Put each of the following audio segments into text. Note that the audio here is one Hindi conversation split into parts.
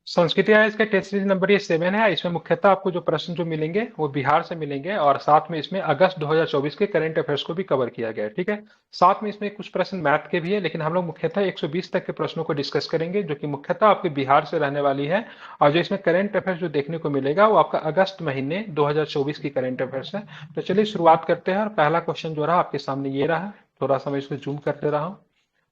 संस्कृति है इसका टेस्ट सीरीज नंबर ये 7 है। इसमें मुख्यतः आपको जो प्रश्न जो मिलेंगे वो बिहार से मिलेंगे और साथ में इसमें अगस्त 2024 के करंट अफेयर्स को भी कवर किया गया है। ठीक है, साथ में इसमें कुछ प्रश्न मैथ के भी है, लेकिन हम लोग मुख्यतः 120 तक के प्रश्नों को डिस्कस करेंगे जो कि मुख्यतः आपके बिहार से रहने वाली है। और जो इसमें करंट अफेयर्स जो देखने को मिलेगा वो आपका अगस्त महीने 2024 की करंट अफेयर्स है। तो चलिए शुरुआत करते हैं और पहला क्वेश्चन जो रहा आपके सामने ये रहा। थोड़ा सा मैं इसको जूम कर दे रहा हूँ।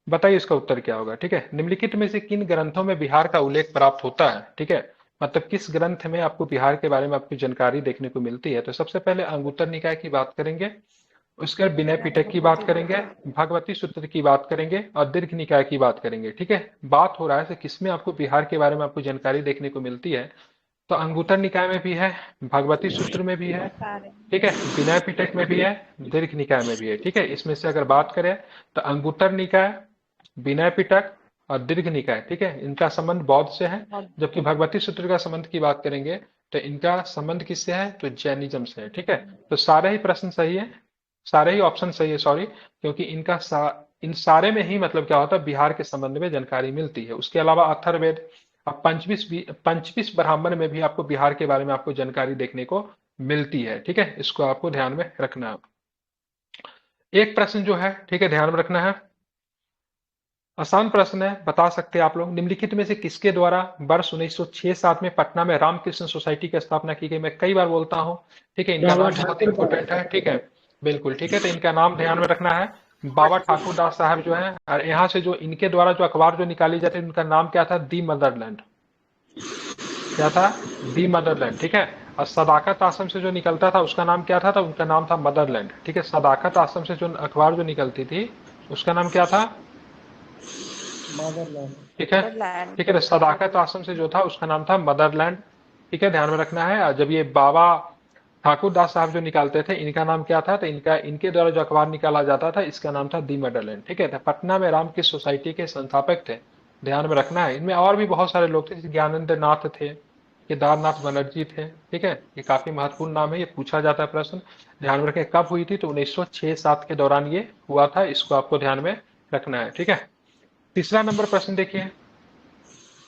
बताइए इसका उत्तर क्या होगा। ठीक है, निम्नलिखित में से किन ग्रंथों में बिहार का उल्लेख प्राप्त होता है। ठीक है, मतलब किस ग्रंथ में आपको बिहार के बारे में आपको जानकारी देखने को मिलती है। तो सबसे पहले अंगुत्तर निकाय की बात करेंगे, उसके बाद विनय पिटक की बात करेंगे, भगवती सूत्र की बात करेंगे और दीर्घ निकाय की बात करेंगे। ठीक है, बात हो रहा है कि किसमें आपको बिहार के बारे में आपको जानकारी देखने को मिलती है। तो अंगुत्तर निकाय में भी है, भगवती सूत्र में भी है, ठीक है, विनय पिटक में भी है, दीर्घ निकाय में भी है। ठीक है, इसमें से अगर बात करें तो अंगुत्तर निकाय, विनय पिटक और दीर्घ निकाय, ठीक है, इनका संबंध बौद्ध से है। जबकि भगवती सूत्र का संबंध की बात करेंगे तो इनका संबंध किससे है, तो जैनिज्म से है। ठीक है, तो सारे ही प्रश्न सही है, सारे ही ऑप्शन सही है, सॉरी, क्योंकि इन सारे में ही मतलब क्या होता है, बिहार के संबंध में जानकारी मिलती है। उसके अलावा अथर्ववेद अब पंचविश ब्राह्मण में भी आपको बिहार के बारे में आपको जानकारी देखने को मिलती है। ठीक है, इसको आपको ध्यान में रखना है। एक प्रश्न जो है, ठीक है, ध्यान में रखना है, आसान प्रश्न है, बता सकते हैं आप लोग। निम्नलिखित में से किसके द्वारा वर्ष 1906-7 में पटना में रामकृष्ण सोसाइटी की स्थापना की गई। मैं कई बार बोलता हूँ, ठीक है, इनका बाबा नाम बहुत ठाकुर दास। इंपॉर्टेंट है। ठीक है, बिल्कुल ठीक है, तो इनका नाम ध्यान में रखना है, बाबा ठाकुर दास साहब जो है। और यहाँ से जो इनके द्वारा जो अखबार जो निकाली जाती है उनका नाम क्या था, दी मदरलैंड। क्या था, दी मदरलैंड। ठीक है, और सदाकत आश्रम से जो निकलता था उसका नाम क्या था, तो उनका नाम था मदरलैंड। ठीक है, सदाकत आश्रम से जो अखबार जो निकलती थी उसका नाम क्या था, मदरलैंड। ठीक है, ठीक है, तो सदाकत आश्रम से जो था उसका नाम था मदरलैंड। ठीक है, ध्यान में रखना है। और जब ये बाबा ठाकुर दास साहब जो निकालते थे इनका नाम क्या था, तो इनके द्वारा जो अखबार निकाला जाता था इसका नाम था दी मदरलैंड। ठीक है, तो पटना में राम की सोसाइटी के संस्थापक थे, ध्यान में रखना है। इनमें और भी बहुत सारे लोग थे, जैसे ज्ञानेंद्र नाथ थे, केदारनाथ बनर्जी थे। ठीक है, ये काफी महत्वपूर्ण नाम है, ये पूछा जाता है प्रश्न। ध्यान में रखें, कब हुई थी, तो 1906-7 के दौरान ये हुआ था, इसको आपको ध्यान में रखना है। ठीक है, तीसरा नंबर प्रश्न देखिए,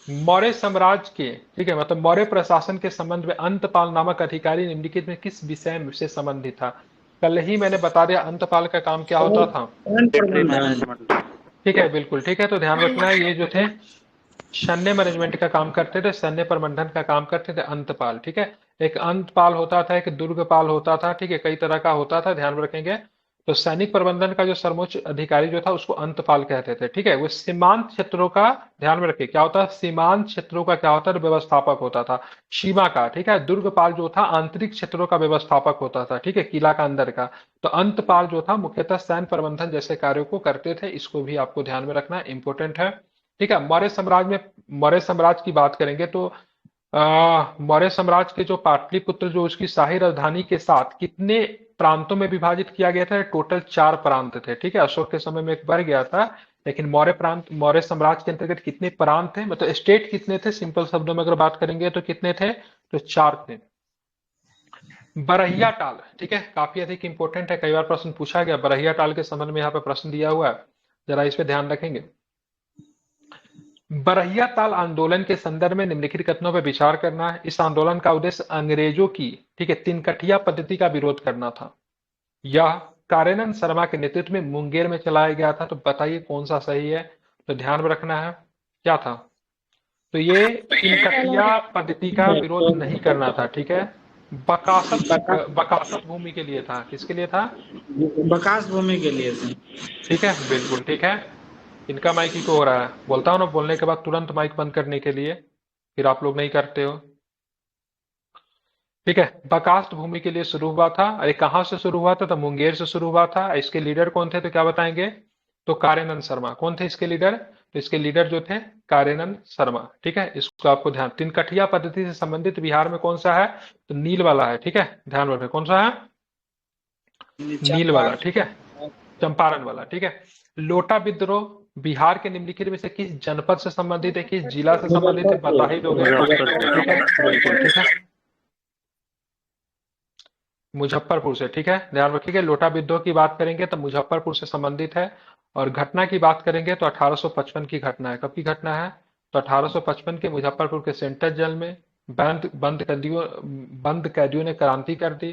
मौर्य साम्राज्य के, ठीक है, मतलब मौर्य प्रशासन के संबंध में अंतपाल नामक अधिकारी निम्नलिखित में किस विषय से संबंधित था। कल ही मैंने बता दिया अंतपाल का काम क्या होता था। वन प्रबंधन। ठीक है, बिल्कुल ठीक है, तो ध्यान रखना है, ये जो थे सैन्य मैनेजमेंट का काम करते थे, सैन्य प्रबंधन का काम करते थे अंतपाल। ठीक है, एक अंतपाल होता था, एक दुर्गपाल होता था। ठीक है, कई तरह का होता था, ध्यान में रखेंगे। तो सैनिक प्रबंधन का जो सर्वोच्च अधिकारी जो था उसको अंतपाल कहते थे। ठीक है, वो सीमांत क्षेत्रों का, ध्यान में रखिए, क्या होता है, सीमांत क्षेत्रों का क्या होता है, व्यवस्थापक होता था, सीमा का। ठीक है, दुर्गपाल जो था आंतरिक क्षेत्रों का व्यवस्थापक होता था, ठीक है, किला का अंदर का। तो अंतपाल जो था मुख्यतः सैन्य प्रबंधन जैसे कार्यों को करते थे, इसको भी आपको ध्यान में रखना इंपॉर्टेंट है। ठीक है, मौर्य साम्राज्य की बात करेंगे तो मौर्य साम्राज्य के जो पाटलिपुत्र जो उसकी शाही राजधानी के साथ कितने प्रांतों में विभाजित किया गया था, टोटल 4 प्रांत थे। ठीक है, अशोक के समय में एक बढ़ गया था, लेकिन मौर्य साम्राज्य के अंतर्गत कितने प्रांत थे, मतलब स्टेट कितने थे, सिंपल शब्दों में अगर बात करेंगे तो कितने थे, तो 4 थे। बरहिया टाल, ठीक है, काफी अधिक इंपॉर्टेंट है, कई बार प्रश्न पूछा गया, बरहिया टाल के संबंध में यहाँ पे प्रश्न दिया हुआ है, जरा इस पे ध्यान रखेंगे। बरहिया ताल आंदोलन के संदर्भ में निम्नलिखित कथनों पर विचार करना है। इस आंदोलन का उद्देश्य अंग्रेजों की, ठीक है, तिनकठिया पद्धति का विरोध करना था। यह कारेनन शर्मा के नेतृत्व में मुंगेर में चलाया गया था। तो बताइए कौन सा सही है, तो ध्यान में रखना है, क्या था, तो ये तिनकठिया पद्धति का विरोध नहीं करना था। ठीक है, बकासत भूमि के लिए था, किसके लिए था, बकास भूमि के लिए थे। ठीक है, बिल्कुल ठीक है। इनका माइक इको हो रहा है, बोलता हूँ ना बोलने के बाद तुरंत माइक बंद करने के लिए, फिर आप लोग नहीं करते हो। ठीक है, बकास्ट भूमि के लिए शुरू हुआ था। अरे कहाँ से शुरू हुआ था, तो मुंगेर से शुरू हुआ था। इसके लीडर कौन थे, तो क्या बताएंगे, तो कारेनन शर्मा। कौन थे इसके लीडर, तो इसके लीडर जो थे कारेनन शर्मा। ठीक है, इसको आपको ध्यान, तिनकठिया पद्धति से संबंधित बिहार में कौन सा है, तो नील वाला है। ठीक है, ध्यान रखें, कौन सा है, नील वाला। चंपारण। ठीक है, चंपारण वाला। ठीक है, लोटा विद्रोह बिहार के निम्नलिखित में से किस जनपद से संबंधित है, किस जिला से संबंधित है, बता ही दोगे। ठीक है, बिल्कुल ठीक है, मुजफ्फरपुर से। ठीक है, ध्यान रखिएगा, लोटा विद्रोह की बात करेंगे तो मुजफ्फरपुर से संबंधित है। और घटना की बात करेंगे तो 1855 की घटना है। कब की घटना है, तो 1855 के मुजफ्फरपुर के सेंट्रल जेल में बंद बंद कैदियों ने क्रांति कर दी।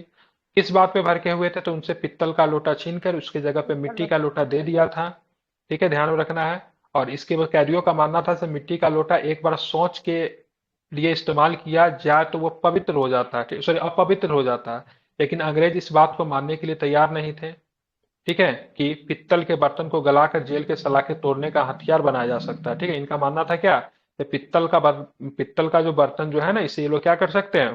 किस बात पे भड़के हुए थे? तो उनसे पित्तल का लोटा छीनकर उसकी जगह पे मिट्टी का लोटा दे दिया था। ठीक है, ध्यान में रखना है। और इसके बाद कैदियों का मानना था कि मिट्टी का लोटा एक बार सोच के लिए इस्तेमाल किया जाए तो वो पवित्र हो जाता है, सॉरी अपवित्र हो जाता है। लेकिन अंग्रेज इस बात को मानने के लिए तैयार नहीं थे। ठीक है, कि पित्तल के बर्तन को गलाकर जेल के सलाखे तोड़ने का हथियार बनाया जा सकता है। ठीक है, इनका मानना था क्या कि पित्तल का जो बर्तन जो है ना, इसे ये लोग क्या कर सकते हैं,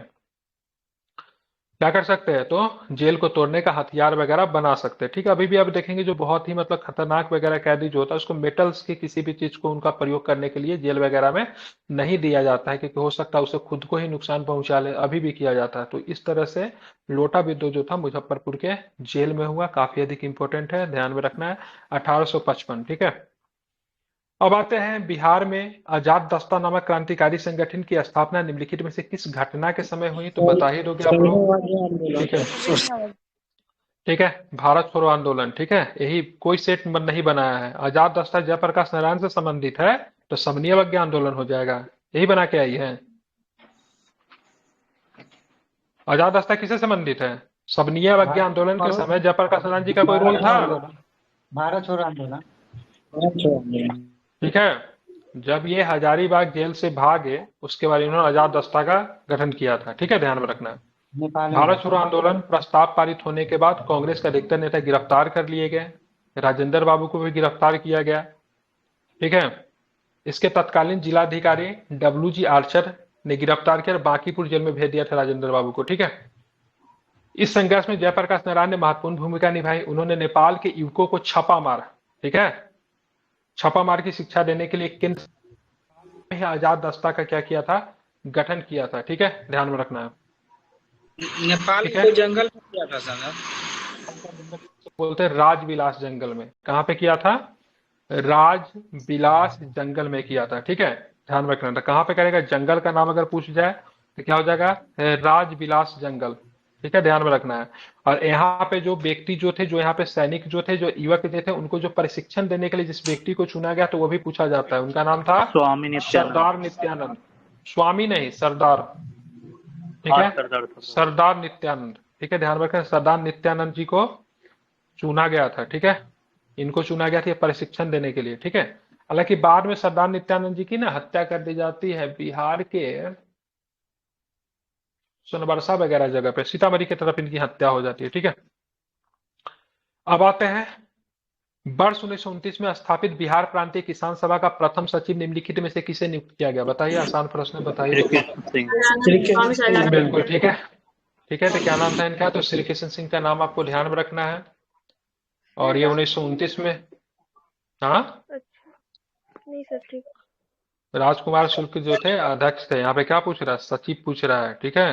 क्या कर सकते हैं, तो जेल को तोड़ने का हथियार वगैरह बना सकते हैं। ठीक है, अभी भी आप देखेंगे जो बहुत ही मतलब खतरनाक वगैरह कैदी जो होता है उसको मेटल्स की किसी भी चीज को उनका प्रयोग करने के लिए जेल वगैरह में नहीं दिया जाता है, क्योंकि हो सकता है उसे खुद को ही नुकसान पहुंचा ले। अभी भी किया जाता है। तो इस तरह से लोटा विद्रोह जो था मुजफ्फरपुर के जेल में हुआ, काफी अधिक इंपॉर्टेंट है, ध्यान में रखना है। 1855। ठीक है, अब आते हैं बिहार में आजाद दस्ता नामक क्रांतिकारी संगठन की स्थापना निम्नलिखित में से किस घटना के समय हुई? तो बता ही दोगे आप लोग। साम्यवादी आंदोलन। ठीक है, ठीक है, भारत छोड़ो आंदोलन। ठीक है, यही कोई सेट नहीं बनाया है। आजाद दस्ता जयप्रकाश नारायण से संबंधित है तो समन्वय अवज्ञा आंदोलन हो जाएगा। यही बना के आई है। आजाद दस्ता किससे संबंधित है? समन्वय अवज्ञा आंदोलन के समय जयप्रकाश नारायण जी का कोई रोल था? भारत छोड़ो आंदोलन। ठीक है, जब ये हजारीबाग जेल से भागे उसके बाद इन्होंने आजाद दस्ता का गठन किया था। ठीक है, ध्यान में रखना। नेपाल में भारत छोड़ो आंदोलन प्रस्ताव पारित होने के बाद कांग्रेस के अधिकतर नेता गिरफ्तार कर लिए गए। राजेंद्र बाबू को भी गिरफ्तार किया गया। ठीक है, इसके तत्कालीन जिलाधिकारी डब्ल्यू जी आर्चर ने गिरफ्तार किया और बांकीपुर जेल में भेज दिया था राजेंद्र बाबू को। ठीक है, इस संघर्ष में जयप्रकाश नारायण ने महत्वपूर्ण भूमिका निभाई। उन्होंने नेपाल के युवकों को छापा मार, ठीक है, छापा मार की शिक्षा देने के लिए केंद्र में आजाद दस्ता का क्या किया था, गठन किया था। ठीक है, ध्यान में रखना है। नेपाल ठीक में है, कोई जंगल में किया था सर? बोलते हैं राजविलास जंगल में। कहाँ पे किया था? राजविलास जंगल में किया था। ठीक है, ध्यान रखना था। कहाँ पे करेगा? जंगल का नाम अगर पूछ जाए तो क्या हो जाएगा? राजविलास जंगल। ठीक है, ध्यान में रखना है। और यहाँ पे जो व्यक्ति जो थे, जो यहाँ पे सैनिक जो थे, जो युवक जो थे, उनको जो प्रशिक्षण देने के लिए जिस व्यक्ति को चुना गया तो वो भी पूछा जाता है। उनका नाम था स्वामी नित्यानंद। सरदार नित्यानंद। स्वामी नहीं, सरदार। ठीक हाँ, है, सरदार था। सरदार नित्यानंद। ठीक है, ध्यान रखें, सरदार नित्यानंद जी को चुना गया था। ठीक है, इनको चुना गया था ये प्रशिक्षण देने के लिए। ठीक है, हालांकि बाद में सरदार नित्यानंद जी की ना हत्या कर दी जाती है बिहार के सोनबरसा वगैरह जगह पे, सीतामढ़ी की तरफ इनकी हत्या हो जाती है। ठीक है, अब आते हैं वर्ष 1929 में स्थापित बिहार प्रांतीय किसान सभा का प्रथम सचिव निम्नलिखित में से किसे नियुक्त किया गया? बताइए, आसान प्रश्न है, बताइए। श्री कृष्ण सिंह। बिल्कुल ठीक है। ठीक है, तो क्या नाम था इनका? तो श्री कृष्ण सिंह का नाम आपको ध्यान में रखना है। और ये 1929 में, हाँ, नहीं सर ठीक। राजकुमार शुक्ल जो थे अध्यक्ष थे। यहाँ पे क्या पूछ रहा है? सचिव पूछ रहा है। ठीक है,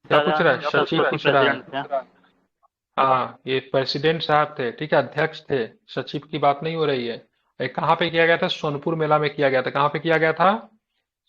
क्या पूछ रहा है? सचिव पूछ रहा है। हाँ, ये प्रेसिडेंट साहब थे। ठीक है, अध्यक्ष थे, सचिव की बात नहीं हो रही है। ये कहाँ पे किया गया था? सोनपुर मेला में किया गया था। कहाँ पे किया गया था?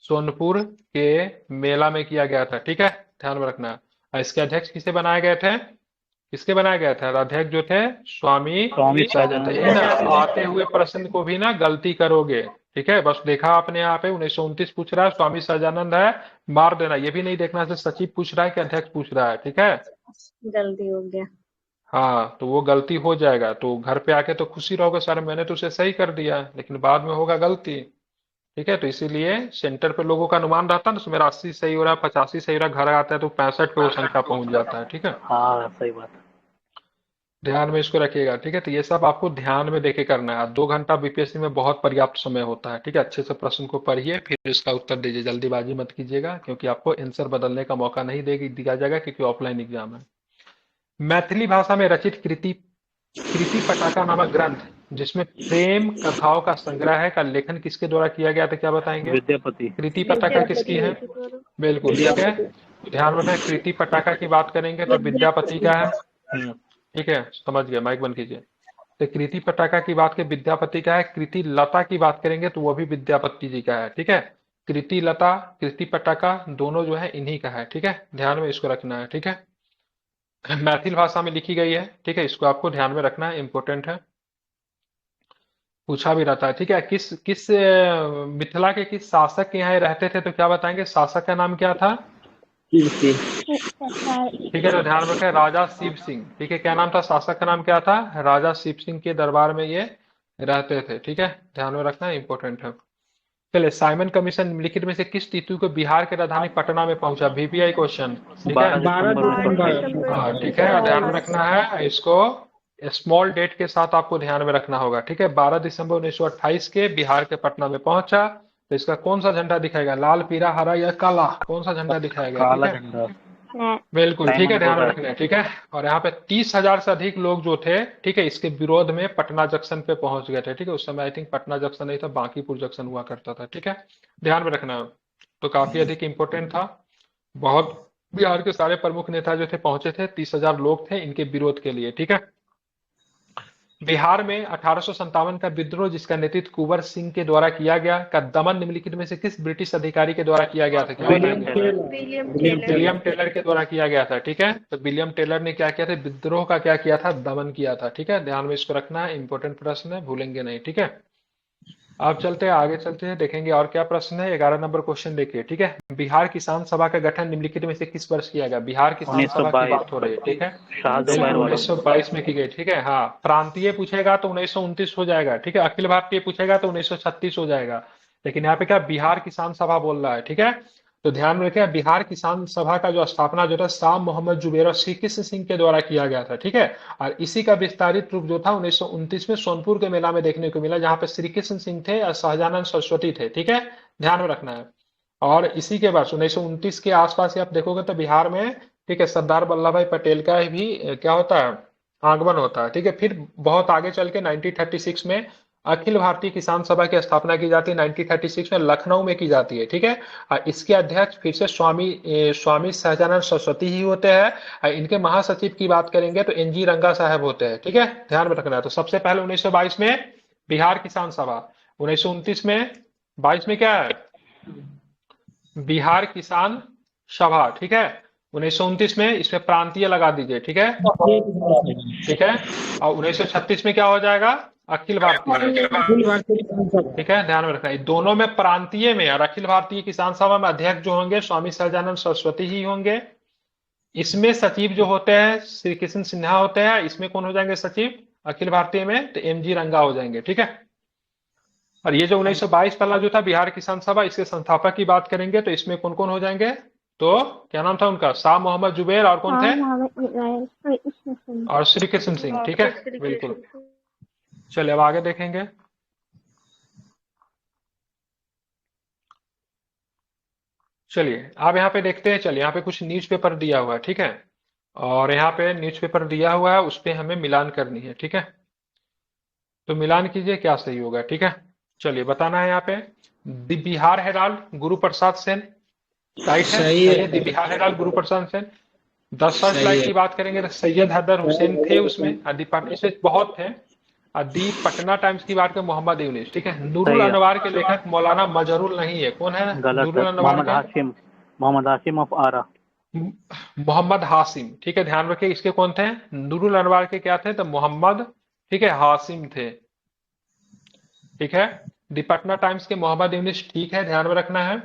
सोनपुर के मेला में किया गया था। ठीक है, ध्यान में रखना। और इसके अध्यक्ष किसे बनाए गए थे? किसके बनाया गया था? अध्यक्ष जो थे स्वामी सहजानंद। ये ना आते हुए प्रश्न को भी ना गलती करोगे। ठीक है, बस देखा आपने यहाँ पे 1929 पूछ रहा है, स्वामी सहजानंद है, मार देना। ये भी नहीं देखना से सचिव पूछ रहा है कि अध्यक्ष पूछ रहा है। ठीक है, जल्दी हो गया। हाँ, तो वो गलती हो जाएगा तो घर पे आके तो खुशी रहोगे, सर मैंने तो उसे सही कर दिया, लेकिन बाद में होगा गलती। ठीक है, तो इसीलिए सेंटर पे लोगों का अनुमान रहता है ना, तो मेरा 80 सही हो रहा है, 85 सही हो रहा है, घर आता है तो 65 पे वो संख्या पहुंच जाता है। ठीक है, हाँ, सही बात। ध्यान में इसको रखिएगा। ठीक है, तो ये सब आपको ध्यान में देके करना है। 2 घंटा बीपीएससी में बहुत पर्याप्त समय होता है। ठीक है, अच्छे से प्रश्न को पढ़िए फिर इसका उत्तर दीजिए, जल्दीबाजी मत कीजिएगा, क्योंकि आपको आंसर बदलने का मौका नहीं दिया जाएगा, क्योंकि ऑफलाइन एग्जाम है। मैथिली भाषा में रचित कृति कृति पटाका नामक ग्रंथ, जिसमें प्रेम कथाओं का संग्रह है, का लेखन किसके द्वारा किया गया था? क्या बताएंगे? विद्यापति। कृति पटाका किसकी है? बिल्कुल ठीक है, ध्यान रखें। कृति पटाका की बात करेंगे तो विद्यापति का है। ठीक है, समझ गए, माइक बंद कीजिए। तो कृति पटाखा की बात के विद्यापति का है। कृति लता की बात करेंगे तो वो भी विद्यापति जी का है। ठीक है, कृति लता, कृति पटाखा दोनों जो है इन्हीं का है। ठीक है, ध्यान में इसको रखना है। ठीक है, मैथिल भाषा में लिखी गई है। ठीक है, इसको आपको ध्यान में रखना है, इंपॉर्टेंट है। पूछा भी रहता है, ठीक है। किस किस मिथिला के किस शासक के यहाँ ये रहते थे, तो क्या बताएंगे? शासक का नाम क्या था? ठीक है, तो ध्यान रखें, राजा शिव सिंह। ठीक है, क्या नाम था? शासक का नाम क्या था? राजा शिव सिंह के दरबार में ये रहते थे। ठीक है, ध्यान में रखना, इंपॉर्टेंट है। चलिए, साइमन कमीशन निम्नलिखित में से किस तिथि को बिहार के राजधानी पटना में पहुंचा? VPI question. ठीक है, 12 दिसंबर 1928। हाँ ठीक है, ध्यान में रखना है इसको, स्मॉल डेट के साथ आपको ध्यान में रखना होगा। ठीक है, 12 दिसंबर 1928 के बिहार के पटना में पहुंचा। तो इसका कौन सा झंडा दिखाएगा? लाल, पीला, हरा या काला? कौन सा झंडा दिखाएगा? ठीक काला है, झंडा। बिल्कुल ठीक है, डायमंड ध्यान में बोर्ड है। रखना है। ठीक है, और यहाँ पे 30,000 से अधिक लोग जो थे, ठीक है, इसके विरोध में पटना जंक्शन पे पहुंच गए थे। ठीक है, उस समय आई थिंक पटना जंक्शन नहीं था, बांकीपुर जंक्शन हुआ करता था। ठीक है, ध्यान में रखना है। तो काफी अधिक इंपॉर्टेंट था, बहुत बिहार के सारे प्रमुख नेता जो थे पहुंचे थे, 30,000 लोग थे इनके विरोध के लिए। ठीक है, बिहार में 1857 का विद्रोह जिसका नेतृत्व कुंवर सिंह के द्वारा किया गया, का दमन निम्नलिखित में से किस ब्रिटिश अधिकारी के द्वारा किया गया था? क्या बताएंगे? विलियम टेलर के द्वारा किया गया था। ठीक है, तो विलियम टेलर ने क्या किया था? विद्रोह का क्या किया था? दमन किया था। ठीक है, ध्यान में इसको रखना है, इंपॉर्टेंट प्रश्न है, भूलेंगे नहीं। ठीक है, अब चलते हैं आगे, चलते हैं, देखेंगे और क्या प्रश्न है। 11 नंबर क्वेश्चन देखिए। ठीक है, बिहार किसान सभा का गठन निम्नलिखित में से किस वर्ष किया गया? बिहार किसान सभा की 1922। बात हो रही है। ठीक है, शाह बिल्कुल जुबैर वाला। 1922 में की गई। ठीक है, हाँ, प्रांतीय पूछेगा तो 1929 हो जाएगा। ठीक है, अखिल भारतीय पूछेगा तो 1936 हो जाएगा। लेकिन यहाँ पे क्या बिहार किसान सभा बोल रहा है। ठीक है, तो ध्यान में रखें, बिहार किसान सभा का जो स्थापना जो था शाह मोहम्मद जुबैर और श्री कृष्ण सिंह के द्वारा किया गया था। ठीक है, और इसी का विस्तारित रूप जो था 1929 में सोनपुर के मेला में देखने को मिला, जहां पे श्री कृष्ण सिंह थे और सहजानंद सरस्वती थे। ठीक है, ध्यान में रखना है। और इसी के बाद 1929 के आसपास ही आप देखोगे तो बिहार में, ठीक है, सरदार वल्लभ भाई पटेल का भी क्या होता है? आगमन होता है। ठीक है, फिर बहुत आगे चल के 1936 में अखिल भारतीय किसान सभा की स्थापना की जाती है। 1936 में लखनऊ में की जाती है। ठीक है, और इसके अध्यक्ष फिर से स्वामी सहजानंद सरस्वती ही होते हैं। और इनके महासचिव की बात करेंगे तो NG रंगा साहब होते हैं। ठीक है, ध्यान में रखना है। तो सबसे पहले 1922 में बिहार किसान सभा, 1929 में, 22 में क्या है? बिहार किसान सभा। ठीक है, 1929 में इसमें प्रांतीय लगा दीजिए। ठीक है, ठीक है, और 1936 में क्या हो जाएगा? अखिल भारतीय। ठीक है, ध्यान में रखना, ये दोनों में प्रांतीय में और अखिल भारतीय किसान सभा में अध्यक्ष जो होंगे स्वामी सहजानंद सरस्वती ही होंगे। इसमें सचिव जो होते हैं श्री कृष्ण सिन्हा होते हैं। इसमें कौन हो जाएंगे सचिव अखिल भारतीय में? तो MG रंगा हो जाएंगे। ठीक है, और ये जो 1922 वाला जो था बिहार किसान सभा, इसके संस्थापक की बात करेंगे तो इसमें कौन कौन हो जाएंगे? तो क्या नाम था उनका? शाह मोहम्मद जुबैर और कौन थे? और श्री कृष्ण सिंह। ठीक है, बिल्कुल। चलिए अब आगे देखेंगे। चलिए आप यहाँ पे देखते हैं, चलिए यहाँ पे कुछ न्यूज़पेपर दिया हुआ है। ठीक है, और यहाँ पे न्यूज़पेपर दिया हुआ है, उस पे हमें मिलान करनी है। ठीक है, तो मिलान कीजिए क्या सही होगा। ठीक है, चलिए बताना है यहाँ पे। The Bihar Herald Guru Prasad Sen, right है? सही है। The Bihar Herald Guru Prasad Sen. 10 search light की बात करेंगे तो सैयद हैदर हुसैन थे उसमें, इसमें बहुत थे। दी पटना टाइम्स की बात करें मोहम्मद यूनिस। ठीक है, नूरुल सही है। अनवार के लेखक मौलाना मजहरुल नहीं है, कौन है गलत नूरुल है। अनवार के? मोहम्मद हाशिम ऑफ आरा। मोहम्मद हासिम। ठीक है, ध्यान रखिए, इसके कौन थे? नूरुल अनवार के क्या थे? तो मोहम्मद, ठीक है, हासिम थे। ठीक है, दी पटना टाइम्स के मोहम्मद यूनिस ठीक है, ध्यान में रखना है।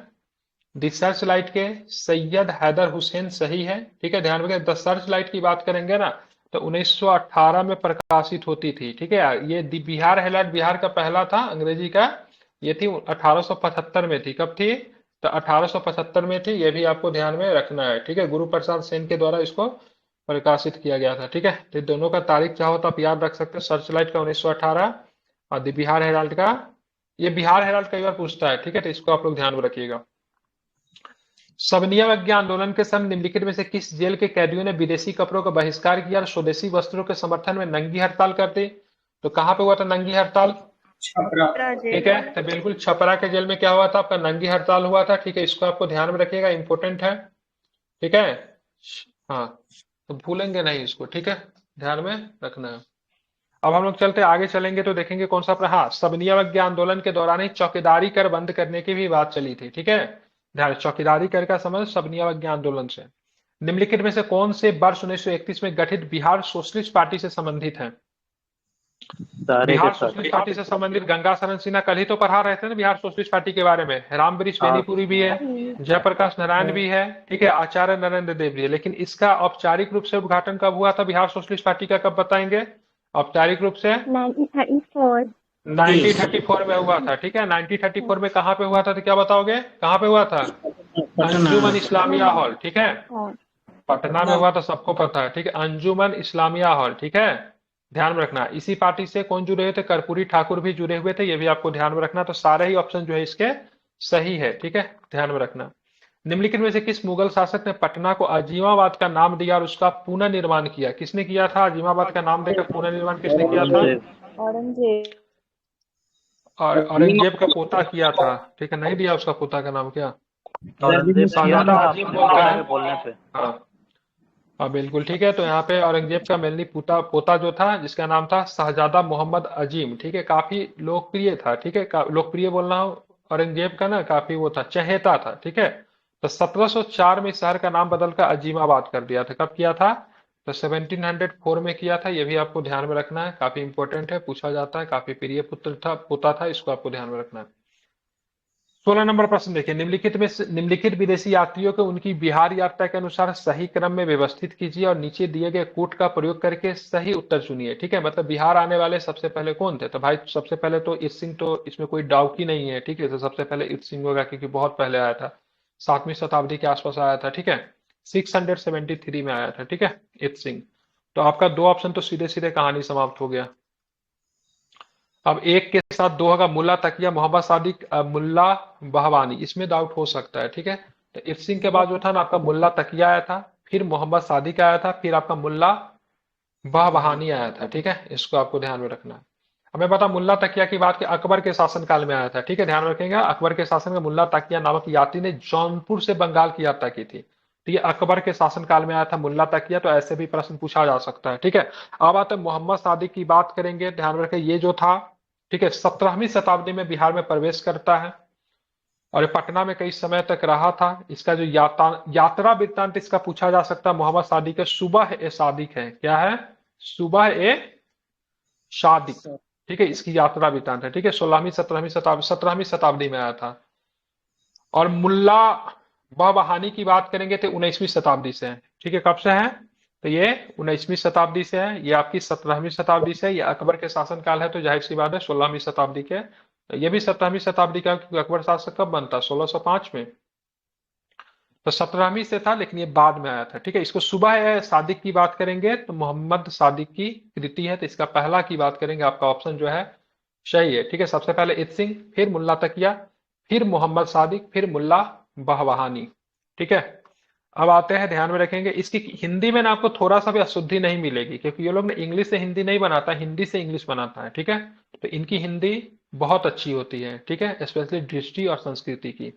दी सर्च लाइट के सैयद हैदर हुसैन सही है। ठीक है, ध्यान रखिए। द सर्च लाइट की बात करेंगे ना तो 1918 में प्रकाशित होती थी। ठीक है, ये दी बिहार हेराल्ड बिहार का पहला था अंग्रेजी का, ये थी 1875 में थी। कब थी? तो 1875 में थी, ये भी आपको ध्यान में रखना है। ठीक है, गुरु प्रसाद सेन के द्वारा इसको प्रकाशित किया गया था। ठीक है, तो दोनों का तारीख चाहो तो आप याद रख सकते हो, सर्च लाइट का 1918 और दी बिहार हेराल्ड का, ये बिहार हेराल्ड कई बार पूछता है। ठीक है, तो इसको आप लोग ध्यान में रखिएगा। सबनियमज्ञ आंदोलन के समय निम्नलिखित में से किस जेल के कैदियों ने विदेशी कपड़ों का बहिष्कार किया और स्वदेशी वस्त्रों के समर्थन में नंगी हड़ताल कर दी? तो कहां पे हुआ था नंगी हड़ताल? ठीक है, तो बिल्कुल छपरा के जेल में क्या हुआ था? आपका नंगी हड़ताल हुआ था। ठीक है, इसको आपको ध्यान में रखिएगा, इंपॉर्टेंट है। ठीक है, हाँ, तो भूलेंगे नहीं इसको। ठीक है, ध्यान में रखना है। अब हम लोग चलते आगे चलेंगे तो देखेंगे कौन सा हाँ, सबनियमज्ञ आंदोलन के दौरान ही चौकीदारी कर बंद करने की भी बात चली थी। ठीक है, ध्यान, चौकीदारी कर का संबंध सबनियमज्ञ आंदोलन से। निम्नलिखित में से कौन से वर्ष 1931 में गठित बिहार सोशलिस्ट पार्टी से संबंधित है? सारे के बिहार सारे। सोशलिस्ट पार्टी से संबंधित गंगा शरण सिन्हा कल ही तो पढ़ा रहे थे ना बिहार सोशलिस्ट पार्टी के बारे में। रामवृक्ष हाँ। बेनीपुरी भी है, जयप्रकाश नारायण भी है, ठीक है, आचार्य नरेंद्र देव भी है। लेकिन इसका औपचारिक रूप से उद्घाटन कब हुआ था बिहार सोशलिस्ट पार्टी का, कब बताएंगे औपचारिक रूप से? 1934 1934 में हुआ था, ठीक है। 1934 में कहाँ पे हुआ था तो क्या बताओगे, कहाँ पे हुआ था? अंजुमन इस्लामिया हॉल, ठीक है, और पटना में हुआ तो सबको पता है, ठीक है, अंजुमन इस्लामिया हॉल, ठीक है, ध्यान में रखना। इसी पार्टी से कौन जुड़े हुए थे? कर्पूरी ठाकुर भी जुड़े हुए थे, ये भी आपको ध्यान में रखना। तो सारे ही ऑप्शन जो है इसके सही है, ठीक है, ध्यान में रखना। निम्नलिखित में से किस मुगल शासक ने पटना को अजीमाबाद का नाम दिया और उसका पुनर्निर्माण किया? किसने किया था? अजीमाबाद का नाम देकर पुनर्निर्माण किसने किया था? औरंगजेब। औरंगजेब और औरंगजेब का पोता किया था, ठीक है, नहीं दिया उसका पोता का नाम क्या? औरंगजेब ने किया शाहजादा था अजीम अपने बोलते पोता हैं। के बोलने पे। हाँ हाँ बिल्कुल ठीक है। तो यहाँ पे औरंगजेब का मेनली पोता जो था जिसका नाम था शाहजादा मोहम्मद अजीम, ठीक है, काफी लोकप्रिय था, ठीक है, लोकप्रिय बोलना हो औरंगजेब का ना, काफी वो था, चहेता था, ठीक है। तो 1704 में इस शहर का नाम बदलकर अजीमाबाद कर दिया था। कब किया था? तो 1704 में किया था। ये भी आपको ध्यान में रखना है, काफी इंपॉर्टेंट है, पूछा जाता है, काफी प्रिय पुत्र था, पोता था, इसको आपको ध्यान में रखना है। 16 नंबर प्रश्न देखिए, निम्नलिखित विदेशी यात्रियों को उनकी बिहार यात्रा के अनुसार सही क्रम में व्यवस्थित कीजिए और नीचे दिए गए कोट का प्रयोग करके सही उत्तर चुनिए, ठीक है। मतलब बिहार आने वाले सबसे पहले कौन थे? तो भाई सबसे पहले तो ईर्त सिंह, तो इसमें कोई डाउट ही नहीं है, ठीक है। तो सबसे पहले ईर्त सिंह होगा क्योंकि बहुत पहले आया था, 7वीं शताब्दी के आसपास आया था, ठीक है, 673 में आया था, ठीक है, ईर्त सिंह। तो आपका दो ऑप्शन तो सीधे सीधे कहानी समाप्त हो गया। अब एक के साथ दो होगा, मुल्ला तकिया मोहम्मद सादिक, मुल्ला बहवानी, इसमें डाउट हो सकता है, ठीक है। तो इर्त सिंह के बाद जो था ना आपका मुल्ला तकिया आया था, फिर मोहम्मद सादिक आया था, फिर आपका मुल्ला बहवानी आया था, ठीक है, इसको आपको ध्यान में रखना है। हमें पता मुल्ला तकिया की बात की अकबर के शासनकाल में आया था, ठीक है, ध्यान रखेंगे। अकबर के शासन में मुल्ला तकिया नामक यात्री ने जौनपुर से बंगाल की यात्रा की थी, तो ये अकबर के शासनकाल में आया था मुल्ला तकिया। तो ऐसे भी प्रश्न पूछा जा सकता है, ठीक है। अब आते हैं मोहम्मद सादिक की बात करेंगे, ध्यान रखें ये जो था, ठीक है, 17वीं शताब्दी में बिहार में प्रवेश करता है और ये पटना में कई समय तक रहा था। इसका जो यात्रा वृत्तांत इसका पूछा जा सकता है मोहम्मद सादिक है, सुबह ए सादिक है, क्या है? सुबह ए शादी, ठीक है, इसकी यात्रा वृत्तांत है, ठीक है, 16वीं 17वीं शताब्दी में आया था। और मुल्ला बहबहानी की बात करेंगे तो 19वीं शताब्दी से है, ठीक है, कब से है? तो ये 19वीं शताब्दी से है, ये आपकी 17वीं शताब्दी से है, ये अकबर के शासनकाल है, तो जाहिर सी बात है 16वीं शताब्दी के। तो ये भी 17वीं शताब्दी का, क्योंकि अकबर शासक कब बनता? 1605 में। तो 17वीं से था लेकिन ये बाद में आया था, ठीक है। इसको सुबह सादिक की बात करेंगे तो मोहम्मद सादिक की कृति है, तो इसका पहला की बात करेंगे, आपका ऑप्शन जो है सही है, ठीक है। सबसे पहले ईर्त सिंह, फिर मुल्ला तकिया, फिर मोहम्मद सादिक, फिर मुल्ला बहबहानी, ठीक है। अब आते हैं, ध्यान में रखेंगे, इसकी हिंदी में ना आपको थोड़ा सा भी अशुद्धि नहीं मिलेगी, क्योंकि ये लोग ने इंग्लिश से हिंदी नहीं बनाता, हिंदी से इंग्लिश बनाता है, ठीक है। तो इनकी हिंदी बहुत अच्छी होती है, ठीक है, स्पेशली दृष्टि और संस्कृति की।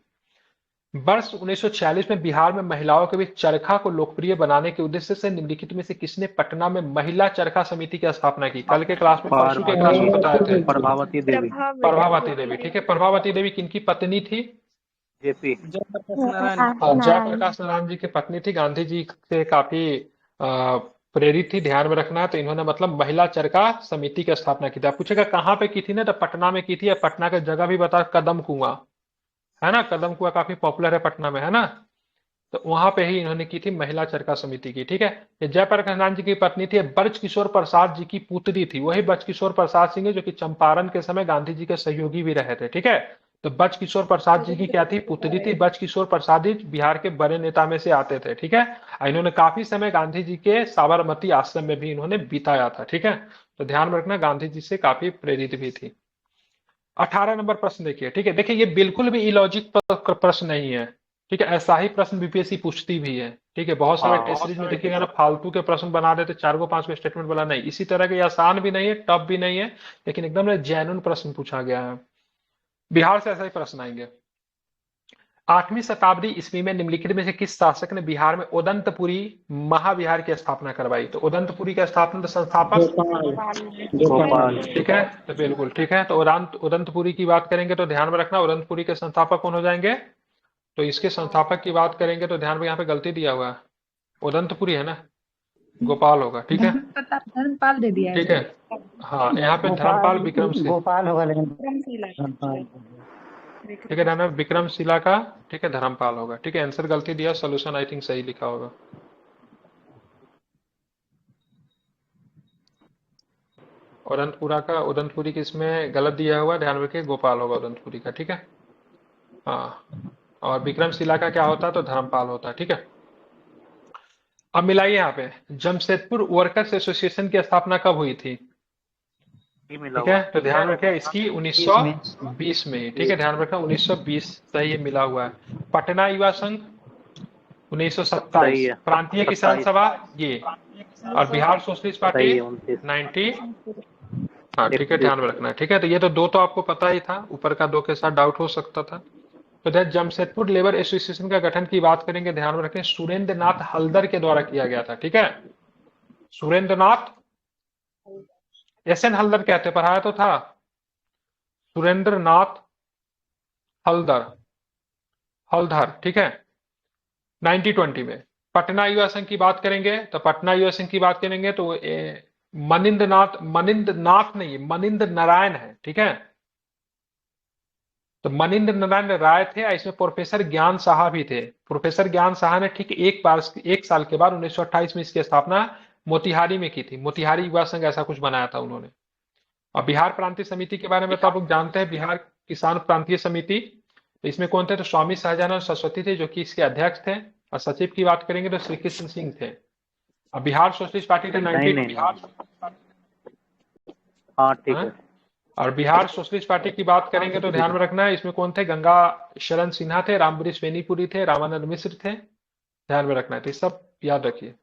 वर्ष 1946 में बिहार में महिलाओं के बीच चरखा को लोकप्रिय बनाने के उद्देश्य से निम्नलिखित में से किसने पटना में महिला चरखा समिति की स्थापना की? कल के क्लास में, परसों के क्लास में बताए थे, प्रभावती देवी। प्रभावती देवी, ठीक है। प्रभावती देवी किनकी पत्नी थी? जेपी। जयप्रकाश नारायण जयप्रकाश नारायण जी की पत्नी थी, गांधी जी से काफी प्रेरित थी, ध्यान में रखना है। तो इन्होंने मतलब महिला चरखा समिति की स्थापना की थी। आप पूछेगा कहाँ पे की थी ना, तो पटना में की थी। पटना का जगह भी बता, कदम कुआं है ना, कदम कुआं काफी पॉपुलर है पटना में, है ना। तो वहां पे ही इन्होंने की थी महिला चरखा समिति की, ठीक है। ये जयप्रकाश नारायण जी की पत्नी थी, ब्रज किशोर प्रसाद जी की पुत्री थी, वही ब्रज किशोर प्रसाद सिंह है जो कि चंपारण के समय गांधी जी के सहयोगी भी रहे थे, ठीक है। तो ब्रज किशोर प्रसाद जी की क्या थी? पुत्री थी। ब्रज किशोर प्रसाद जी बिहार के बड़े नेता में से आते थे, ठीक है। इन्होंने काफी समय गांधी जी के साबरमती आश्रम में भी इन्होंने बिताया था, ठीक है। तो ध्यान में रखना, गांधी जी से काफी प्रेरित भी थी। 18 नंबर प्रश्न देखिए, ठीक है, देखिए ये बिल्कुल भी इलॉजिक प्रश्न नहीं है, ठीक है। ऐसा ही प्रश्न बीपीएससी पूछती भी है, ठीक है। बहुत सारे टेस्ट सीरीज में देखिएगा ना, फालतू के प्रश्न बना देते, 4 को 5 को स्टेटमेंट वाला नहीं। इसी तरह के आसान भी नहीं है, टफ भी नहीं है, लेकिन एकदम जेन्युइन प्रश्न पूछा गया है। बिहार से ऐसा ही प्रश्न आएंगे। 8वीं शताब्दी ईस्वी में निम्नलिखित में से किस शासक ने बिहार में उदंतपुरी महाविहार की स्थापना करवाई? तो उदंतपुरी का स्थापना संस्थापक गोपाल। ठीक है, तो बिल्कुल ठीक है। तो उदंतपुरी की बात करेंगे तो ध्यान में रखना, उदंतपुरी के संस्थापक कौन हो जाएंगे? तो इसके संस्थापक की बात करेंगे तो ध्यान में यहाँ पे गलती दिया हुआ है, उदंतपुरी है ना, गोपाल होगा, ठीक है, धर्मपाल दे दिया ठीक है। हाँ, यहाँ पे धर्मपाल विक्रमशिला, गोपाल होगा लेकिन विक्रमशिला धर्मपाल। ठीक है, ध्यान में विक्रमशिला का, ठीक है, धर्मपाल होगा, ठीक है। आंसर गलती दिया, सोल्यूशन आई थिंक सही लिखा होगा। उदंतपुरी की इसमें गलत दिया हुआ, ध्यान रखिए, गोपाल होगा उदंतपुरी का, ठीक है। हाँ, और विक्रमशिला का क्या होता है, तो धर्मपाल होता है, ठीक है। अब मिलाइए यहाँ पे, जमशेदपुर वर्कर्स एसोसिएशन की स्थापना कब हुई थी, ये मिला ठीक है। हुआ तो ध्यान रखिए इसकी 1920 में, ठीक है, ध्यान रखना 1920 सही है, मिला हुआ है। पटना युवा संघ 1927, सही है, प्रांतीय किसान 27 सभा ये, और बिहार सोशलिस्ट सही पार्टी है 29 90। हाँ, ठीक है, 31 ध्यान में रखना है, ठीक है। तो ये तो दो तो आपको पता ही था, ऊपर का दो के साथ डाउट हो सकता था। तो ध्यान, जमशेदपुर लेबर एसोसिएशन का गठन की बात करेंगे, ध्यान में रखें, सुरेंद्र नाथ हल्दर के द्वारा किया गया था, ठीक है। सुरेंद्र नाथ, SN हल्दर कहते, पढ़ाया तो था, सुरेंद्र नाथ हल्दर, ठीक है, 1920 में। पटना युवा संघ की बात करेंगे, तो पटना युवा संघ की बात करेंगे तो मनिंद्र नाथ नहीं, मनिंद्र नारायण है, ठीक है। तो मनिंद्र नारायण राय थे, इसमें प्रोफेसर ज्ञान साहा भी थे। प्रोफेसर ज्ञान साहा ने ठीक एक साल के बाद 1928 में इसकी स्थापना मोतिहारी में की थी। मोतिहारी युवा संघ ऐसा कुछ बनाया था उन्होंने। और बिहार प्रांतीय समिति के बारे में तो आप लोग जानते हैं, बिहार किसान प्रांतीय समिति, तो इसमें कौन थे, तो स्वामी सहजानंद सरस्वती थे, जो कि इसके अध्यक्ष थे। और सचिव की बात करेंगे तो श्री कृष्ण सिंह थे। और बिहार सोशलिस्ट पार्टी थे नहीं, हाँ ठीक है। और बिहार सोशलिस्ट पार्टी की बात करेंगे तो ध्यान में रखना है, इसमें कौन थे, गंगा शरण सिन्हा थे, रामवरीश बेनीपुरी थे, रामानंद मिश्र थे, ध्यान में रखना है, तो ये सब याद रखिए।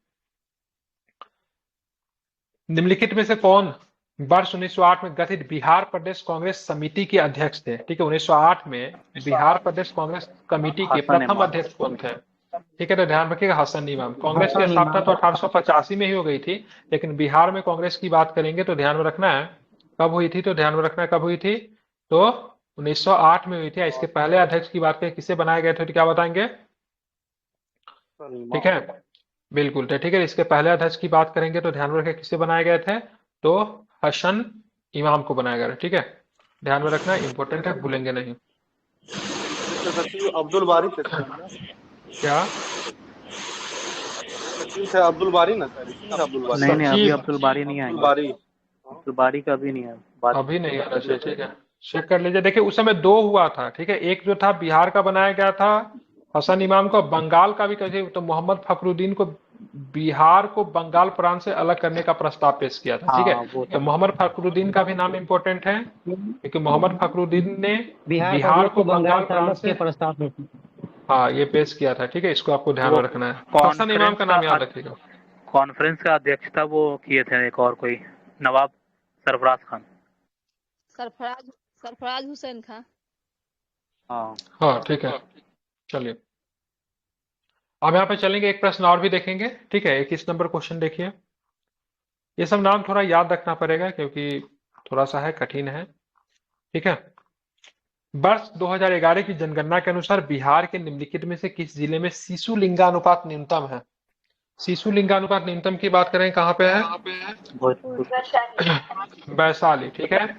निम्नलिखित में से कौन वर्ष 1908 में गठित बिहार प्रदेश कांग्रेस समिति के अध्यक्ष थे, ठीक है। 1908 में बिहार प्रदेश कांग्रेस कमेटी के हसन प्रथम इमाम। अध्यक्ष कौन थे, ठीक है। तो ध्यान रखिएगा, हसन इमाम। कांग्रेस की स्थापना तो 1885 में ही हो गई थी, लेकिन बिहार में कांग्रेस की बात करेंगे तो ध्यान में रखना है कब हुई थी, तो ध्यान में रखना कब हुई थी, तो 1908 में हुई थी। इसके पहले अध्यक्ष की बात करें, किसे बनाए गए थे, तो क्या बताएंगे, ठीक है, बिल्कुल, तो ठीक है। इसके पहले अध्यक्ष की बात करेंगे तो ध्यान में रखें, किसे बनाए गए थे, तो हसन इमाम को बनाया गया, ठीक है। ध्यान में रखना, इंपॉर्टेंट है, भूलेंगे नहीं। अब्दुल बारी थे क्या थे अब्दुल बारी ना सर, अब्दुल बारी नहीं, अभी सचिव। अब्दुल बारी नहीं अब्दुल आएंगे, बारी अब्दुल बारी का अभी नहीं है बात। अभी नहीं आना चाहिए, ठीक है, चेक कर लीजिए। देखिए उस समय दो हुआ था, ठीक है, एक जो था बिहार का बनाया गया था हसन इमाम को, बंगाल का भी कहे तो मोहम्मद फखरुद्दीन को, बिहार को बंगाल प्रांत से अलग करने का प्रस्ताव पेश किया था, ठीक हाँ, वो है। तो मोहम्मद फखरुद्दीन का भी नाम इंपॉर्टेंट है, क्योंकि मोहम्मद फखरुद्दीन ने बिहार को बंगाल प्रांत से, प्रस्ताव में हाँ, ये पेश किया था, ठीक है, इसको आपको ध्यान में रखना है। हसन इमाम का नाम याद रखिएगा। कॉन्फ्रेंस का अध्यक्ष था वो किए थे एक और कोई, नवाब सरफराज खान। सरफराज हुसैन खान। हाँ, ठीक है, चलिए। अब यहाँ पे चलेंगे, एक प्रश्न और भी देखेंगे, ठीक है। 21 नंबर क्वेश्चन देखिए। ये सब नाम थोड़ा याद रखना पड़ेगा, क्योंकि थोड़ा सा है, कठिन है, ठीक है। वर्ष 2011 की जनगणना के अनुसार बिहार के निम्नलिखित में से किस जिले में शिशु लिंगानुपात न्यूनतम है। शिशु लिंगानुपात न्यूनतम की बात करें, कहाँ पे है, वैशाली, ठीक है।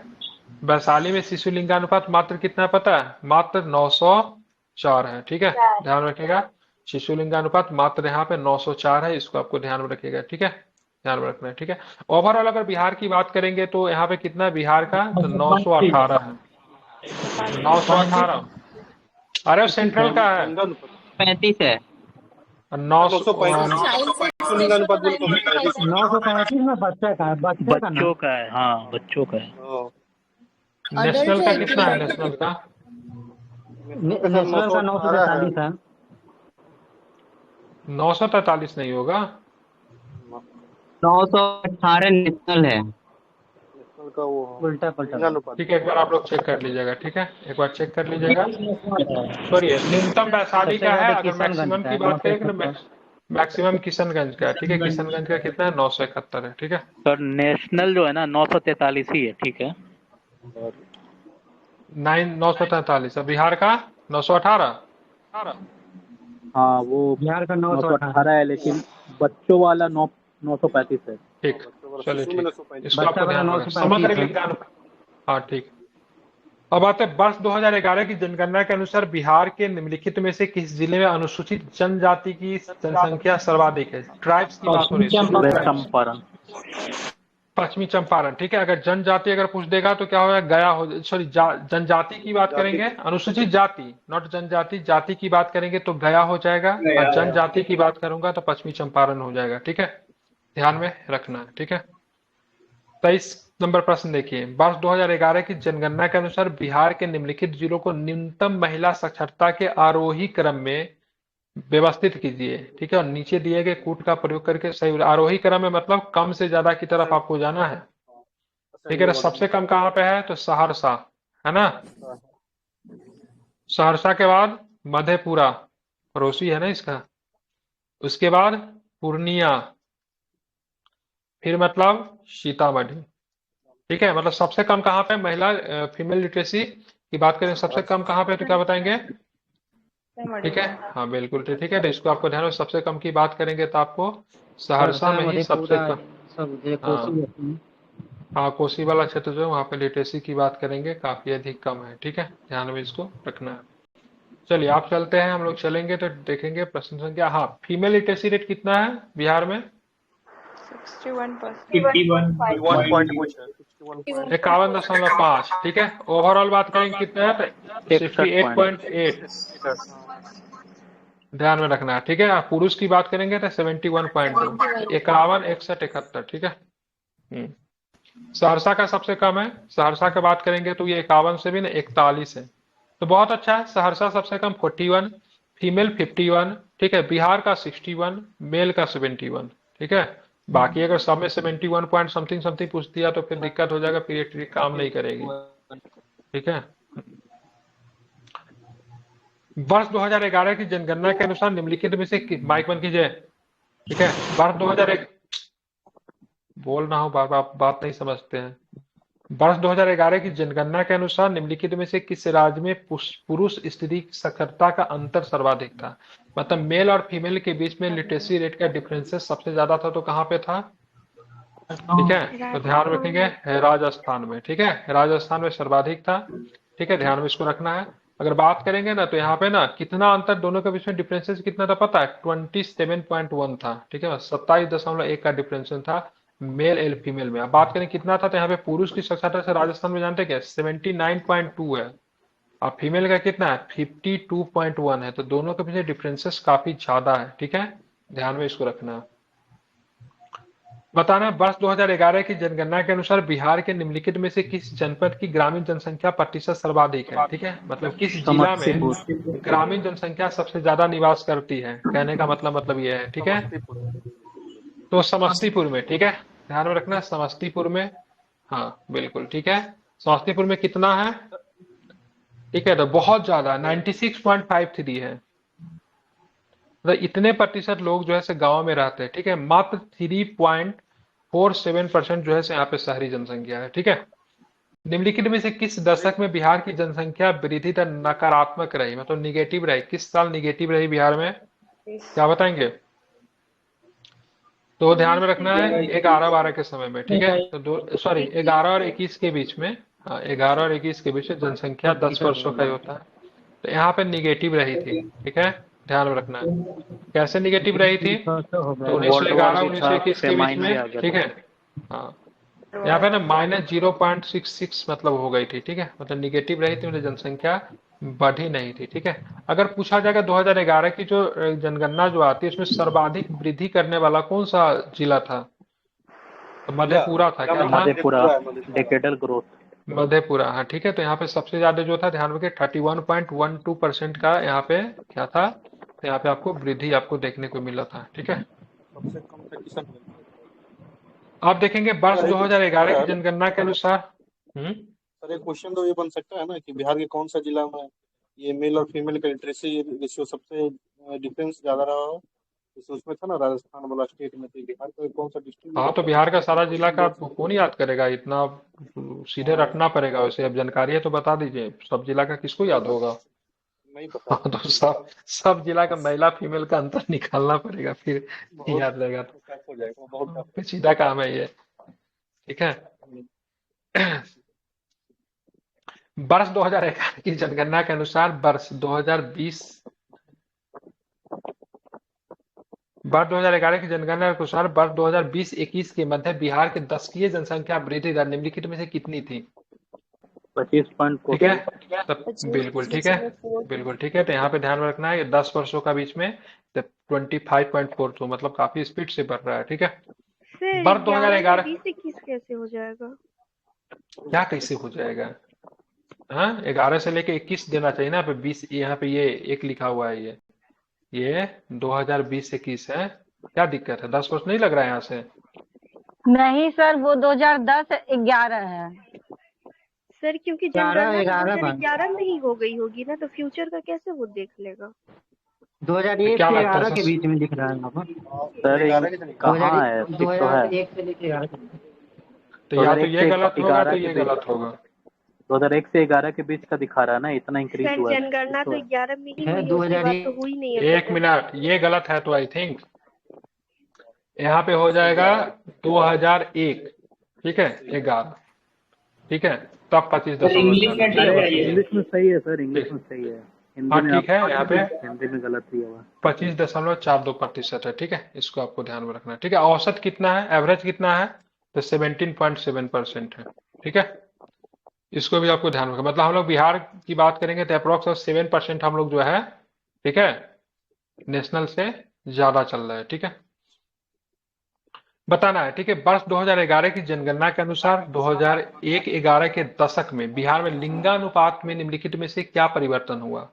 वैशाली में शिशु लिंगानुपात मात्र कितना है पता है, मात्र 904 है, ठीक है, ध्यान रखिएगा। शिशु लिंगानुपात मात्र यहाँ पे 904 है, इसको आपको ध्यान में रखिएगा, ठीक है, ध्यान में रखना है, ठीक है। ओवरऑल अगर बिहार की बात करेंगे तो यहाँ पे कितना है बिहार का, तो 918 है, 918। अरे सेंट्रल का है, 35 है, 935 में बच्चे का है, बच्चों का है, हाँ बच्चों का है। नेशनल का कितना है, नेशनल का, नेशनल का 943 है, 943 नहीं होगा, 918 नेशनल है, का वो उल्टा पलटा। ठीक है, एक बार आप लोग चेक कर लीजिएगा, ठीक है, एक बार चेक कर लीजिएगा। सॉरी, न्यूनतम वैशाली का है, अगर मैक्सिमम की बात करें तो मैक्सिमम किशनगंज का है, ठीक है, किशनगंज का कितना है, 971 है, ठीक है। सर नेशनल जो है ना 943 ही है, ठीक है। 943, बिहार का 918। हाँ वो बिहार का 918 है, लेकिन बच्चों वाला 935 है। ठीक, चलिए शिशु में ठीक, इसको आपको बच्चा वाला ध्यान रखना 935 समग्र है। विज्ञान। हाँ ठीक। अब आते हैं वर्ष 2011 की जनगणना के अनुसार बिहार के निम्नलिखित में से किस जिले में अनुसूचित जनजाति की जनसंख्या सर्वाधिक है? ट्राइब्स की बात हो रही है, वेस्ट ट्राइब्स। चंपारण। पश्चिमी चंपारण, ठीक है। अगर जनजाति अगर पूछ देगा तो क्या होगा, गया हो, सॉरी जनजाति की बात करेंगे, अनुसूचित जाति नॉट जनजाति, जाति की बात करेंगे तो गया हो जाएगा, और जनजाति की बात करूंगा तो पश्चिमी चंपारण हो जाएगा, ठीक है। ध्यान में रखना है, ठीक है। 23 नंबर प्रश्न देखिए, वर्ष 2011 की जनगणना के अनुसार बिहार के निम्नलिखित जिलों को न्यूनतम महिला साक्षरता के आरोही क्रम में व्यवस्थित कीजिए, ठीक है। और नीचे दिए गए कूट का प्रयोग करके सही, आरोही क्रम में मतलब कम से ज्यादा की तरफ आपको जाना है, ठीक है। तो सबसे कम कहाँ पे है, तो सहरसा है ना, सहरसा के बाद मधेपुरा, पड़ोसी है ना इसका, उसके बाद पूर्णिया, फिर मतलब सीतामढ़ी, ठीक है। मतलब सबसे कम कहाँ पे महिला फीमेल लिटरेसी की बात करें, सबसे कम कहाँ पे, तो क्या बताएंगे, ठीक है। हाँ बिल्कुल ठीक है, तो इसको आपको ध्यान में, सबसे कम की बात करेंगे तो आपको सहरसा में ही सबसे कम। सब जो हाँ कोसी होती है। हाँ, कोसी वाला क्षेत्र जो है वहाँ पे लिटरेसी की बात करेंगे काफी अधिक कम है, ठीक है। ध्यान में इसको रखना है। चलिए आप चलते हैं, हम लोग चलेंगे तो देखेंगे प्रश्न संख्या, हाँ फीमेल लिटरेसी रेट कितना है बिहार में, 61%। 51 पॉइंट कुछ है, 61 51.5, ठीक है। ओवरऑल बात करेंगे कितना है, 68.8, ध्यान में रखना है, ठीक है। पुरुष की बात करेंगे तो 71.2, 51, 61, 71, ठीक है। सहरसा का सबसे कम है, सहरसा की बात करेंगे तो ये 51 से भी ना 41 है, तो बहुत अच्छा है। सहरसा सबसे कम 41, फीमेल 51, ठीक है। बिहार का 61, मेल का 71, ठीक है। बाकी अगर सब में 71 पॉइंट समथिंग समथिंग पूछ दिया तो फिर दिक्कत हो जाएगा, फिर ये ट्रिक काम नहीं करेगी, ठीक है। वर्ष 2011 की जनगणना के अनुसार निम्नलिखित में से माइक बंद कीजिए, ठीक है। वर्ष 2001, बोल रहा हूं बार बार, बात नहीं समझते हैं। वर्ष 2011 की जनगणना के अनुसार निम्नलिखित में से किस राज्य में पुरुष स्त्री साक्षरता का अंतर सर्वाधिक था? मतलब मेल और फीमेल के बीच में लिटरेसी रेट का डिफरेंसेस सबसे ज्यादा था, तो कहाँ पे था, ठीक है। तो ध्यान रखेंगे राजस्थान में, ठीक है। राजस्थान में सर्वाधिक था, ठीक है। ध्यान में इसको रखना है। अगर बात करेंगे ना तो यहाँ पे ना कितना अंतर दोनों के बीच में डिफरेंसेस कितना था पता है, 27.1 था, ठीक है। 27.1 का डिफरेंसेस था मेल एल फीमेल में। अब बात करें कितना था, तो यहाँ पे पुरुष की साक्षरता से राजस्थान में जानते क्या 79.2 है, और फीमेल का कितना है 52.1 है, तो दोनों के पीछे डिफरेंसेस काफी ज्यादा है, ठीक है। ध्यान में इसको रखना है। बताना, वर्ष 2011 की जनगणना के अनुसार बिहार के निम्नलिखित में से किस जनपद की ग्रामीण जनसंख्या प्रतिशत सर्वाधिक है, ठीक है। मतलब किस जिला में ग्रामीण जनसंख्या सबसे ज्यादा निवास करती है, कहने का मतलब ये है, ठीक है। तो समस्तीपुर में, ठीक है। ध्यान में रखना, समस्तीपुर में, हाँ बिल्कुल ठीक है। समस्तीपुर में कितना है, ठीक है, तो बहुत ज्यादा 96.53 है, मतलब इतने प्रतिशत लोग जो है से गांव में रहते हैं, ठीक है। मात्र 3.47% जो है से यहाँ पे शहरी जनसंख्या है, ठीक है। निम्नलिखित में से किस दशक में बिहार की जनसंख्या वृद्धि दर नकारात्मक रही, मतलब निगेटिव रही, किस साल निगेटिव रही बिहार में, क्या बताएंगे। तो ध्यान में रखना है 11-12 के समय में, ठीक है। तो 11 और 21 के बीच में, हाँ 11 और 21 के बीच में जनसंख्या 10 वर्षों का ही होता है, तो यहाँ पे निगेटिव रही थी, ठीक है। ध्यान में रखना है। कैसे निगेटिव रही थी, तो 1911 1921 के बीच में, ठीक है। हाँ यहाँ पे ना -0.66 मतलब हो गई थी, ठीक है। मतलब निगेटिव रही थी, मतलब जनसंख्या बढ़ी नहीं थी, ठीक है। अगर पूछा जाएगा 2011 की जो जनगणना जो आती है उसमें सर्वाधिक वृद्धि करने वाला कौन सा जिला था, तो मधेपुरा था, क्या था, मधेपुरा डेकेडल ग्रोथ। मधेपुरा, हाँ ठीक है। तो यहाँ पे सबसे ज्यादा जो था, ध्यान रखिए 31.12% का यहाँ पे क्या था, तो यहाँ पे आपको वृद्धि आपको देखने को मिला था, ठीक है। सबसे कम 37 आप देखेंगे वर्ष 2011 की जनगणना के अनुसार, सर एक क्वेश्चन तो ये बन सकता है ना कि बिहार के कौन सा जिला में ये मेल और फीमेल का लिटरेसी रेशियो सबसे डिफरेंस ज्यादा रहा हो, जैसे उसमें था ना राजस्थान वाला स्टेट में, तो बिहार का कौन सा डिस्ट्रिक्ट। हाँ तो बिहार का सारा जिला का कौन याद करेगा इतना, सीधे रटना पड़ेगा वैसे। अब जानकारी है तो बता दीजिए, सब जिला का किसको याद होगा। नहीं पता। हाँ, तो सब जिला का महिला फीमेल का अंतर निकालना पड़ेगा, फिर बहुत याद रहेगा। तो टफ हो जाएगा, बहुत टफ। पेचीदा काम है ये। ठीक है। वर्ष 2011 की जनगणना के अनुसार वर्ष 2011 की जनगणना के अनुसार वर्ष 2020-21 के मध्य बिहार के दशकीय जनसंख्या वृद्धि दर निम्नलिखित में से कितनी थी? 25.4। ठीक है, तब बिल्कुल ठीक है, बिल्कुल ठीक है। तो यहाँ पे ध्यान में रखना है, ये 10 वर्षों का बीच में 25.42, मतलब काफी स्पीड से बढ़ रहा है। ठीक है। सर वर्ष 2011 2021 कैसे हो जाएगा? क्या कैसे हो जाएगा? हाँ, 11 से लेके 21 देना चाहिए ना, पे 20 यहाँ पे ये एक लिखा हुआ है, ये 2020-21 है। क्या दिक्कत है? 10 वर्ष नहीं लग रहा है यहाँ से? नहीं सर, वो 2010-11 है। सर क्योंकि 11 जनगणना 11 2011 में ही हो गई होगी ना, तो फ्यूचर का कैसे वो देख लेगा? 2001 क्या से लगता है 11 के सर? बीच में दिख रहा है यहाँ पर। सर 11 की जनगणना। 2001 कहाँ है? ठीक तो है। 2001 से लेके 11 तो या तो 2001 ये से गलत होगा, तो 11 ये के बीच, गलत होगा। 2001 से 11 के बीच का दिखा रहा है ना, इतना इंक्रीज सर हुआ है। जनगणना तो 11 में ही है हुई है, उसके बाद 2001। तो हुई नहीं है। एक मिनट, ये गलत है तो आई थिंक यहाँ पे हो जाएगा 2001। ठीक है, 11। ठीक है, तब 25.4। अरे इंग्लिश में सही है सर, इंग्लिश में सही है। हिंदी हाँ में ठीक है, यहाँ पे हिंदी में गलत दिया हुआ। 25.42% है। ठीक है, इसको आपको ध्यान में रखना है। ठीक है, औसत कितना है, एवरेज कितना है? तो 17.7% है। ठीक है, इसको भी आपको ध्यान में रखना। मतलब हम लोग बिहार की बात करेंगे तो अप्रोक्स 7% हम लोग जो है, ठीक है, नेशनल से ज्यादा चल रहा है। ठीक है, बताना है। ठीक है, वर्ष 2011 की जनगणना के अनुसार 2001-11 के दशक में बिहार में लिंगानुपात में निम्नलिखित में से क्या परिवर्तन हुआ?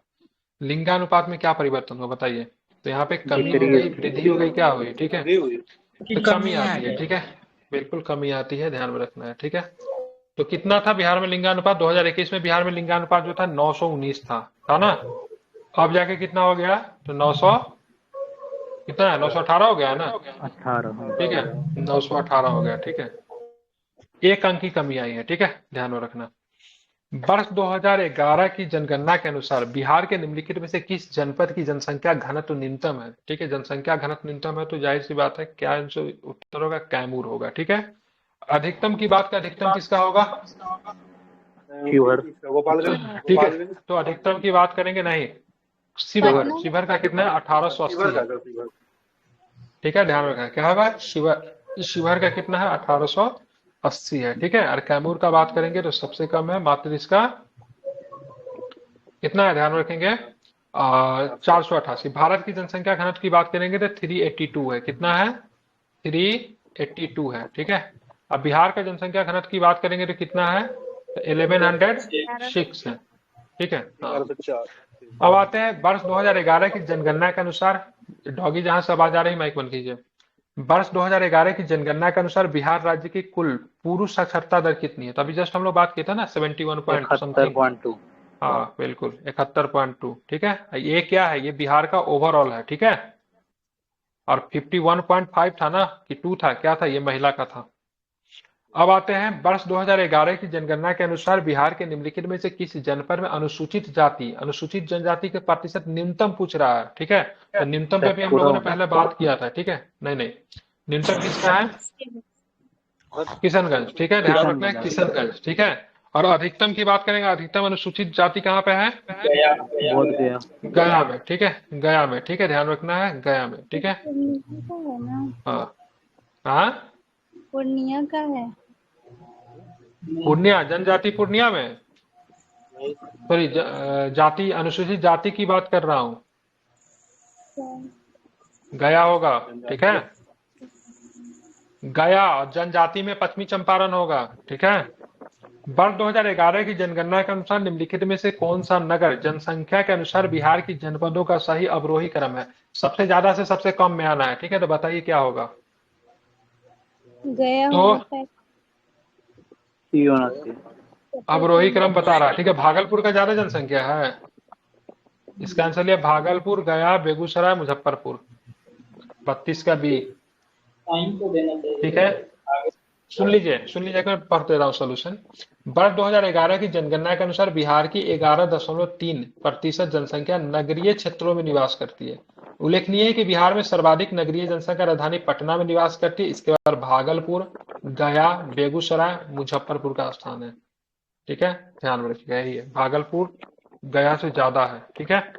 लिंगानुपात में क्या परिवर्तन हुआ बताइए? तो यहाँ पे कमी हो गई, वृद्धि हो गई, क्या हुई? ठीक है, फ्री हुई। तो कमी आती है। ठीक है, बिल्कुल कमी आती है, ध्यान में रखना है। ठीक है, तो कितना था बिहार में लिंगानुपात? 2021 में बिहार में लिंगानुपात जो था 919 था ना? अब जाके कितना हो गया? तो 900 कितना है? 918 हो गया है ना? 18। ठीक है, 918 हो गया। ठीक है, एक अंक की कमी आई है। ठीक है, ध्यान में रखना। वर्ष 2011 की जनगणना के अनुसार बिहार के निम्नलिखित में से किस जनपद की जनसंख्या घनत्व न्यूनतम है? ठीक है, जनसंख्या घनत्व न्यूनतम है तो जाहिर सी बात है, क्या जो उत्तर होगा? कैमूर होगा। ठीक है, अधिकतम की बात का अधिकतम किसका होगा? शिवहर। गोपालगंज। ठीक है, तो अधिकतम की बात करेंगे नहीं, शिवहर। शिवहर का कितना है? 1880 है। ठीक है, ध्यान रखना। क्या होगा? शिवहर का कितना है? 1880 है। ठीक है, और कैमूर का बात करेंगे तो सबसे कम है, मात्र इसका कितना है? ध्यान रखेंगे 488। भारत की जनसंख्या घनत्व की बात करेंगे तो 382 है। कितना है? 382 है। ठीक है, अब बिहार का जनसंख्या घनत्व की बात करेंगे तो कितना है? 1106 है। ठीक है, हाँ। अब आते हैं वर्ष 2011 की जनगणना के अनुसार, डॉगी जहां से आवाज आ रही माइक बंद कीजिए। वर्ष 2011 की जनगणना के अनुसार बिहार राज्य की कुल पुरुष साक्षरता दर कितनी है? तो अभी जस्ट हम लोग बात किए थे ना, 71 पॉइंट समथिंग। 71.2। हाँ बिल्कुल, 71.2। ठीक है, ये क्या है? ये बिहार का ओवरऑल है। ठीक है, और 51.5 था ना, कि 2 था, क्या था? ये महिला का था। अब आते हैं वर्ष 2011 की जनगणना के अनुसार बिहार के निम्नलिखित में से किस जनपद में अनुसूचित जाति, अनुसूचित जनजाति के प्रतिशत न्यूनतम पूछ रहा है? ठीक है, तो न्यूनतम पे भी हम लोगों ने पहले बात किया था। ठीक है, नहीं, न्यूनतम किसका है? किशनगंज। ठीक है, ध्यान रखना है, किशनगंज। ठीक है, और अधिकतम की बात करेंगे, अधिकतम अनुसूचित जाति कहाँ पे है? बोध गया। गया में। ठीक है, गया में। ठीक है, ध्यान रखना है, गया में। ठीक है, हाँ हाँ, पूर्णिया का है। पूर्णिया, जनजाति पूर्णिया में, सॉरी, जाति, अनुसूचित जाति की बात कर रहा हूँ, गया होगा। ठीक है, गया, और जनजाति में पश्चिमी चंपारण होगा। ठीक है, वर्ष 2011 की जनगणना के अनुसार निम्नलिखित में से कौन सा नगर जनसंख्या के अनुसार बिहार की जनपदों का सही अवरोही क्रम है? सबसे ज्यादा से सबसे कम में आना है। ठीक है, तो बताइए क्या होगा? गया तो अवरोही क्रम बता रहा है। ठीक है, भागलपुर का ज्यादा जनसंख्या है, इसका आंसर लिया भागलपुर, गया, बेगूसराय, मुजफ्फरपुर। 32 का बी। ठीक है, सुन लीजिए एक मिनट पढ़ दे रहा हूँ सोल्यूशन। वर्ष 2011 की जनगणना के अनुसार बिहार की 11.3% जनसंख्या नगरीय क्षेत्रों में निवास करती है। उल्लेखनीय है कि बिहार में सर्वाधिक नगरीय जनसंख्या राजधानी पटना में निवास करती है। इसके बाद भागलपुर, गया, बेगूसराय, मुजफ्फरपुर का स्थान है। ठीक है, ध्यान में रखिएगा, यही है, भागलपुर गया से ज्यादा है। ठीक है,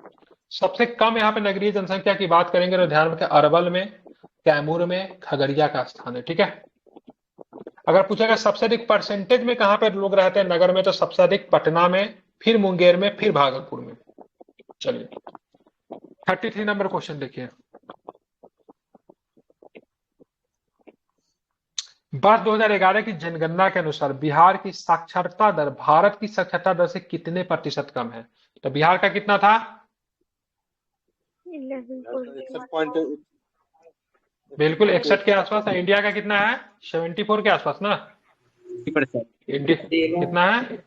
सबसे कम यहाँ पे नगरीय जनसंख्या की बात करेंगे तो ध्यान रखें अरवल में, कैमूर में, खगड़िया का स्थान है। ठीक है, अगर पूछेगा सबसे अधिक परसेंटेज में कहां पर लोग रहते हैं नगर में, तो सबसे अधिक पटना में, फिर मुंगेर में, फिर भागलपुर में। चलिए 33 नंबर क्वेश्चन देखिए। वर्ष 2011 की जनगणना के अनुसार बिहार की साक्षरता दर भारत की साक्षरता दर से कितने प्रतिशत कम है? तो बिहार का कितना था? 11.1। बिल्कुल 61 के आसपास है। इंडिया का कितना है? 74 के आसपास ना। इंडिया कितना है?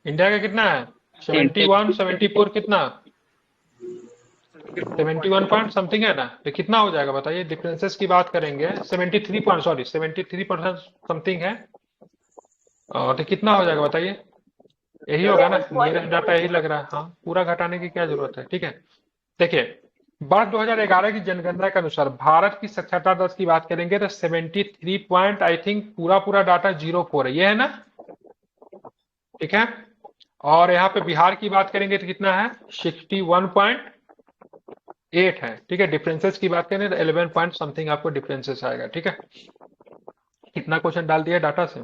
इंडिया का कितना है? 71, 74 कितना? 71 पॉइंट समथिंग है ना। तो कितना हो जाएगा बताइए? डिफरेंसेस की बात करेंगे 73% समथिंग है। और तो कितना हो जाएगा बताइए? यही होगा ना, मेरा डाटा यही लग रहा है। हाँ, पूरा घटाने की क्या जरूरत है। ठीक है, देखिए वर्ष 2011 की जनगणना के अनुसार भारत की साक्षरता दर की बात करेंगे तो 73 पॉइंट, आई थिंक पूरा डाटा 04 है, ये है ना। ठीक है, और यहाँ पे बिहार की बात करेंगे तो कितना है? 61.8 है। ठीक है, डिफरेंसेस की बात करें तो 11 पॉइंट समथिंग आपको डिफरेंसेस आएगा। ठीक है, कितना क्वेश्चन डाल दिया डाटा से।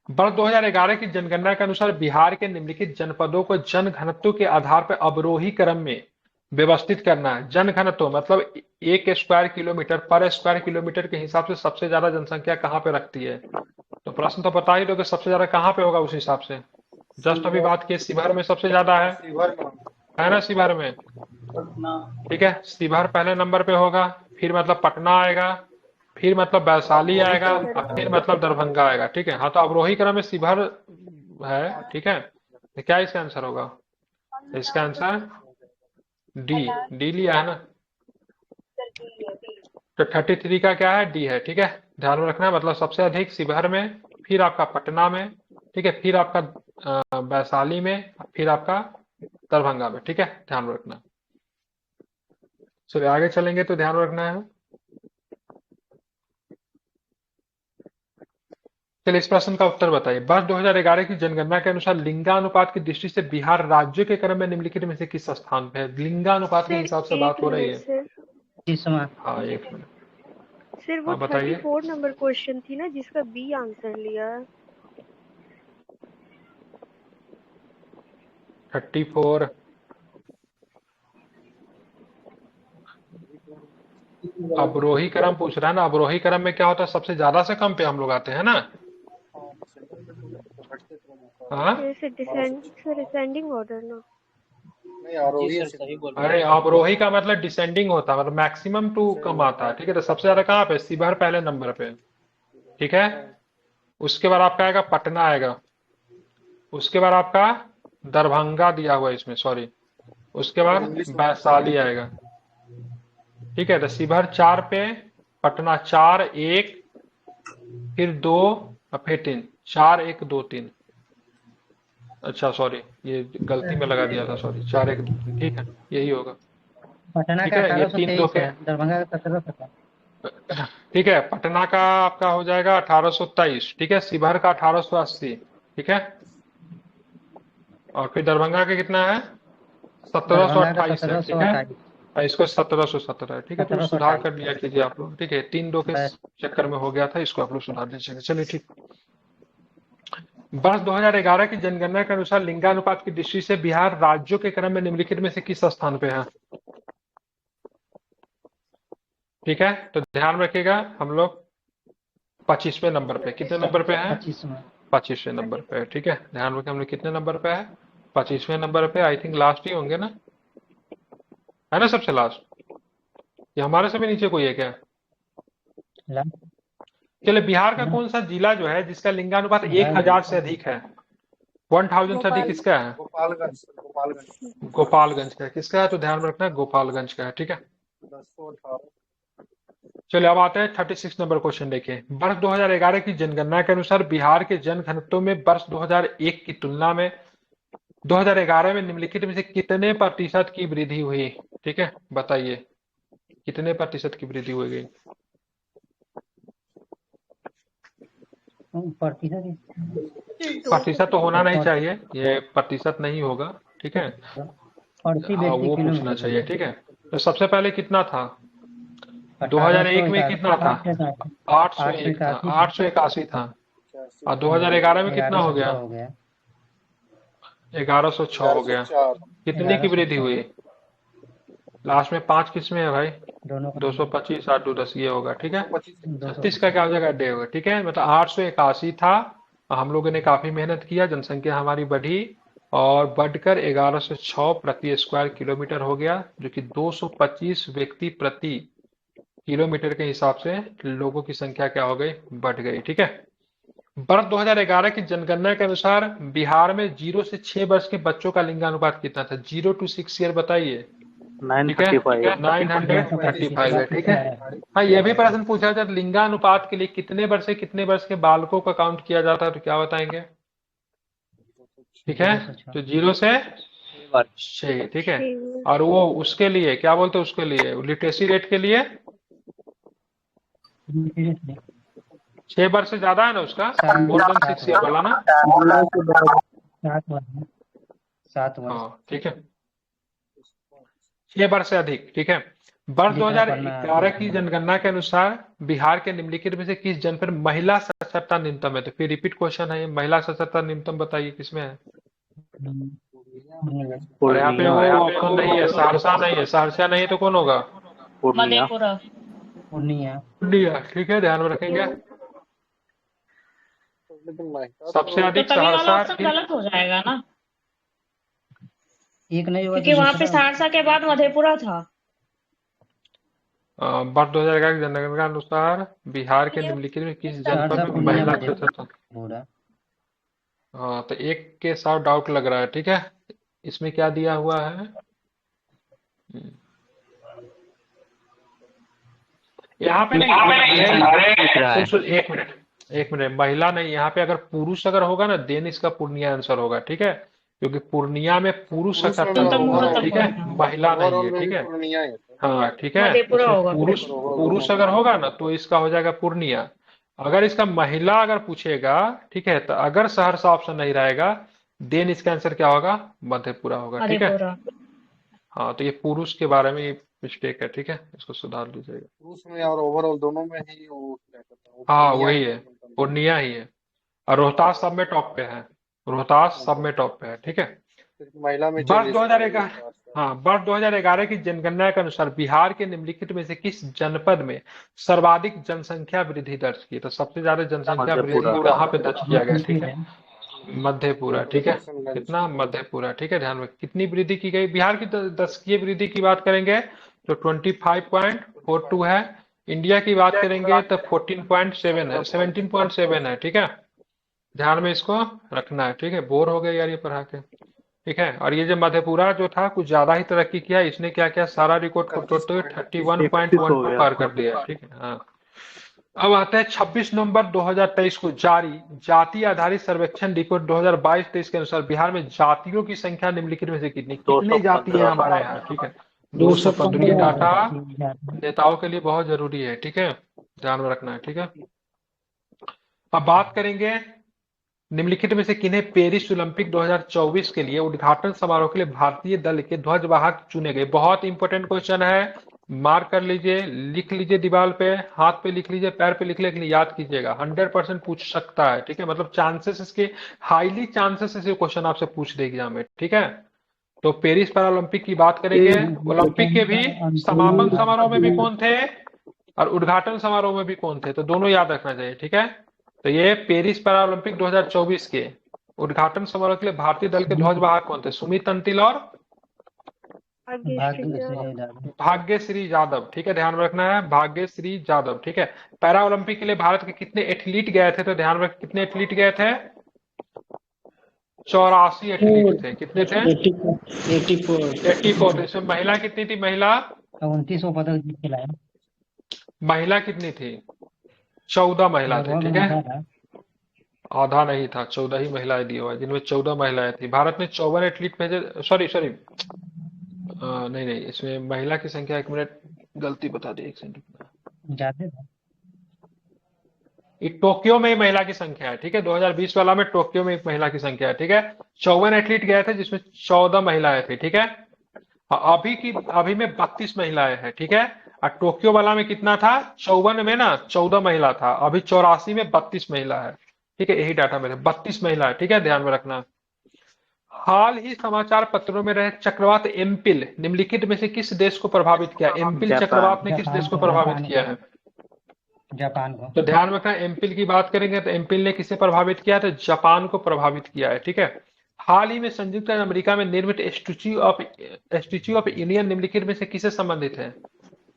वर्ष 2011 की जनगणना के अनुसार बिहार के निम्नलिखित जनपदों को जन घनत्व के आधार पर अवरोही क्रम में व्यवस्थित करना है। जन घनत्व मतलब 1 स्क्वायर किलोमीटर पर स्क्वायर किलोमीटर के हिसाब से सबसे ज्यादा जनसंख्या कहाँ पे रखती है। तो प्रश्न तो बता ही दो कि सबसे ज्यादा कहाँ पे होगा उस हिसाब से। जस्ट अभी बात की शिवहर में सबसे ज्यादा है ना, शिवहर में। ठीक है, शिवहर पहले नंबर पे होगा, फिर मतलब पटना आएगा, फिर मतलब वैशाली आएगा, और फिर मतलब दरभंगा आएगा। ठीक है, हाँ तो अवरोही क्रम में शिवहर है। ठीक है, तो क्या इसका आंसर होगा? इसका आंसर डी लिया है ना। तो 33 का क्या है? डी है। ठीक है, ध्यान में रखना है, मतलब सबसे अधिक शिवहर में, फिर आपका पटना में, ठीक है, फिर आपका वैशाली में, फिर आपका दरभंगा में। ठीक है, ध्यान में रखना। चलिए आगे चलेंगे तो ध्यान रखना है। चलिए इस प्रश्न का उत्तर बताइए। वर्ष 2011 की जनगणना के अनुसार लिंगानुपात की दृष्टि से बिहार राज्य के क्रम में निम्नलिखित में से किस स्थान पे है? लिंगानुपात के हिसाब से बात हो रही है। हाँ, एक मिनट। सर वो हाँ बताइए। 34 नंबर क्वेश्चन थी ना जिसका बी आंसर लिया। 34 अवरोही क्रम पूछ रहा है ना। अवरोही क्रम में क्या होता है? सबसे ज्यादा से कम पे हम लोग आते हैं ना। हाँ, डिसेंडिंग ऑर्डर ना। नहीं आरोही है, सही बोल रहे अरे अवरोही का मतलब डिसेंडिंग होता है, मतलब मैक्सिमम टू कम आता है। ठीक है, तो सबसे ज्यादा कहाँ पे? शिवहर पहले नंबर पे। ठीक है, उसके बाद आपका आएगा पटना आएगा, उसके बाद आपका दरभंगा दिया हुआ है इसमें, सॉरी, उसके बाद वैशाली आएगा। ठीक है, तो शिवहर 4 पे, पटना 4, 1, फिर 2 और फिर 3, 4, 1, 2, 3। अच्छा सॉरी, ये गलती में लगा दिया था, सॉरी, 4, 1, 2, 3। ठीक है, यही होगा। पटना ठीक का है, ये 3 2 1823 के। है, दरभंगा का 1717। ठीक है, पटना का आपका हो जाएगा 1823। ठीक है, शिवहर का 1880। ठीक है, और फिर दरभंगा का कितना है? दरभंगा का 1728 है। ठीक है, 1728। और इसको 1717 है। ठीक है, तो सुधार कर लिया 1728। कीजिए आप लोग। ठीक है, 3 2 के बस। चक्कर में हो गया था, इसको आप लोग सुधार दीजिएगा। चलिए ठीक। वर्ष 2011 की जनगणना के अनुसार लिंगानुपात की दृष्टि से बिहार राज्यों के क्रम में निम्नलिखित में से किस स्थान पे है? ठीक है, तो ध्यान रखिएगा, हम लोग 25वें नंबर पे। कितने नंबर पे है? 25वें नंबर पे। ठीक है, ध्यान रखें, हम लोग कितने नंबर पे है? 25वें नंबर पे। आई थिंक लास्ट ही होंगे ना, है ना, सबसे लास्ट, या हमारे से भी नीचे कोई है क्या? चलिए, बिहार का कौन सा जिला जो है जिसका लिंगानुपात 1000 से अधिक है? 1000 से अधिक किसका है? गोपालगंज। गोपालगंज का है। किसका है? तो ध्यान में रखना है, गोपालगंज का है। ठीक है, 1018। चलिए अब आते हैं 36 नंबर क्वेश्चन देखिए। वर्ष 2011 की जनगणना के अनुसार बिहार के जन घनत्व में वर्ष 2001 की तुलना में 2011 में निम्नलिखित में से कितने प्रतिशत की वृद्धि हुई? ठीक है, बताइए कितने प्रतिशत की वृद्धि हुई गई? प्रतिशत तो होना नहीं चाहिए, ये प्रतिशत नहीं होगा, ठीक है। प्रति हाँ, व्यक्ति वो पूछना किलोमीटर चाहिए, ठीक है। तो सबसे पहले कितना था? 2001 में कितना था? 801 था, 881 था। और 2011 में कितना हो गया? 1106 हो गया। 1104 कितने की वृद्धि हुई? लास्ट में 5 किसमें है भाई? दोनों का 225 8 2 10 ये होगा, ठीक है। 25 36 का क्या हो जाएगा? डे होगा, ठीक है। मतलब 881 था। हम लोगों ने काफी मेहनत किया, जनसंख्या हमारी बढ़ी और बढ़कर 1106 प्रति स्क्वायर किलोमीटर हो गया, जो कि 225 व्यक्ति प्रति किलोमीटर के हिसाब से लोगों की संख्या क्या हो गई? बढ़ गई, ठीक है। वर्ष 2011 की जनगणना के अनुसार बिहार में 0 से 6 वर्ष के बच्चों का लिंगानुपात कितना था? 0 to 6 ईयर बताइए। ठीक है, 935 है, ठीक है। हाँ, ये भी प्रश्न पूछा जाता है लिंगानुपात के लिए कितने वर्ष से कितने वर्ष के बालकों का काउंट किया जाता है, तो क्या बताएंगे? ठीक है, तो 0 से 6, ठीक है। और वो उसके लिए क्या बोलते हैं? उसके लिए लिटरेसी रेट के लिए 6 वर्ष से ज्यादा है ना उसका, मोर देन 6 ईयर वाला ना। 7 वर्ष। हाँ, ठीक है, 6 वर्ष से अधिक, ठीक है। वर्ष 2011 की जनगणना के अनुसार बिहार के निम्नलिखित में से किस जनपद में महिला साक्षरता न्यूनतम है? तो फिर रिपीट क्वेश्चन है, महिला साक्षरता न्यूनतम बताइए किसमें है? और यहाँ पे वो ऑप्शन नहीं है, सहरसा नहीं है, सहरसा नहीं है तो कौन होगा? मधेपुरा। पूर्णिया। पूर्णिया, ठीक है, ध्यान में रखेंगे। सबसे तो अधिक तभी वाला सहरसा, ऑप्शन गलत हो जाएगा ना, एक नहीं होगा क्योंकि वहाँ पे सहरसा के बाद मधेपुरा था। वर्ष 2011 की जनगणना के अनुसार बिहार के निम्नलिखित में किस जनपद में महिला साक्षरता? पूरा। हाँ, तो एक के साथ डाउट लग रहा है, ठीक है। इसमें क्या दिया हुआ है? यहाँ पे नहीं, सुन एक मिनट, महिला नहीं, यहाँ पे अगर पुरुष अगर होगा ना देन इसका पूर्णिया आंसर होगा, ठीक है। क्योंकि पूर्णिया में पुरुष साक्षरता होगा, ठीक है, महिला नहीं है, ठीक है। हाँ, ठीक है, मधेपुरा होगा। पुरुष अगर होगा ना तो इसका हो जाएगा पूर्णिया। अगर इसका महिला अगर पूछेगा, ठीक है, तो अगर सहरसा ऑप्शन नहीं रहेगा देन इसका आंसर क्या होगा? मधेपुरा होगा, ठीक है। मधेपुरा। हाँ, तो ये पुरुष के बारे में मिस्टेक है, ठीक है, इसको सुधार लीजिएगा। पुरुष में और ओवरऑल दोनों में ही वो क्या कहता है, वो हाँ, पूर्णिया वही है, पूर्णिया ही है। और रोहतास सब में टॉप पे है, रोहतास सब में टॉप पे है, ठीक है। सिर्फ महिला में वर्ष 2011 24 हाँ, वर्ष 2011 की जनगणना के अनुसार बिहार के निम्नलिखित में से किस जनपद में सर्वाधिक जनसंख्या वृद्धि दर्ज की? तो सबसे ज्यादा जनसंख्या वृद्धि कहाँ पे दर्ज किया गया? ठीक है, मधेपुरा, ठीक है। कितना? मधेपुरा, ठीक है। ध्यान में कितनी वृद्धि की गई बिहार की? दशकीय वृद्धि की बात करेंगे तो 25.42 है। इंडिया की बात करेंगे तो 14.7 है, 17.7 है, ठीक है। ध्यान में इसको रखना है, ठीक है। बोर हो गए यार ये पढ़ा के, ठीक है। और ये जो मधेपुरा जो था कुछ ज्यादा ही तरक्की किया, इसने क्या किया? सारा रिकॉर्ड को तोड़ते 31.12 पार कर दिया, ठीक है। हाँ, अब आता है 26 नवंबर 2023 को जारी जाति आधारित सर्वेक्षण रिपोर्ट 2022-23 के अनुसार बिहार में जातियों की संख्या निम्नलिखित में से कितनी जाति है हमारे यहाँ? ठीक है, 215। ये डाटा नेताओं के लिए बहुत जरूरी है, ठीक है, ध्यान में रखना है, ठीक है। अब बात करेंगे निम्नलिखित में से किन्हें पेरिस ओलंपिक 2024 के लिए उद्घाटन समारोह के लिए भारतीय दल के ध्वजवाहक चुने गए? बहुत इंपॉर्टेंट क्वेश्चन है, मार्क कर लीजिए, लिख लीजिए, दीवार पे, हाथ पे लिख लीजिए, पैर पे लिख लीजिए, याद कीजिएगा। 100% पूछ सकता है, ठीक है। मतलब चांसेस इसके हाईली चांसेस इसे क्वेश्चन आपसे पूछ दे एग्जाम में, ठीक है। तो पेरिस पैरा ओलंपिक की बात करेंगे, ओलंपिक के भी समापन समारोह में भी कौन थे और उद्घाटन समारोह में भी कौन थे, तो दोनों याद रखना चाहिए, ठीक है। तो ये पेरिस पैरा ओलंपिक 2024 के उद्घाटन समारोह के लिए भारतीय दल के ध्वजवाहक कौन थे? सुमित अंतिल और भाग्यश्री यादव, ठीक है, ध्यान में रखना है, भाग्यश्री यादव, ठीक है। पैरा ओलंपिक के लिए भारत के कितने एथलीट गए थे? तो ध्यान में कितने एथलीट गए थे? 84 एथलीट थे। कितने थे? 84। इसमें महिला कितनी थी? महिला 29 पदक खिलाया। महिला कितनी थी? 14 महिला थी, लगभग ठीक है। आधा था। आधा नहीं था, 14 ही महिलाएं दी हुआ है, जिनमें 14 महिलाएं थी। भारत ने 54 एथलीट भेजे, सॉरी सॉरी, नहीं नहीं, इसमें महिला की संख्या, 1 मिनट, गलती बता दी, 1 सेकंड। ज्यादा था। ये टोक्यो में ही महिला की संख्या है, ठीक है। 2020 वाला में टोक्यो में एक महिला की संख्या है, ठीक है। 54 एथलीट गए थे, जिसमें 14 महिलाएं थी, ठीक है। अभी में 32 महिलाएं हैं, ठीक है। और टोक्यो वाला में कितना था? 54 में ना 14 महिला था, अभी 84 में 32 महिला है, ठीक है। यही डाटा मेरे 32 महिला है, ठीक है, ध्यान में रखना। हाल ही समाचार पत्रों में रहे चक्रवात एम्पिल निम्नलिखित में से किस देश को प्रभावित किया? एम्पिल जापान। चक्रवात ने किस जापान देश को को, प्रभावित जापान किया को, है? जापान को। तो ध्यान रखना, एम्पिल की बात करेंगे तो एम्पिल ने किसे प्रभावित किया? तो जापान को प्रभावित किया है, ठीक है। हाल ही में संयुक्त अमेरिका में निर्मित स्टैच्यू ऑफ यूनियन निम्नलिखित में से किसे संबंधित है?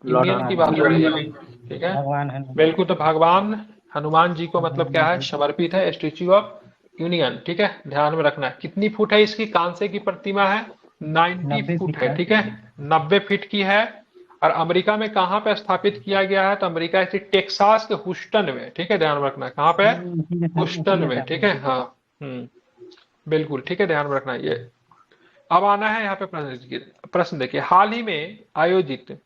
यूनियन की बात हो रही है, ठीक है। भगवान हनुमान। बिल्कुल, तो भगवान हनुमान जी को मतलब क्या है? समर्पित है स्टैच्यू ऑफ यूनियन, ठीक है। ध्यान में रखना, कितनी फुट है इसकी? कांसे की प्रतिमा है, 90 90 फुट फीट है, है। ठीक है, 90 फीट की है। और अमेरिका में कहाँ पे स्थापित किया गया है? तो अमेरिका के टेक्सास के ह्यूस्टन में, ठीक है, ध्यान में रखना। कहाँ पे? ह्यूस्टन में, ठीक है, हाँ। बिल्कुल, ठीक है, ध्यान में रखना ये। अब आना है यहाँ पे प्रश्न देखिए, हाल ही में आयोजित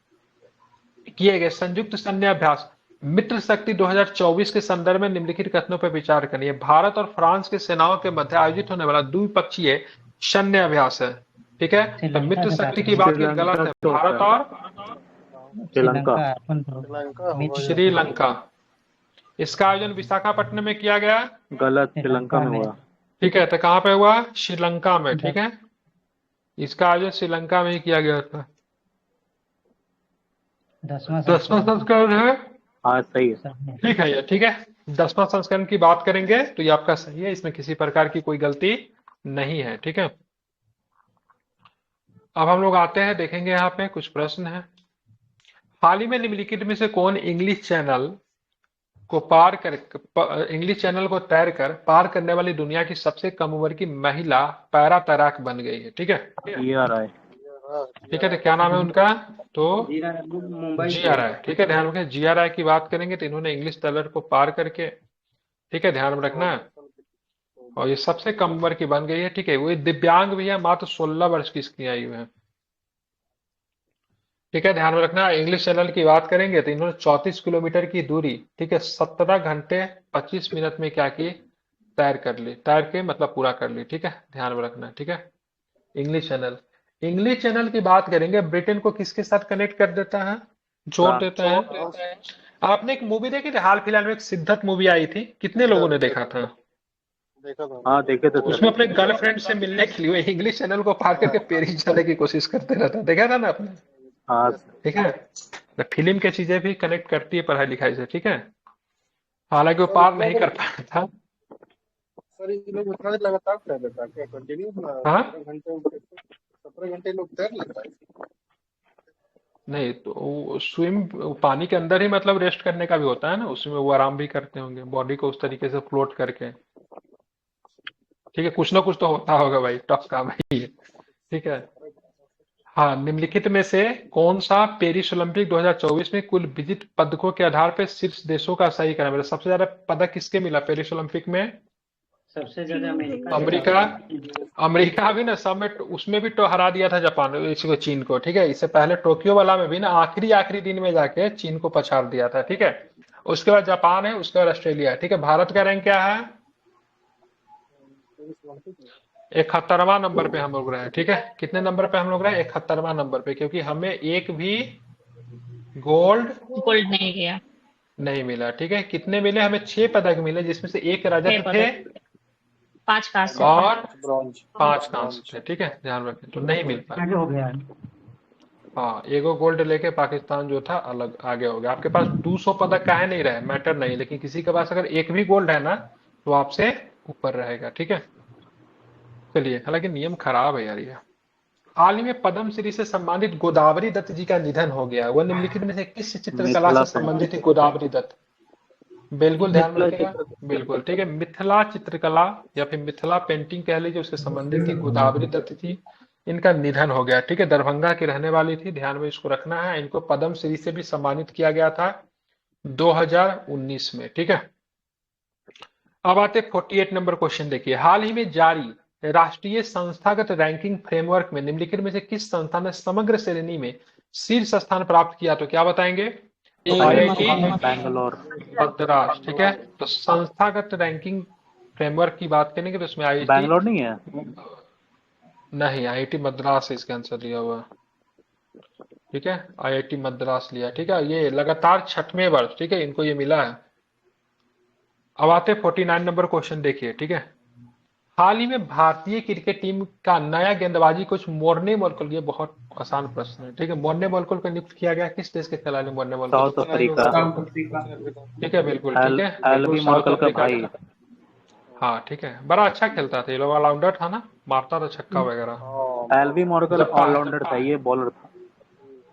किए गए संयुक्त सैन्य अभ्यास मित्र शक्ति 2024 के संदर्भ में निम्नलिखित कथनों पर विचार करिए। भारत और फ्रांस की सेनाओं के मध्य आयोजित होने वाला द्विपक्षीय सैन्य अभ्यास है, ठीक है। तो श्रीलंका मित्र के शक्ति साथ की बात की श्रीलंका गलत है, तो भारत है। और श्रीलंका। अपन तो श्रीलंका होगा मित्र या श्रीलंका। इसका आयोजन विशाखापट्टनम में किया गया, गलत, श्रीलंका में हुआ। ठीक है। तो कहाँ पे हुआ? श्रीलंका में, ठीक है। इसका आयोजन श्रीलंका में ही किया गया था। 10वां 10वां संस्करण है, हाँ सही है। संस्करण। ठीक है ये, ठीक है। 10वां संस्करण की बात करेंगे तो ये आपका सही है, इसमें किसी प्रकार की कोई गलती नहीं है, ठीक है। अब हम लोग आते हैं, देखेंगे यहाँ पे कुछ प्रश्न है। हाल ही में निम्नलिखित में से कौन इंग्लिश चैनल को तैर कर पार करने वाली दुनिया की सबसे कम उम्र की महिला पैरा तैराक बन गई है, ठीक है। ये आ रहा है। ठीक है, तो क्या नाम है उनका? तो मुंबई जी आर आई, ठीक है, ध्यान रखें। जी आर आई की बात करेंगे तो इन्होंने इंग्लिश चैनल को पार करके, ठीक है, ध्यान में रखना। और ये सबसे कम उम्र की बन गई है, ठीक है। वो दिव्यांग भी है, मात्र 16 वर्ष की इसकी आयु है, ठीक है, ध्यान में रखना। इंग्लिश चैनल की बात करेंगे तो इन्होंने 34 किलोमीटर की दूरी, ठीक है, 17 घंटे 25 मिनट में क्या की? तैर कर ली, तैर के मतलब पूरा कर ली, ठीक है, ध्यान में रखना, ठीक है। इंग्लिश चैनल की बात करेंगे, ब्रिटेन को किसके साथ कनेक्ट कर देता है? जोड़ देता है। आपने एक मूवी देखी थी हाल फिलहाल में, एक सिद्धार्थ मूवी आई थी, कितने लोगों ने देखा था? देखा था। हाँ देखे थे उसमें सर। अपने गर्लफ्रेंड से मिलने के लिए इंग्लिश चैनल को पार करके पेरिस जाने की कोशिश करते रहता, देखा था ना आपने? हाँ ठीक है, तो फिल्म की चीजें भी कनेक्ट करती है पढ़ाई लिखाई से, ठीक है। हालांकि वो पार नहीं कर पाया था। सर ये लोग उतना देर लगातार तैर लेता है क्या? कंटिन्यू हाँ? 17 घंटे लोग तैर लेता है? नहीं तो स्विम पानी के अंदर ही मतलब रेस्ट करने का भी होता है ना, उसमें वो आराम भी करते होंगे बॉडी को उस तरीके से फ्लोट करके, ठीक है। कुछ ना कुछ तो होता होगा भाई, टफ काम है ये, ठीक है। हाँ, निम्नलिखित में से कौन सा पेरिस ओलंपिक 2024 में कुल विजित पदकों के आधार पर शीर्ष देशों का सही क्रम है? सबसे ज्यादा पदक किसके मिला पेरिस ओलंपिक में? सबसे ज्यादा अमेरिका। अमेरिका भी ना सब में, उसमें भी तो हरा दिया था जापान इसी को, चीन को, ठीक है। इससे पहले टोक्यो वाला में भी ना आखिरी दिन में जाके चीन को पछाड़ दिया था, ठीक है। उसके बाद जापान है, उसके बाद ऑस्ट्रेलिया है, ठीक है। भारत का रैंक क्या है? 71वां नंबर पे हम लोग रहे, ठीक है। कितने नंबर पे हम लोग रहे? 71वां नंबर पे, क्योंकि हमें एक भी गोल्ड नहीं किया। नहीं मिला, ठीक है। कितने मिले हमें? 6 पदक मिले, जिसमें से 1 रजत 6 थे 5 कांस्य और ब्रॉन्ज 5 कांस्य थे, ठीक है, ध्यान रखें, तो नहीं मिल पाया। आगे हो गया। हाँ, एगो गोल्ड लेके पाकिस्तान जो था अलग आगे हो गया। आपके पास 200 पदक काहे नहीं रहे, मैटर नहीं, लेकिन किसी के पास अगर एक भी गोल्ड है ना तो आपसे ऊपर रहेगा, ठीक है। चलिए, हालांकि नियम खराब है यार ये। हाल ही में पद्मश्री से सम्मानित गोदावरी दत्त जी का निधन हो गया, वह निम्नलिखित में से किस चित्रकला मिथिला से संबंधित थी गोदावरी दत्त? बिल्कुल ध्यान में रखिएगा, बिल्कुल, ठीक है। मिथिला चित्रकला या फिर मिथिला पेंटिंग कह लीजिए, उससे संबंधित थी, गोदावरी दत्त थी। इनका निधन हो गया, ठीक है। दरभंगा की रहने वाली थी, ध्यान में इसको रखना है। इनको पद्मश्री से भी सम्मानित किया गया था 2019 में, ठीक है। अब आते 48 नंबर क्वेश्चन देखिए। हाल ही में जारी राष्ट्रीय संस्थागत रैंकिंग फ्रेमवर्क में निम्नलिखित में से किस संस्था ने समग्र श्रेणी में शीर्ष स्थान प्राप्त किया? तो क्या बताएंगे? आईआईटी बैंगलोर। मद्रास, ठीक है। तो संस्थागत रैंकिंग फ्रेमवर्क की बात करेंगे तो इसमें आईआईटी बैंगलोर नहीं है? नहीं, आईआईटी मद्रास है इसका आंसर दिया हुआ, ठीक है। आईआईटी मद्रास लिया, ठीक है। ये लगातार 6वें वर्ष, ठीक है, इनको ये मिला है। अब आते 49 नंबर क्वेश्चन देखिए, ठीक है। हाल ही में भारतीय क्रिकेट टीम का नया गेंदबाजी कोच मोर्ने मॉर्कल, ये बहुत आसान प्रश्न है, ठीक है। मोर्ने मॉर्कल को नियुक्त किया गया, किस देश के खिलाड़ी मोर्ने मॉर्कल? South Africa. ठीक है, बिल्कुल ठीक है, एलबी बिल्कुल साउथ मॉर्कल का अफ्रीका भाई। का। हाँ, ठीक है, बड़ा अच्छा खेलता था ये लोग, ऑलराउंडर था ना, मारता था छक्का वगैरह। एलबी मॉर्कल जब ऑलराउंडर था, ये बॉलर था।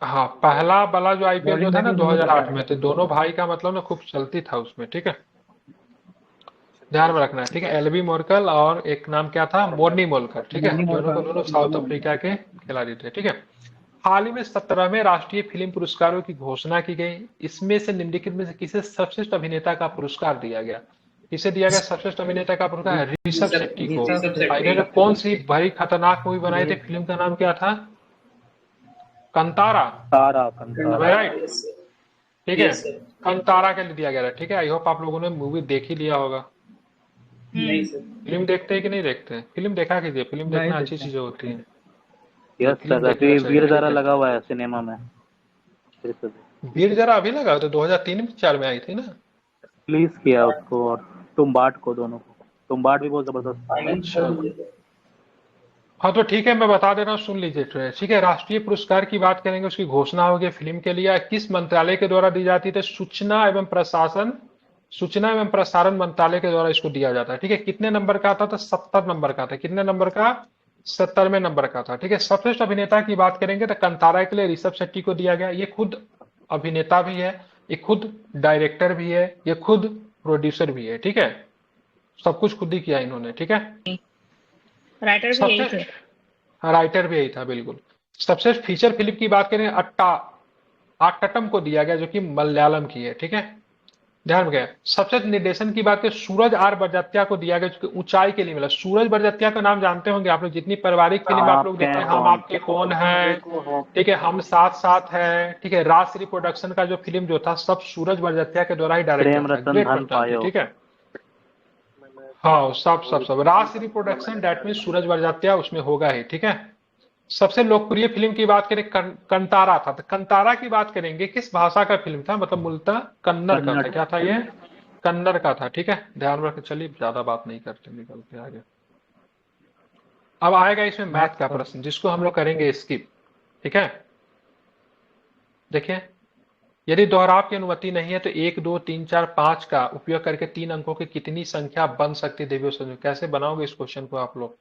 हाँ, पहला वाला जो आईपीएल जो बॉलिंग था में ना भी 2008 में, तो दोनों भाई का मतलब ना खूब चलती था उसमें, ठीक है। ध्यान में रखना है, ठीक है। एलबी मोर्कल और एक नाम क्या था, मोर्नी मोलकर, ठीक है। मोर्नी दोनों को मोलकर। दोनों साउथ अफ्रीका के खिलाड़ी थे, ठीक है। हाल ही में 17वें राष्ट्रीय फिल्म पुरस्कारों की घोषणा की गई। इसमें से निम्नलिखित में से किसे सर्वश्रेष्ठ अभिनेता का पुरस्कार दिया गया? किसे दिया गया सर्वश्रेष्ठ अभिनेता का पुरस्कार? ऋषभ शेट्टी को। इन्होंने कौन सी बड़ी खतरनाक मूवी बनाई थी? फिल्म का नाम क्या था? कंतारा, तारा कंतारा। राइट, ठीक है। कंतारा के लिए दिया गया था, ठीक है। आई होप आप लोगों ने मूवी देख ही लिया होगा। फिल्म देखते हैं कि नहीं देखते हैं? फिल्म देखा कीजिए, फिल्म नहीं देखना अच्छी देखते। चीजें होती हैं। यस फिल्म सर, देखना अभी चाहिए, वीर ठीक जारा है। लगा हुआ है सिनेमा में। फिर से वीर जरा अभी लगा तो 2003-4 में आई थी ना। रिलीज किया उसको, और तुम्बाट को, दोनों को। तुम्बाट भी बहुत जबरदस्त। अच्छा, हाँ तो ठीक है, मैं बता दे रहा हूँ, सुन लीजिए, ठीक है। राष्ट्रीय पुरस्कार की बात करेंगे, उसकी घोषणा होगी फिल्म के लिए। किस मंत्रालय के द्वारा दी जाती है? सूचना एवं प्रसारण मंत्रालय के द्वारा इसको दिया जाता है, ठीक है। कितने नंबर का आता था? 70 नंबर का था। कितने नंबर का? 70वें नंबर का था, ठीक है। सर्वश्रेष्ठ अभिनेता की बात करेंगे तो कंतारा के लिए ऋषभ शेट्टी को दिया गया। ये खुद अभिनेता भी है, ये खुद डायरेक्टर भी है, ये खुद प्रोड्यूसर भी है, ठीक है। सब कुछ खुद ही किया इन्होंने, ठीक है। राइटर भी यही सबसे थे। राइटर भी यही था, बिल्कुल। सबसे फीचर फिल्म की बात करें, आट्टम को दिया गया, जो कि मलयालम की है, ठीक है। ध्यान में। सबसे निर्देशन की बात करें, सूरज आर बड़जात्या को दिया गया, जो कि ऊंचाई के लिए मिला। सूरज बड़जात्या का नाम जानते होंगे आप लोग, जितनी पारिवारिक फिल्म आप लोग देखते हैं, हम आपके कौन है, ठीक है, हम साथ साथ है, ठीक है। राजश्री प्रोडक्शन का जो फिल्म जो था, सब सूरज बड़जात्या के द्वारा ही प्रेम डायरेक्ट था। रतन ग्रेट धन पर्सन थी, पायो। ठीक है। हाँ, सब राजश्री प्रोडक्शन, डेट मीन सूरज बड़जात्या उसमें होगा ही, ठीक है। सबसे लोकप्रिय फिल्म की बात करें, कंतारा था। तो कंतारा की बात करेंगे, किस भाषा का फिल्म था? मतलब मूलतः कन्नड़ का था। क्या था ये? कन्नड़ का था, ठीक है। ध्यान रख, चलिए ज्यादा बात नहीं करते, निकलते आगे। अब आएगा इसमें मैथ का प्रश्न, जिसको हम लोग करेंगे स्किप, ठीक है। देखिए, यदि दोहराव की अनुमति नहीं है तो 1, 2, 3, 4, 5 का उपयोग करके 3 अंकों की कितनी संख्या बन सकती है? देवियों संजू, कैसे बनाओगे इस क्वेश्चन को आप लोग?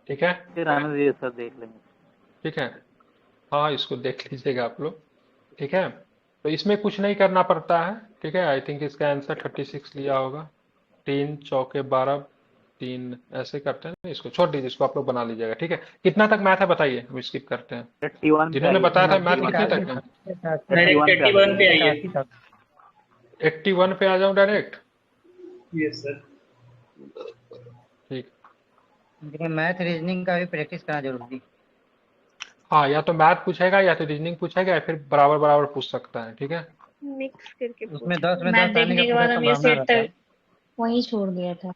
ठीक है, फिर आने दीजिए सर, देख लेंगे। ठीक है। हाँ, इसको देख लीजिएगा आप लोग, ठीक है। तो इसमें कुछ नहीं करना पड़ता है, ठीक है। आई थिंक इसका आंसर 36 लिया होगा। 3 चौके 12, 3 ऐसे करते हैं। इसको छोड़ दीजिए, इसको आप लोग बना लीजिएगा, ठीक है। कितना तक मैथ है बताइए, हम स्किप करते हैं। 81 पे जिन्होंने आइए। बताया था मैथ कितने तक है? 81 पे आइए। 81 पे आ जाऊं डायरेक्ट? Yes sir. ठीक। लेकिन मैथ रीजनिंग का भी प्रैक्टिस करना जरूरी। हाँ, या तो मैथ पूछेगा या तो रीजनिंग पूछेगा, या फिर बराबर बराबर पूछ सकता है, ठीक है। मिक्स करके उसमें 10 में मैथ 10 आने देखने का के पूरा बाद हम ये संभावना सेट रहता है। तक वहीं छोड़ दिया था।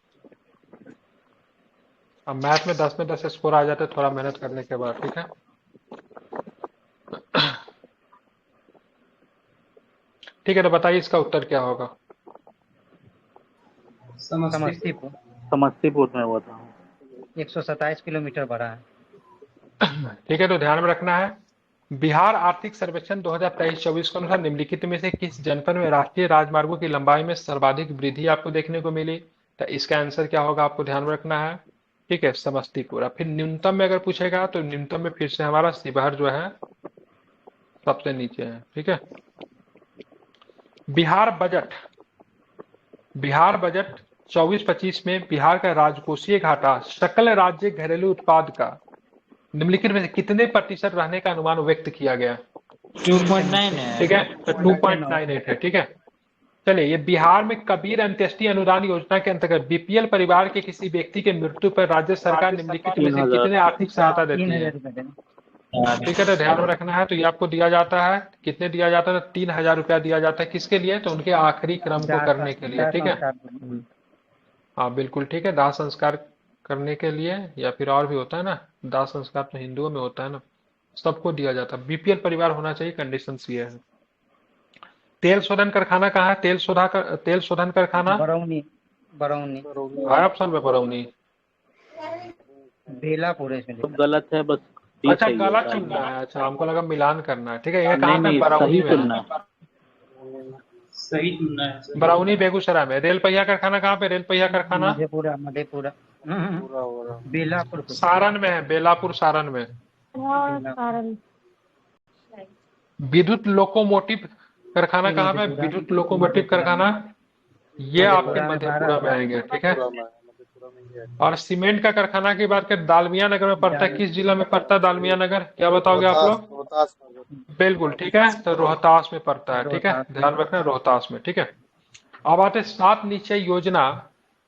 अब मैथ में 10 में 10 स्कोर आ जाते थोड़ा मेहनत करने के बाद, ठीक है। ठीक है, तो बताइए इसका उत्तर क्या होगा? समस्तीपुर समस्तीपुर में हुआ था। 127 किलोमीटर बड़ा है। ठीक है, तो ध्यान में रखना है। बिहार आर्थिक सर्वेक्षण 2023-24 के अनुसार निम्नलिखित में से किस जनपद में राष्ट्रीय राजमार्गों की लंबाई में सर्वाधिक वृद्धि आपको देखने को मिली? तो इसका आंसर क्या होगा आपको ध्यान में रखना है, ठीक है, समस्तीपुर। फिर न्यूनतम में अगर पूछेगा तो न्यूनतम में फिर से हमारा शिवहर जो है सबसे नीचे है, ठीक है। बिहार बजट 24-25 में बिहार का राजकोषीय घाटा सकल राज्य घरेलू उत्पाद का निम्नलिखित में से कितने प्रतिशत रहने का अनुमान व्यक्त किया गया? 2.9 है। ठीक है, तो 2.98 है। ठीक है, चलिए, ये बिहार में कबीर अंत्येष्टि अनुदान योजना के अंतर्गत बीपीएल परिवार के किसी व्यक्ति के मृत्यु पर राज्य सरकार निम्नलिखित में से 3,000। कितने आर्थिक सहायता देती 3,000 है? रुपए देना। ठीक है, तो ध्यान में रखना है। तो ये आपको दिया जाता है, कितने दिया जाता है? 3,000 रुपया दिया जाता है। किसके लिए? तो उनके आखिरी क्रम को करने के लिए। ठीक है, हाँ बिल्कुल ठीक है, दाह संस्कार करने के लिए, या फिर और भी होता है ना, दाह संस्कार तो हिंदुओं में होता है ना, सबको दिया जाता है। बीपीएल परिवार होना चाहिए, कंडीशन ये है। तेल शोधन कारखाना कहाँ है? तेल शोधन कारखाना बरौनी। बरौनी है ऑप्शन में, बरौनी। बेलापुर है इसमें तो लिखा। गलत है, बस डी अच्छा, सही है। गलत चुनना है। अच्छा, हमको लगा मिलान करना है। ठीक है, ये नहीं कहाँ पे? नहीं, बरौनी सही में चुनना है। है। सही चुनना है सही। बरौनी बेगूसराय में। रेल पहिया कारखाना कहाँ पे? रेल पहिया कारखाना मधेपुरा। पूरा हो रहा बेलापुर कुछ। सारण में है, बेलापुर सारण में। सारण। विद्युत लोकोमोटिव कारखाना कहाँ पे? मधेपुरा। विद्युत लोकोमोटिव कारखाना ये आपके मधेपुरा में आएंगे। ठीक है, मधेपुरा में ही है। और सीमेंट का कारखाना की बात करें, दालमिया नगर में पड़ता है। किस जिला में पड़ता है दालमिया नगर? क्या बताओगे आप लोग? रोहतास नगर। बिल्कुल ठीक है, तो रोहतास में पड़ता है। ठीक है, ध्यान रखना, रोहतास में। ठीक है, अब आते 7 निश्चय योजना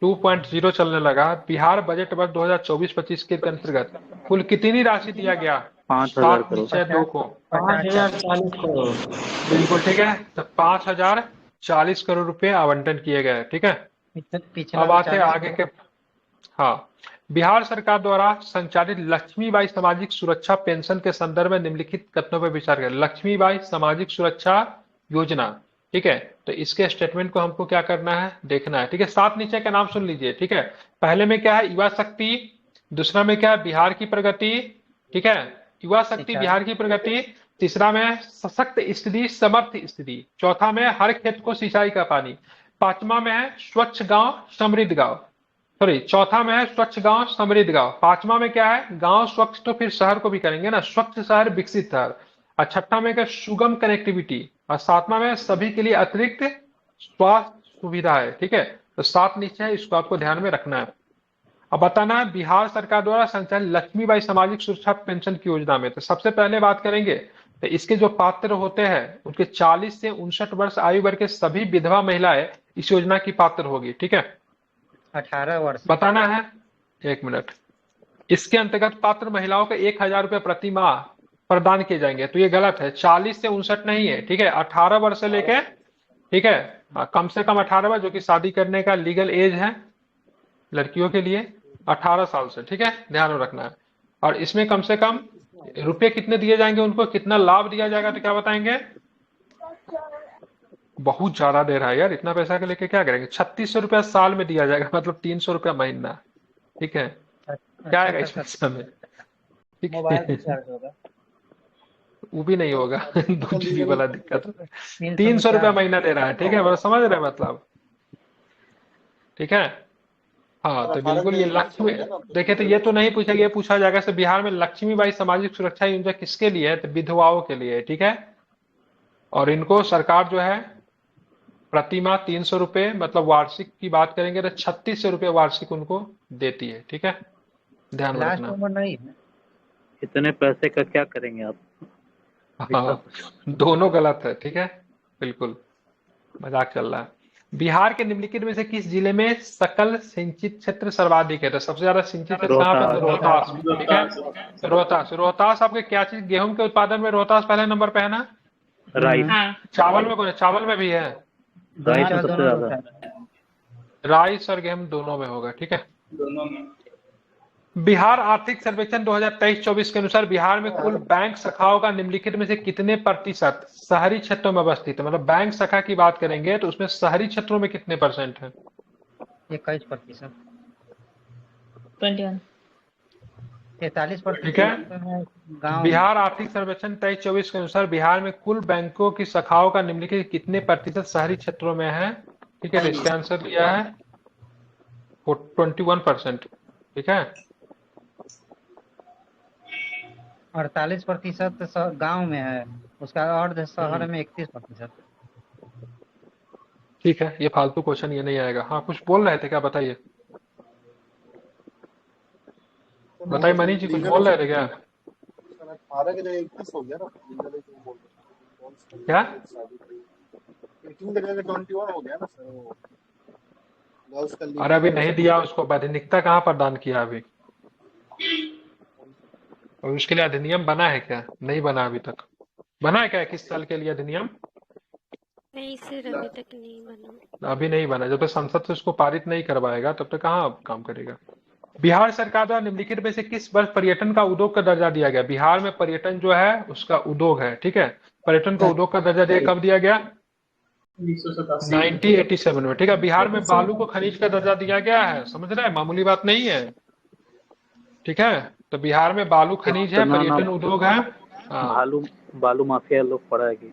2.0 चलने लगा। बिहार बजट वर्ष 2024-25 के अंतर्गत कुल कितनी राशि दिया गया? 5,000 7 करोड़। निश्चय 2 को 5,040 करोड़। बिल्कुल ठीक है, तो 5,040 करोड़ रुपए आवंटन किए गए। ठीक है, पिछला अब आते 40 आगे के। हाँ, बिहार सरकार द्वारा संचालित लक्ष्मीबाई सामाजिक सुरक्षा पेंशन के संदर्भ में निम्नलिखित कथनों पर विचार करें। लक्ष्मीबाई सामाजिक सुरक्षा योजना, ठीक है, तो इसके स्टेटमेंट को हमको क्या करना है? देखना है। ठीक है, 7 निश्चय का नाम सुन लीजिए। ठीक है, पहले में क्या है? युवा शक्ति। दूसरा में क्या है? बिहार की प्रगति। ठीक है, युवा शक्ति, बिहार की प्रगति। तीसरा में सशक्त स्थिति, समर्थ स्थिति। चौथा में हर खेत को सिंचाई का पानी। पांचवा में है स्वच्छ गांव समृद्ध गांव। सॉरी, चौथा में है स्वच्छ गांव समृद्ध गांव। पांचवा में क्या है? गांव स्वच्छ, तो फिर शहर को भी करेंगे ना, स्वच्छ शहर विकसित शहर। और छठा में क्या? सुगम कनेक्टिविटी। और सातवां में सभी के लिए अतिरिक्त स्वास्थ्य सुविधा है। ठीक है, तो 7 निश्चय है, इसको आपको ध्यान में रखना है। अब बताना है बिहार सरकार द्वारा संचालित लक्ष्मीबाई सामाजिक सुरक्षा पेंशन की योजना में, तो सबसे पहले बात करेंगे तो इसके जो पात्र होते हैं उनके 40 से 59 वर्ष आयु वर्ग के सभी विधवा महिलाएं इस योजना की पात्र होगी। ठीक है, 18 वर्ष। बताना है, 1 मिनट। इसके अंतर्गत पात्र महिलाओं को 1,000 रुपए प्रति माह प्रदान किए जाएंगे। तो ये गलत है, 40 से 59 नहीं है। ठीक है, 18 वर्ष से लेके, ठीक है, कम से कम 18 वर्ष, जो कि शादी करने का लीगल एज है लड़कियों के लिए, 18 साल से। ठीक है, ध्यान में रखना है। और इसमें कम से कम रुपए कितने दिए जाएंगे उनको, कितना लाभ दिया जाएगा, तो क्या बताएंगे? बहुत ज्यादा दे रहा है यार, इतना पैसा के लेके क्या करेंगे? 3600 रुपया साल में दिया जाएगा, मतलब 300 रुपया महीना। ठीक है, क्या आएगा इस पैसा में? ठीक मोबाइल है, रिचार्ज होगा। वो भी नहीं होगा। 2 GB वाला दिक्कत है। 300 रुपया महीना दे रहा है। ठीक है, बस समझ रहे हैं मतलब। ठीक है, हाँ, तो बिल्कुल ये लक्ष्मी, देखिए, तो ये तो नहीं पूछा, ये पूछा जाएगा से बिहार में लक्ष्मीबाई सामाजिक सुरक्षा योजना किसके लिए है? तो विधवाओं के लिए है। ठीक है, और इनको सरकार जो है प्रति माह 300 रुपए, मतलब वार्षिक की बात करेंगे तो 3600 रुपए वार्षिक उनको देती है। ठीक है, ध्यान में लास्ट रखना। उम्र नहीं है। इतने पैसे का क्या करेंगे आप? हाँ, दोनों गलत है। ठीक है, बिल्कुल मजाक चल रहा है। बिहार के निम्नलिखित में से किस जिले में सकल सिंचित क्षेत्र सर्वाधिक है? तो सबसे ज्यादा सिंचित क्षेत्र कहाँ पे? तो रोहतास। ठीक है, रोहतास। रोहतास आपके क्या चीज, गेहूं के उत्पादन में रोहतास पहले नंबर पे है ना? राइस। हाँ, चावल में कौन है? चावल में भी है, राइस में सबसे ज्यादा। राइस और गेहूं दोनों में होगा। ठीक है, दोनों में। बिहार आर्थिक सर्वेक्षण 2023-24 के अनुसार बिहार में कुल बैंक शाखाओं का निम्नलिखित में से कितने प्रतिशत शहरी क्षेत्रों में अवस्थित है? मतलब बैंक शाखा की बात करेंगे तो उसमें शहरी क्षेत्रों में कितने % है? 21%। 21। 43%। ठीक है, गाँव। बिहार आर्थिक सर्वेक्षण 23-24 के अनुसार बिहार में कुल बैंकों की शाखाओं का निम्नलिखित कितने प्रतिशत शहरी क्षेत्रों में है? ठीक है, तो इसका आंसर दिया है 21%। ठीक है, 48% गाँव में है, उसका अर्ध शहर में 31%। ठीक है, ये फालतू क्वेश्चन ये नहीं आएगा। हाँ, कुछ बोल रहे थे क्या? बताइए, बताइए मनीष जी, कुछ बोल रहे थे क्या? 18 के जगह 21 हो गया ना, लीगल एज बोल रहे क्या? 18 का जगह 21 हो गया ना सर, वो गर्ल्स का अरे अभी लीग। नहीं दिया उसको, वैधानिकता कहाँ प्रदान किया अभी, और उसके लिए अधिनियम बना है क्या? नहीं बना अभी तक। बना है क्या 21 साल के लिए अधिनियम? नहीं सर, अभी तक नहीं बना। अभी नहीं बना। जब तक संसद से उसको पारित नहीं करवाएगा तब तक कहाँ काम करेगा। बिहार सरकार द्वारा निम्नलिखित में से किस वर्ष पर्यटन का उद्योग का दर्जा दिया गया? बिहार में पर्यटन जो है उसका उद्योग है, ठीक है, पर्यटन को उद्योग का दर्जा दिया, कब दिया गया? 1987 1987 में, ठीक है। बिहार में बालू को खनिज का दर्जा दिया गया है, समझ रहे हैं, मामूली बात नहीं है, ठीक है। तो बिहार में बालू खनिज है, इतना ना पर्यटन उद्योग है। हाँ बालू बालू माफिया लोग पड़ा है कि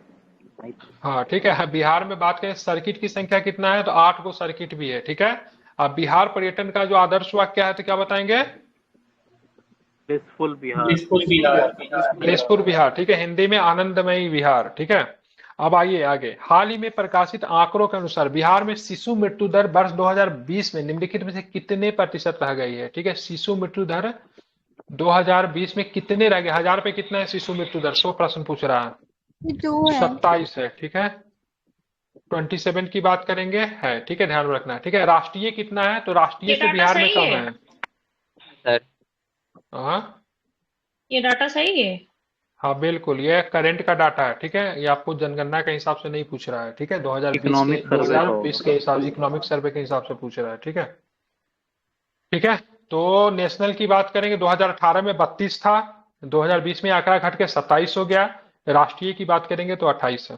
नहीं? हाँ, ठीक है। बिहार में बात करें सर्किट की संख्या कितना है, तो 8 गो सर्किट भी है, ठीक है। अब बिहार पर्यटन का जो आदर्श वाक्य है तो क्या बताएंगे? Blissful Bihar. Blissful Bihar. Blissful Bihar, ठीक है, हिंदी में आनंदमयी बिहार, ठीक है। अब आइए आगे। हाल ही में प्रकाशित आंकड़ों के अनुसार बिहार में शिशु मृत्यु दर वर्ष 2020 में निम्नलिखित में से कितने प्रतिशत रह गई है? ठीक है, शिशु मृत्यु दर 2020 में कितने रह गए? 1000 पे कितना है शिशु मृत्यु दर? 100 प्रश्न पूछ रहा है। 27 है, ठीक है। 27 की बात करेंगे है, ठीक है, ध्यान में रखना है, ठीक है। राष्ट्रीय कितना है? तो राष्ट्रीय ये से डाटा बिहार में सही कम है? है। सर हाँ ये डाटा सही है? हाँ बिल्कुल, ये करंट का डाटा है, ठीक है। ये आपको जनगणना के हिसाब से नहीं पूछ रहा है, ठीक है। 2020 के हिसाब, इकोनॉमिक सर्वे के हिसाब से पूछ रहा है, ठीक है। ठीक है, तो नेशनल की बात करेंगे, 2018 में 32 था, 2020 में आंकड़ा घट के 27 हो गया। राष्ट्रीय की बात करेंगे तो 28 है,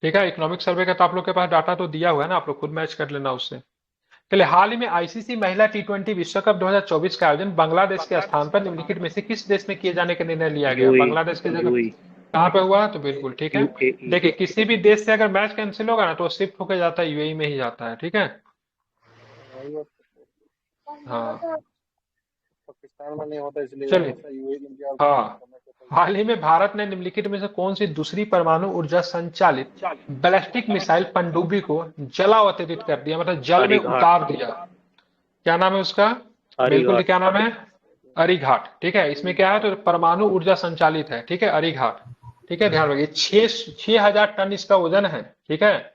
ठीक है। इकोनॉमिक सर्वे का तो आप लोग के पास डाटा तो दिया हुआ है ना, आप लोग खुद मैच कर लेना उससे। चलिए, हाल ही में आईसीसी महिला T20 विश्व कप 2024 का आयोजन बांग्लादेश के स्थान पर निम्नलिखित में से किस देश में किए जाने का निर्णय लिया गया? बांग्लादेश की जगह कहाँ पे हुआ? तो बिल्कुल ठीक है। देखिए, किसी भी देश से अगर मैच कैंसिल होगा ना तो शिफ्ट होकर जाता है, यूएई में ही जाता है, ठीक है। हाँ पाकिस्तान में नहीं होता इसलिए चलिए, हमेशा यूएई इंडिया। हाँ, हाल ही में भारत ने निम्नलिखित में से कौन सी दूसरी परमाणु ऊर्जा संचालित बैलिस्टिक मिसाइल पनडुब्बी को जलावतरित कर दिया, मतलब जल में उतार दिया? क्या नाम है उसका? बिल्कुल, क्या नाम है? अरिघाट, ठीक है। इसमें क्या है, तो परमाणु ऊर्जा संचालित है, ठीक है, अरिघाट, ठीक है, ध्यान रखिए। 6,000 टन इसका वजन है, ठीक है,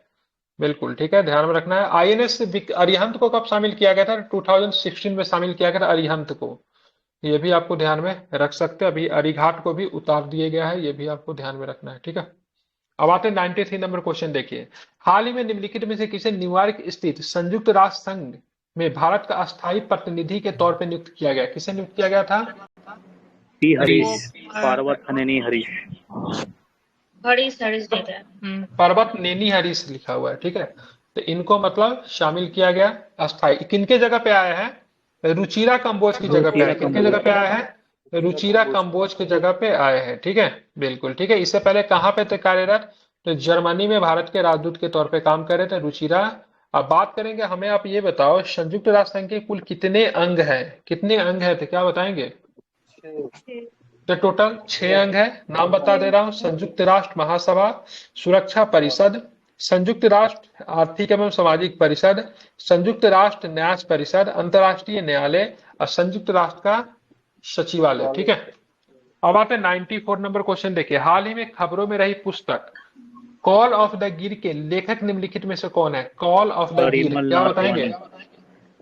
बिल्कुल ठीक है, ध्यान में रखना है। आईएनएस अरिहंत को कब शामिल किया गया था? 2016 में शामिल किया गया था अरिहंत को, ये भी आपको ध्यान में रख सकते हैं। अभी अरिघाट को भी उतार दिया गया है, ये भी आपको ध्यान में रखना है, ठीक है। अब आते हैं 93 नंबर क्वेश्चन, देखिए। हाल ही में निम्नलिखित में से किसे न्यूयॉर्क स्थित संयुक्त राष्ट्र संघ में भारत का अस्थायी प्रतिनिधि के तौर पर नियुक्त किया गया? किसे नियुक्त किया गया था? हरीश पार्वत हननी हरीश हरीश दे रहा है। पर्वत नेनी हरीश लिखा हुआ है, ठीक है। तो इनको मतलब शामिल किया गया अस्थायी। किनके जगह पे आया है? रुचिरा कंबोज की जगह पे आया है। किनके जगह पे आया है? रुचिरा कंबोज की जगह पे आए हैं, ठीक है, बिल्कुल ठीक है। इससे पहले कहाँ पे थे कार्यरत? तो जर्मनी में भारत के राजदूत के तौर पे काम कर रहे थे रुचिरा। अब बात करेंगे, हमें आप ये बताओ, संयुक्त राष्ट्र संघ के कुल कितने अंग है? कितने अंग है तो क्या बताएंगे? तो टोटल 6 अंग है। नाम बता दे रहा हूं: संयुक्त राष्ट्र महासभा, सुरक्षा परिषद, संयुक्त राष्ट्र आर्थिक एवं सामाजिक परिषद, संयुक्त राष्ट्र न्यास परिषद, अंतर्राष्ट्रीय न्यायालय और संयुक्त राष्ट्र का सचिवालय, ठीक है। अब आते हैं 94 नंबर क्वेश्चन, देखिए। हाल ही में खबरों में रही पुस्तक कॉल ऑफ द गिर के लेखक निम्नलिखित में से कौन है? कॉल ऑफ द गिर, क्या बताएंगे?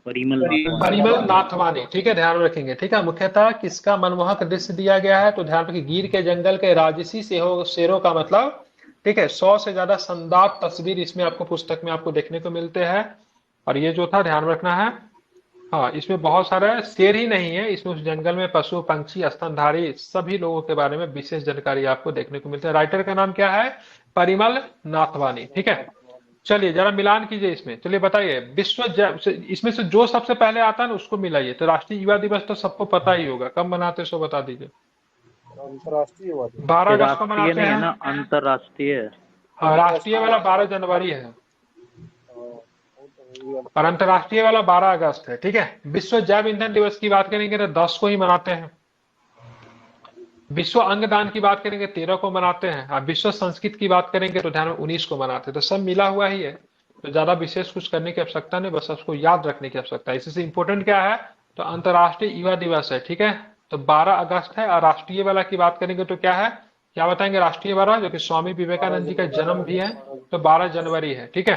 परिमल नाथवानी, ठीक है, ध्यान रखेंगे, ठीक है। मुख्यतः किसका मनमोहक दृश्य दिया गया है? तो ध्यान रखिए, गिर के जंगल के राजसी शेरों का मतलब, ठीक है। 100 से ज्यादा शानदार तस्वीर इसमें आपको पुस्तक में आपको देखने को मिलते हैं। और ये जो था, ध्यान रखना है, हाँ, इसमें बहुत सारे शेर ही नहीं है, इसमें उस जंगल में पशु पक्षी स्तनधारी सभी लोगों के बारे में विशेष जानकारी आपको देखने को मिलती है। राइटर का नाम क्या है? परिमल नाथवानी, ठीक है। चलिए जरा मिलान कीजिए इसमें। चलिए बताइए, इसमें से जो सबसे पहले आता है ना उसको मिलाइए। तो राष्ट्रीय युवा दिवस तो सबको पता ही होगा, कब मनाते सो बता दीजिए। अंतर्राष्ट्रीय 12 अगस्त को मनाते हैं ना, अंतर्राष्ट्रीय। हाँ, राष्ट्रीय वाला 12 जनवरी है और अंतर्राष्ट्रीय वाला 12 अगस्त है, ठीक है। विश्व जैव ईंधन दिवस की बात करेंगे तो 10 को ही मनाते हैं। विश्व अंगदान की बात करेंगे 13 को मनाते हैं। और विश्व संस्कृत की बात करेंगे तो ध्यान में 19 को मनाते हैं। तो सब मिला हुआ ही है, तो ज्यादा विशेष कुछ करने की आवश्यकता नहीं, बस उसको याद रखने की आवश्यकता है। इससे इंपोर्टेंट क्या है? तो अंतर्राष्ट्रीय युवा दिवस है, ठीक है। तो 12 अगस्त है। और राष्ट्रीय वाला की बात करेंगे तो क्या है? क्या बताएंगे? राष्ट्रीय बारह, जो कि स्वामी विवेकानंद जी का जन्म भी है, तो 12 जनवरी है। ठीक है,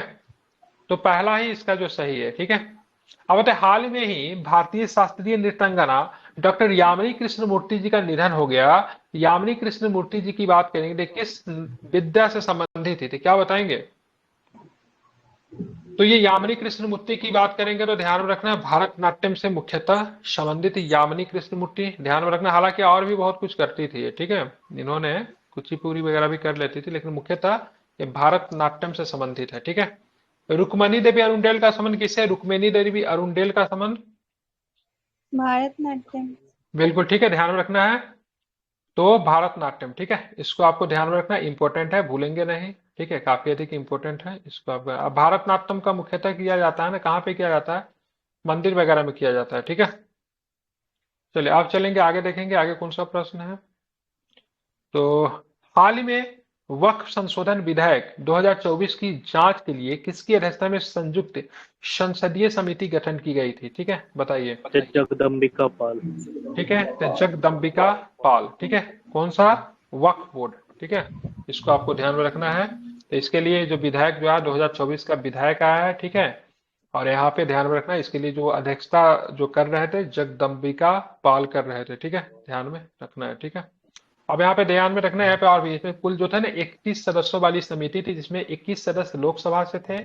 तो पहला ही इसका जो सही है। ठीक है, अब बताए हाल में ही भारतीय शास्त्रीय नृत्यांगना डॉक्टर यामिनी कृष्ण मूर्ति जी का निधन हो गया। यामिनी कृष्ण मूर्ति जी की बात करेंगे, किस विद्या से संबंधित थी, क्या बताएंगे? तो ये यामिनी कृष्ण मूर्ति की बात करेंगे तो ध्यान में रखना भारतनाट्यम से मुख्यतः संबंधित यामिनी कृष्ण मूर्ति, ध्यान में रखना। हालांकि और भी बहुत कुछ करती थी, ठीक है, इन्होंने कुचिपुड़ी वगैरह भी कर लेती थी, लेकिन मुख्यतः ये भारतनाट्यम से संबंधित है। ठीक है, रुक्मणी देवी अरुंडेल का संबंध किससे? रुक्मिणी देवी अरुंडेल का संबंध भारतनाट्यम। बिल्कुल ठीक है, ध्यान में रखना है। तो भारतनाट्यम, ठीक है, इसको आपको ध्यान में रखना, इंपॉर्टेंट है, भूलेंगे नहीं। ठीक है, काफी अधिक इंपॉर्टेंट है इसको। अब भारतनाट्यम का मुख्यतः किया जाता है ना, कहाँ पे किया जाता है? मंदिर वगैरह में किया जाता है। ठीक है, चलिए आप चलेंगे आगे, देखेंगे आगे कौन सा प्रश्न है। तो हाल ही में वक्फ संशोधन विधेयक 2024 की जांच के लिए किसकी अध्यक्षता में संयुक्त संसदीय समिति गठन की गई थी? ठीक है, बताइए। जगदम्बिका पाल। ठीक है, तो जगदम्बिका पाल। ठीक है, कौन सा? वक्फ बोर्ड। ठीक है, इसको आपको ध्यान में रखना है। तो इसके लिए जो विधायक जो है 2024 का विधायक आया है। ठीक है, और यहाँ पे ध्यान में रखना, इसके लिए जो अध्यक्षता जो कर रहे थे जगदम्बिका पाल कर रहे थे। ठीक है, ध्यान में रखना है। ठीक है, अब यहाँ पे ध्यान में रखना है, यहाँ पे और भी, इसमें कुल जो था ना 31 सदस्यों वाली समिति थी, जिसमें 21 सदस्य लोकसभा से थे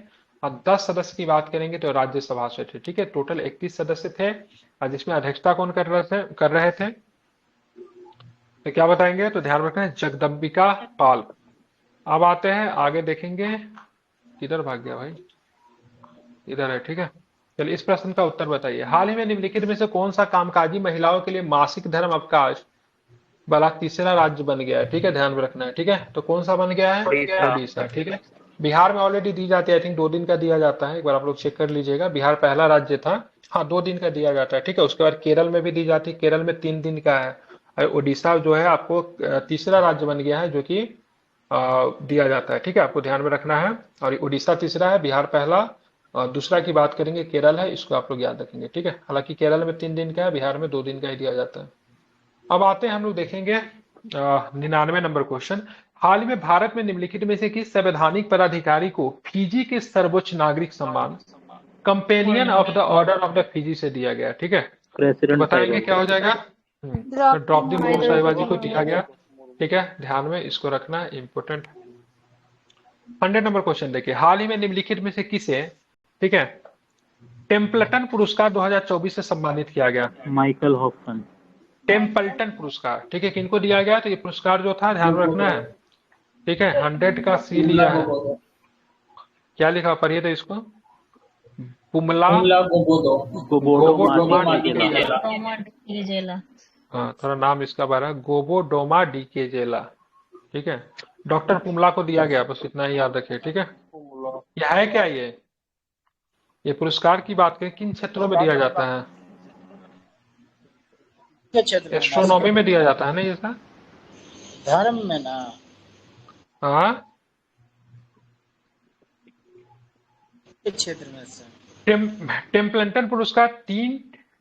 और 10 सदस्य की बात करेंगे तो राज्यसभा से थे। ठीक है, टोटल 31 सदस्य थे, और जिसमें अध्यक्षता कौन कर रहे थे तो क्या बताएंगे? तो ध्यान रखना है जगदम्बिका पाल। अब आते हैं आगे, देखेंगे किधर भाग गया भाई, इधर है। ठीक है, चलिए इस प्रश्न का उत्तर बताइए। हाल ही में निम्नलिखित में से कौन सा कामकाजी महिलाओं के लिए मासिक धर्म अवकाश वाला तीसरा राज्य बन गया है? ठीक है, ध्यान में रखना है। ठीक है, तो कौन सा बन गया है? ओडिशा। ठीक है, बिहार में ऑलरेडी दी जाती है, आई थिंक 2 दिन का दिया जाता है, एक बार आप लोग चेक कर लीजिएगा। बिहार पहला राज्य था, हाँ 2 दिन का दिया जाता है। ठीक है, उसके बाद केरल में भी दी जाती है, केरल में 3 दिन का है, और ओडिशा जो है आपको तीसरा राज्य बन गया है जो कि दिया जाता है। ठीक है, आपको ध्यान में रखना है, और उड़ीसा तीसरा है, बिहार पहला, और दूसरा की बात करेंगे केरल है, इसको आप लोग याद रखेंगे। ठीक है, हालांकि केरल में 3 दिन का है, बिहार में 2 दिन का ही दिया जाता है। अब आते हैं हम लोग देखेंगे 99 नंबर क्वेश्चन। हाल ही में भारत में निम्नलिखित में से किस संवैधानिक पदाधिकारी को फिजी के सर्वोच्च नागरिक सम्मान companion of the order of the Fiji से दिया गया? ठीक है, तो बताएंगे क्या हो जाएगा? तो द्रौपदी मुर्मू साहिबा जी को दिया गया। ठीक है, ध्यान में इसको रखना, इंपोर्टेंट। 100 नंबर क्वेश्चन देखिए, हाल ही में निम्नलिखित में से किसे, ठीक है, टेम्पल्टन पुरस्कार 2024 से सम्मानित किया गया? Michael Hoffmann. टेम्पल्टन पुरस्कार, ठीक है, किनको दिया गया? तो ये पुरस्कार जो था, ध्यान रखना है। ठीक है, 100 का सी लिया है, क्या लिखा, पढ़िए तो इसको। पुमला गोबोडोमा जेला। हाँ, थोड़ा नाम इसका बारा, गोबोडोमा डीके जेला। ठीक है, डॉक्टर पुमला को दिया गया, बस इतना ही याद रखिए। ठीक है, यह है क्या, ये पुरस्कार की बात करें किन क्षेत्रों में दिया जाता है? एस्ट्रोनॉमी में दिया जाता है ना ये सर? धर्म में ना, हाँ, किस क्षेत्र में सर? टेम्पल्टन पुरस्कार 3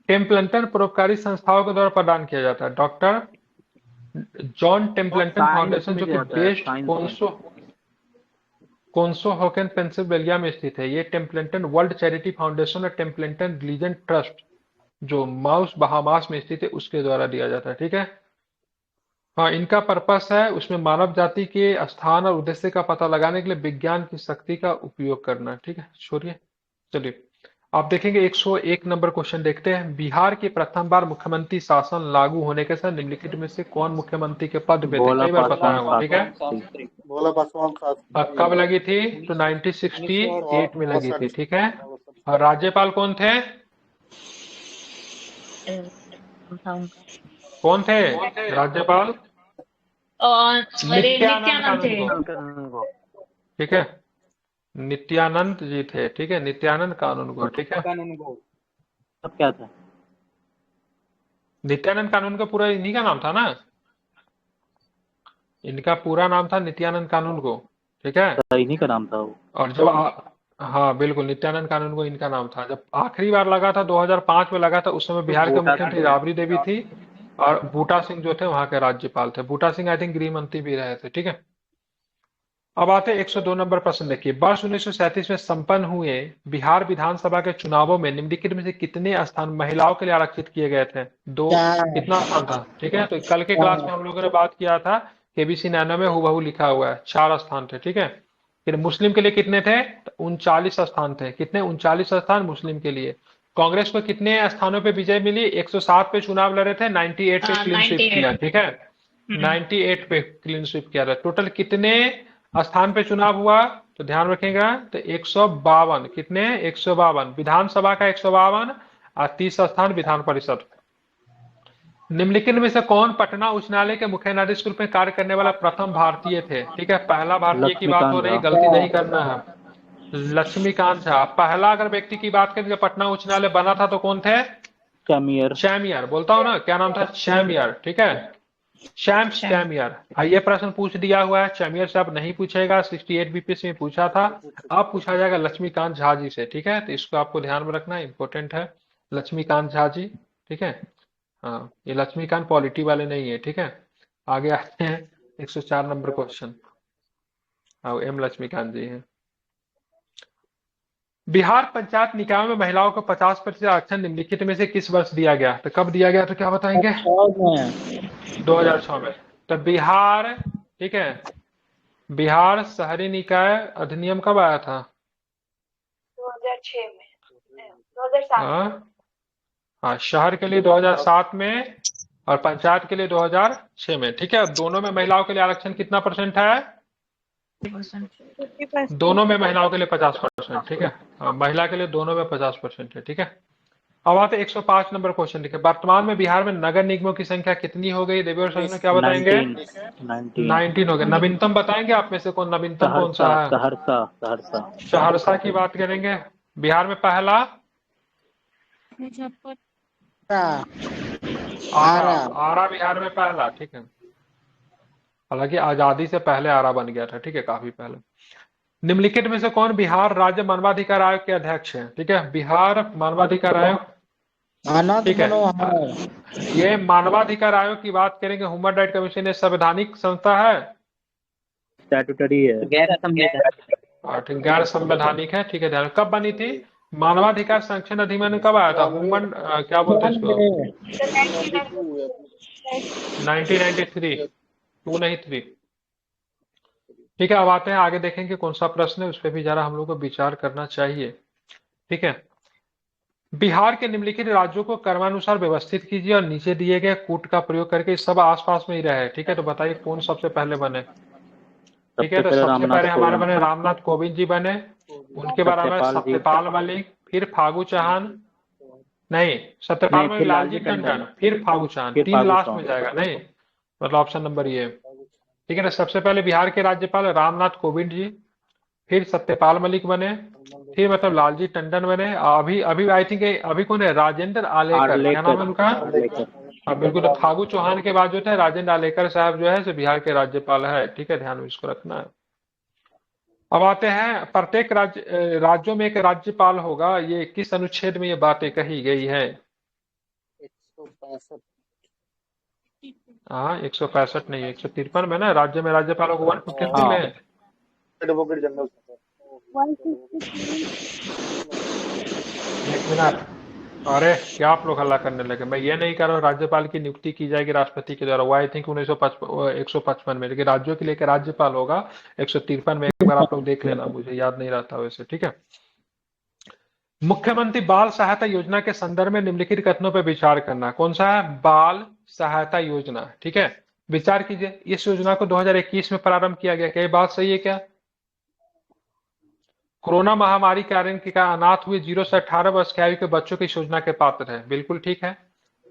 टेम्पल्टन परोपकारी संस्थाओं के द्वारा प्रदान किया जाता है। डॉक्टर जॉन टेम्पल्टन फाउंडेशन, जो कि बेस्ड कोन्सोहोकेन पेंसिल्वेनिया में स्थित है। ये टेम्पल्टन वर्ल्ड चैरिटी फाउंडेशन और टेम्पल्टन रिलीजन ट्रस्ट जो माउस बहामास में स्थित है उसके द्वारा दिया जाता है। ठीक है, हाँ, इनका पर्पस है उसमें मानव जाति के स्थान और उद्देश्य का पता लगाने के लिए विज्ञान की शक्ति का उपयोग करना। ठीक है, छोड़िए, चलिए आप देखेंगे 101 नंबर क्वेश्चन देखते हैं। बिहार के प्रथम बार मुख्यमंत्री शासन लागू होने के साथ निम्नलिखित में से कौन मुख्यमंत्री के पद पे थे? कई बार बताया हुआ। ठीक है, भोला पासवान साहब। कब लगी थी? तो 1968 में लगी थी। ठीक है, और राज्यपाल कौन थे? कौन थे राज्यपाल? नित्यानंद थे। ठीक है, नित्यानंद जी थे। ठीक है, नित्यानंद कानूनगो। ठीक है, अब क्या था? नित्यानंद कानूनगो पूरा इन्हीं का नाम था ना, इनका पूरा नाम था नित्यानंद कानूनगो। ठीक है, इन्हीं का नाम था वो। और जब हाँ बिल्कुल, नित्यानंद कानूनगो इनका नाम था। जब आखिरी बार लगा था 2005 में लगा था, उस समय बिहार के मुख्यमंत्री राबड़ी देवी थी, और बूटा सिंह जो थे वहां के राज्यपाल थे। बूटा सिंह आई थिंक गृह मंत्री भी रहे थे, ठीक है। अब आते हैं 102 नंबर प्रश्न, देखिए वर्ष 1937 में संपन्न हुए बिहार विधानसभा के चुनावों में निम्नलिखित में से कितने स्थान महिलाओं के लिए आरक्षित किए गए थे? दो, कितना स्थान था? ठीक है, तो कल के क्लास में हम लोगों ने बात किया था, केबीसी नैनो में हुबहू लिखा हुआ है, 4 स्थान थे, ठीक है। फिर मुस्लिम के लिए कितने थे? 39 स्थान थे। कितने? 39 स्थान मुस्लिम के लिए। कांग्रेस को कितने स्थानों पे विजय मिली? 107 पे चुनाव लड़े थे, 98 पे क्लीन स्वीप 98 किया, ठीक है। 98 पे क्लीन स्वीप किया था। टोटल कितने स्थान पे चुनाव हुआ? तो ध्यान रखिएगा, तो 152। कितने? 152 विधानसभा का 152 और 30 स्थान विधान परिषद। निम्नलिखित में से कौन पटना उच्च न्यायालय के मुख्य न्यायाधीश के रूप में कार्य करने वाला प्रथम भारतीय थे? ठीक है, पहला भारतीय की बात हो रही, गलती नहीं करना है। लक्ष्मीकांत झा। पहला अगर व्यक्ति की बात करें जो पटना उच्च न्यायालय बना था तो कौन थे? चैमियर। बोलता हूँ ना, क्या नाम था? चैमियर, ठीक है, चैमियर। ये प्रश्न पूछ दिया हुआ है, चैमियर से अब नहीं पूछेगा, 68 बीपीएससी में पूछा था, अब पूछा जाएगा लक्ष्मीकांत झा जी से, ठीक है। तो इसको आपको ध्यान में रखना, इंपॉर्टेंट है, लक्ष्मीकांत झा जी, ठीक है। हाँ, ये लक्ष्मीकांत पॉलिटी वाले नहीं है, ठीक है। आगे आते हैं 104 नंबर क्वेश्चन। हाँ, एम लक्ष्मीकांत जी हैं। बिहार पंचायत निकायों में महिलाओं को 50% आरक्षण निम्नलिखित में से किस वर्ष दिया गया? तो कब दिया गया, तो क्या बताएंगे? 2006 में। तो बिहार, ठीक है, बिहार शहरी निकाय अधिनियम कब आया था? 2006 में, 2007 हाँ, शहर के लिए 2007 में और पंचायत के लिए 2006 में, ठीक है। दोनों में महिलाओं के लिए आरक्षण कितना परसेंट है? दोनों में महिलाओं के लिए 50%, ठीक है। महिला के लिए दोनों में 50% है, ठीक है। अब आते 105 नंबर क्वेश्चन, देखिए वर्तमान में बिहार में नगर निगमों की संख्या कितनी हो गई? देवी और सही क्या बताएंगे? 19 हो गए। नवीनतम बताएंगे आप में से कौन नवीनतम कौन सा है? सहरसा की बात करेंगे। बिहार में पहला आरा बिहार में पहला, ठीक है। हालांकि आजादी से पहले आरा बन गया था, ठीक है, काफी पहले। निम्नलिखित में से कौन बिहार राज्य मानवाधिकार आयोग के अध्यक्ष हैं? ठीक है, बिहार मानवाधिकार आयोग, ठीक है। ये मानवाधिकार आयोग की बात करेंगे, ह्यूमन राइट कमीशन, ये संवैधानिक संस्था है, स्टैट्यूटरी है, गैर संवैधानिक है, ठीक है। ध्यान, कब बनी थी? मानवाधिकार संरक्षण अधिनियम कब आया था? ह्यूमन क्या बोलते हैं इसको? 1993, 2 नहीं 3, ठीक है। अब आते हैं आगे, देखेंगे कौन सा प्रश्न है, उस पर भी जरा हम लोग को विचार करना चाहिए, ठीक है। बिहार के निम्नलिखित राज्यों को क्रमानुसार व्यवस्थित कीजिए और नीचे दिए गए कूट का प्रयोग करके सब आसपास में ही रहे, ठीक है। तो बताइए कौन सबसे पहले बने? ठीक है, तो सबसे पहले हमारे बने रामनाथ कोविंद जी बने, उनके बाद हमें सत्यपाल मलिक, फिर फागू चौहान, नहीं सत्यपाल मलिक, लालजी टंडन, फिर फागू चौहान, 3 लास्ट में जाएगा, नहीं मतलब ऑप्शन नंबर ये, ठीक है ना। सबसे पहले बिहार के राज्यपाल रामनाथ कोविंद जी, फिर सत्यपाल मलिक बने, फिर मतलब लालजी टंडन बने, अभी आई थिंक अभी कौन है? राजेंद्र आलेकर, क्या नाम है उनका? हाँ बिल्कुल। तो फागू चौहान के बाद जो थे राजेंद्र आलेकर साहब जो है बिहार के राज्यपाल है, ठीक है, ध्यान में इसको रखना है। अब आते हैं, प्रत्येक राज्यों में एक राज्यपाल होगा, ये किस अनुच्छेद में ये बातें कही गई है? 165 नहीं, 153 में ना, राज्य में राज्यपालों को 153 में। एडवोकेट जनरल, एक मिनट, अरे क्या आप लोग हल्ला करने लगे? मैं ये नहीं कर रहा हूँ राज्यपाल की नियुक्ति की जाएगी राष्ट्रपति के द्वारा, वो आई थिंक 155 में, लेकिन राज्यों के लिए राज्यपाल होगा 153 में। एक बार आप लोग देख लेना, मुझे याद नहीं रहता वैसे, ठीक है। मुख्यमंत्री बाल सहायता योजना के संदर्भ में निम्नलिखित कथनों पर विचार करना। कौन सा है? बाल सहायता योजना, ठीक है। विचार कीजिए, इस योजना को 2021 में प्रारंभ किया गया, क्या ये बात सही है क्या? कोरोना महामारी के कारण के अनाथ हुए 0 से 18 वर्ष की आयु के बच्चों की इस योजना के पात्र हैं, बिल्कुल ठीक है।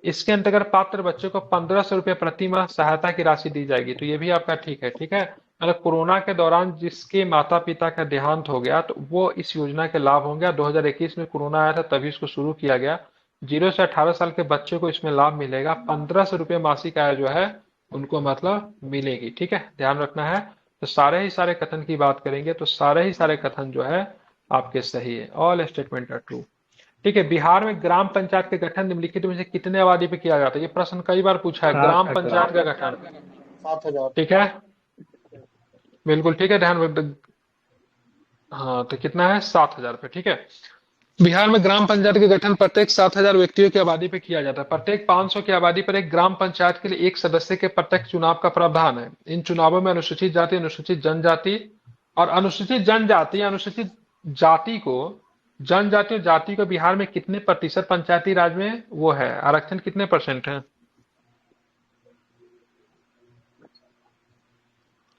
इसके अंतर्गत पात्र बच्चों को 1500 रुपए प्रति माह सहायता की राशि दी जाएगी, तो ये भी आपका ठीक है, ठीक है। अगर कोरोना के दौरान जिसके माता पिता का देहांत हो गया तो वो इस योजना के लाभ होंगे। 2021 में कोरोना आया था तभी इसको शुरू किया गया। 0 से 18 साल के बच्चे को इसमें लाभ मिलेगा, 1500 रुपए मासिक आय जो है उनको मतलब मिलेगी, ठीक है, ध्यान रखना है। तो सारे ही सारे कथन की बात करेंगे तो सारे ही सारे कथन जो है आपके सही है, ऑल स्टेटमेंट आर ट्रू। ठीक है, बिहार में ग्राम पंचायत के गठन निम्नलिखित में से कितने आबादी पे किया जाता है? ये प्रश्न कई बार पूछा है, ग्राम पंचायत का गठन। 7,000। ठीक है, बिल्कुल ठीक है, ध्यान। हाँ, तो कितना है? 7,000 पे। ठीक है, बिहार में ग्राम पंचायत के गठन प्रत्येक 7,000 व्यक्तियों की आबादी पे किया जाता है। प्रत्येक 500 की आबादी पर एक ग्राम पंचायत के लिए एक सदस्य के प्रत्यक्ष चुनाव का प्रावधान है। इन चुनावों में अनुसूचित जाति, अनुसूचित जनजाति और अनुसूचित जनजाति, अनुसूचित जाति को, जनजाति और जाति को बिहार में कितने प्रतिशत पंचायती राज में वो है, आरक्षण कितने % है?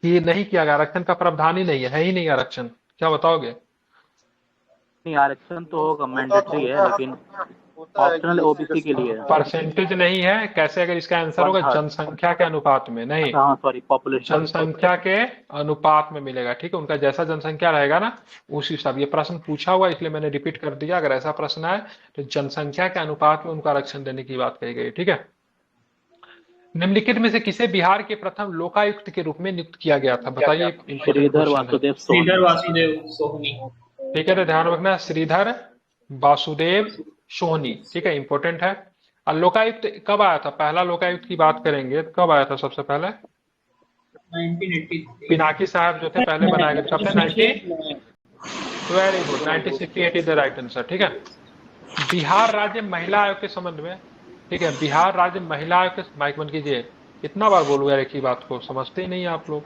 ये नहीं किया गया, आरक्षण का प्रावधान ही नहीं है ही नहीं आरक्षण। क्या बताओगे? नहीं, आरक्षण तो होगा, मैंडेटरी है, लेकिन ऑप्शनल ओबीसी के लिए है। परसेंटेज नहीं है, कैसे? अगर इसका आंसर होगा जनसंख्या के अनुपात में, नहीं, हाँ सॉरी, पॉपुलेशन, जनसंख्या के अनुपात में मिलेगा। ठीक है, उनका जैसा जनसंख्या रहेगा ना उस हिसाब। ये प्रश्न पूछा हुआ इसलिए मैंने रिपीट कर दिया, अगर ऐसा प्रश्न आए तो जनसंख्या के अनुपात में उनको आरक्षण देने की बात कही गई। ठीक है, निम्नलिखित में से किसे बिहार के प्रथम लोकायुक्त के रूप में नियुक्त किया गया था? बताइए। श्रीधर वासुदेव सोनी। श्रीधर वासुदेव सोहनी। ठीक है, तो ध्यान रखना, श्रीधर वासुदेव सोहनी। ठीक है, इंपॉर्टेंट है। और लोकायुक्त कब आया था? पहला लोकायुक्त की बात करेंगे तो कब आया था सबसे पहले? 1983। पिनाकी साहब जो थे पहले बनाए गए, कब थे? 90। Very good, 1968 is the right answer. ठीक है, बिहार राज्य महिला आयोग के संबंध में, ठीक है, बिहार राज्य महिला आयोग के, माइक बंद कीजिए, कितना बार बोलूं यार एक ही बात को, समझते ही नहीं आप लोग।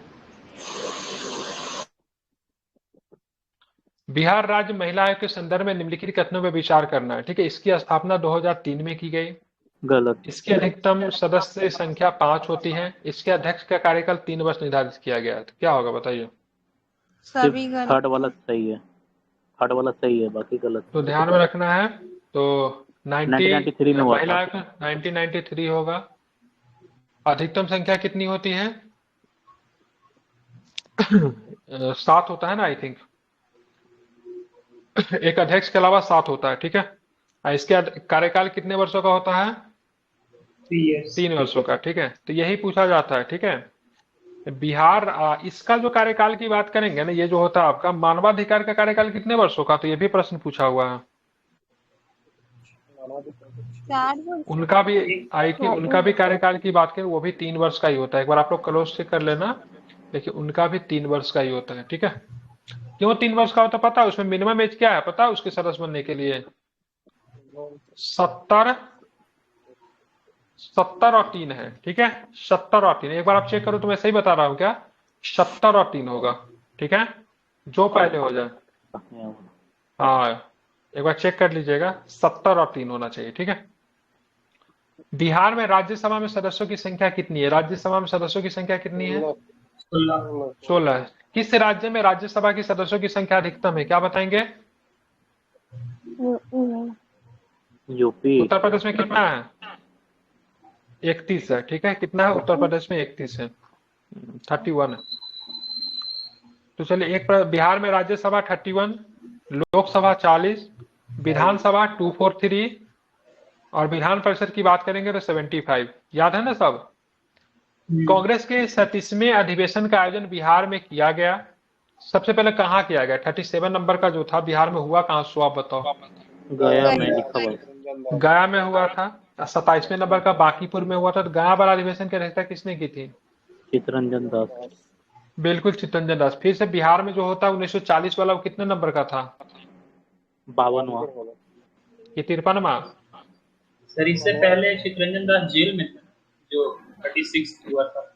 बिहार राज्य महिला आयोग के संदर्भ में निम्नलिखित कथनों पर विचार करना है। ठीक है, इसकी स्थापना 2003 में की गई। गलत। इसकी अधिकतम सदस्य संख्या 5 होती है। इसके अध्यक्ष का कार्यकाल 3 वर्ष निर्धारित किया गया है। तो क्या होगा बताइए? सभी गलत। थर्ड वाला सही है, थर्ड वाला सही है, बाकी गलत। तो ध्यान में रखना है। तो 1993 में हुआ महिला था। 1993 होगा। अधिकतम संख्या कितनी होती है? 7 होता है ना, आई थिंक। एक अध्यक्ष के अलावा 7 होता है। ठीक है, इसके कार्यकाल कितने वर्षों का होता है? 3 वर्षों का। ठीक है, तो यही पूछा जाता है। ठीक है, बिहार इसका जो कार्यकाल की बात करेंगे ना, ये जो होता है आपका मानवाधिकार का कार्यकाल कितने वर्षों का, तो ये भी प्रश्न पूछा हुआ है। उनका भी आई थिंक, उनका भी कार्यकाल की बात करें वो भी 3 वर्ष का ही होता है। एक बार आप लोग क्लोज चेक कर लेना, देखिए उनका भी 3 वर्ष का ही होता है। ठीक है, क्यों 3 वर्ष का होता पता है? उसमें मिनिमम एज क्या है पता है उसके सदस्य बनने के लिए? 70 और 3 है। ठीक है, 70 और 3। एक बार आप चेक करो तो मैं सही बता रहा हूँ क्या? 70 और 3 होगा। ठीक है, जो पहले हो जाए। हाँ, एक बार चेक कर लीजिएगा, 70 और 3 होना चाहिए। ठीक है, बिहार में राज्यसभा में सदस्यों की संख्या कितनी है? राज्यसभा में सदस्यों की संख्या कितनी है? 16 है। किस राज्य में राज्यसभा की सदस्यों की संख्या अधिकतम है? क्या बताएंगे? यूपी। उत्तर प्रदेश में कितना है? 31 है। ठीक है, कितना है उत्तर प्रदेश में? 31 है, 31 है। तो चलिए, एक बिहार में राज्यसभा 31, लोकसभा 40, विधानसभा 243 और विधान परिषद की बात करेंगे तो 75। याद है ना सब? कांग्रेस के 37वें अधिवेशन का आयोजन बिहार में किया गया। सबसे पहले कहाँ किया गया? 37 नंबर का जो था बिहार में हुआ कहाँ, सो आप बताओ? गया में लिखा हुआ। गया में हुआ था। 27वें नंबर का बांकीपुर में हुआ था। तो गया वाला अधिवेशन की अध्यक्षता किसने की थी? चितरंजन दास। बिल्कुल, चितरंजन दास। फिर से बिहार में जो होता है 1940 वाला, वो कितने नंबर का था? 52वां। ये 53वां। सर इससे पहले चितरंजन दास जेल में थे, जो 36 हुआ था।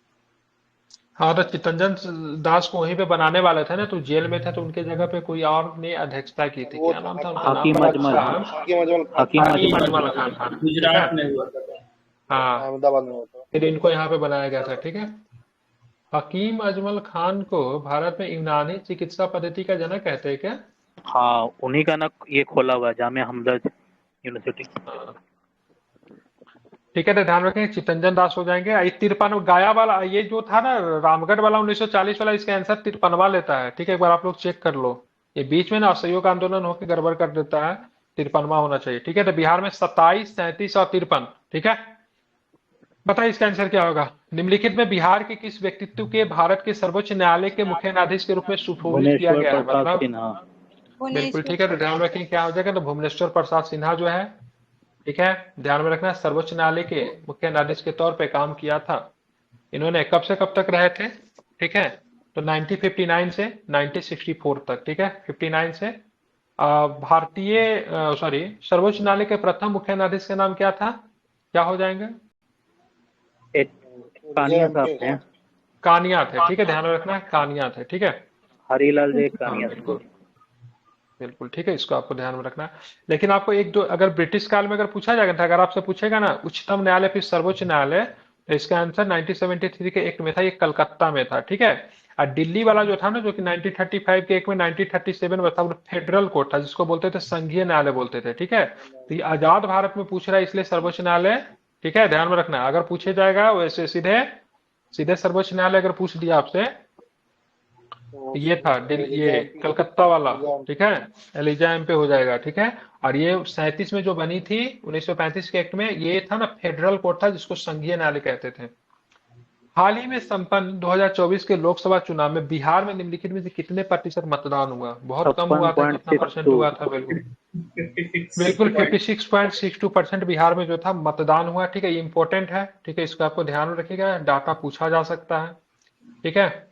हाँ, तो चितरंजन दास को वहीं पे बनाने वाले थे ना, तो जेल में थे, तो उनके जगह पे कोई और ने अध्यक्षता की थी। क्या नाम था उनका? हकीम अजमल। हकीम अजमल खान। गुजरात में हुआ था। हाँ, अहमदाबाद में होता। फिर इनको यहाँ पे बनाया गया था। ठीक है, हकीम अजमल खान को भारत में यूनानी चिकित्सा पद्धति का जनक कहते हैं क्या? हाँ, उन्हीं का ना ये खोला हुआ है, जामिया हमदर्द यूनिवर्सिटी। ठीक है, तो ध्यान रखें, चितरंजन दास हो जाएंगे। 53 गया वाला, ये जो था ना रामगढ़ वाला 1940 वाला, इसका आंसर 53वां लेता है। ठीक है, एक बार आप लोग चेक कर लो, ये बीच में ना असहयोग आंदोलन होकर गड़बड़ कर देता है। 53वां होना चाहिए। ठीक है, तो बिहार में 27, 37 और 53। ठीक है, बताइए इसका आंसर क्या होगा? निम्नलिखित में बिहार के किस व्यक्तित्व के भारत के सर्वोच्च न्यायालय के मुख्य न्यायाधीश के रूप में सुशोभित किया गया है? मतलब बिल्कुल ठीक है, तो ध्यान रखें क्या हो जाएगा, तो भुवनेश्वर प्रसाद सिन्हा जो है, ठीक है, ध्यान में रखना, सर्वोच्च न्यायालय के मुख्य न्यायाधीश के तौर पे काम किया था। इन्होंने कब से कब तक रहे थे, ठीक है, तो 1959 से 1964 तक, ठीक है, 59 से भारतीय सॉरी सर्वोच्च न्यायालय के प्रथम मुख्य न्यायाधीश का नाम क्या था, क्या हो जाएंगे, कानिया साहब थे, कानिया थे, ठीक है, ध्यान में रखना, कानिया थे, ठीक है, हरीलाल देव हाँ कानिया। बिल्कुल बिल्कुल ठीक है, इसको आपको ध्यान में रखना है। लेकिन आपको एक दो, अगर ब्रिटिश काल में अगर पूछा जाएगा था, अगर आपसे पूछेगा ना उच्चतम न्यायालय फिर सर्वोच्च न्यायालय, तो इसका आंसर 1973 के एक्ट में था, ये कलकत्ता में था, ठीक है। और दिल्ली वाला जो था ना, जो कि 1935 के एक्ट में 1937 में था, वो फेडरल कोर्ट था, जिसको बोलते थे संघीय न्यायालय बोलते थे, ठीक है। तो ये आजाद भारत में पूछ रहा है, इसलिए सर्वोच्च न्यायालय, ठीक है, ध्यान में रखना। अगर पूछे जाएगा वैसे सीधे सीधे सर्वोच्च न्यायालय अगर पूछ दिया आपसे, ये था ये कलकत्ता वाला, ठीक है, एलिजा एम पे हो जाएगा, ठीक है। और ये 37 में जो बनी थी 1935 के एक्ट में, ये था ना फेडरल कोर्ट था, जिसको संघीय न्यायालय कहते थे। हाल ही में संपन्न 2024 के लोकसभा चुनाव में बिहार में निम्नलिखित में से कितने प्रतिशत मतदान हुआ, बहुत कम हुआ था, कितना परसेंट हुआ था, बिल्कुल 56 56.62% बिहार में जो था मतदान हुआ, ठीक है, ये इंपॉर्टेंट है, ठीक है, इसको आपको ध्यान में रखिएगा, डाटा पूछा जा सकता है, ठीक है।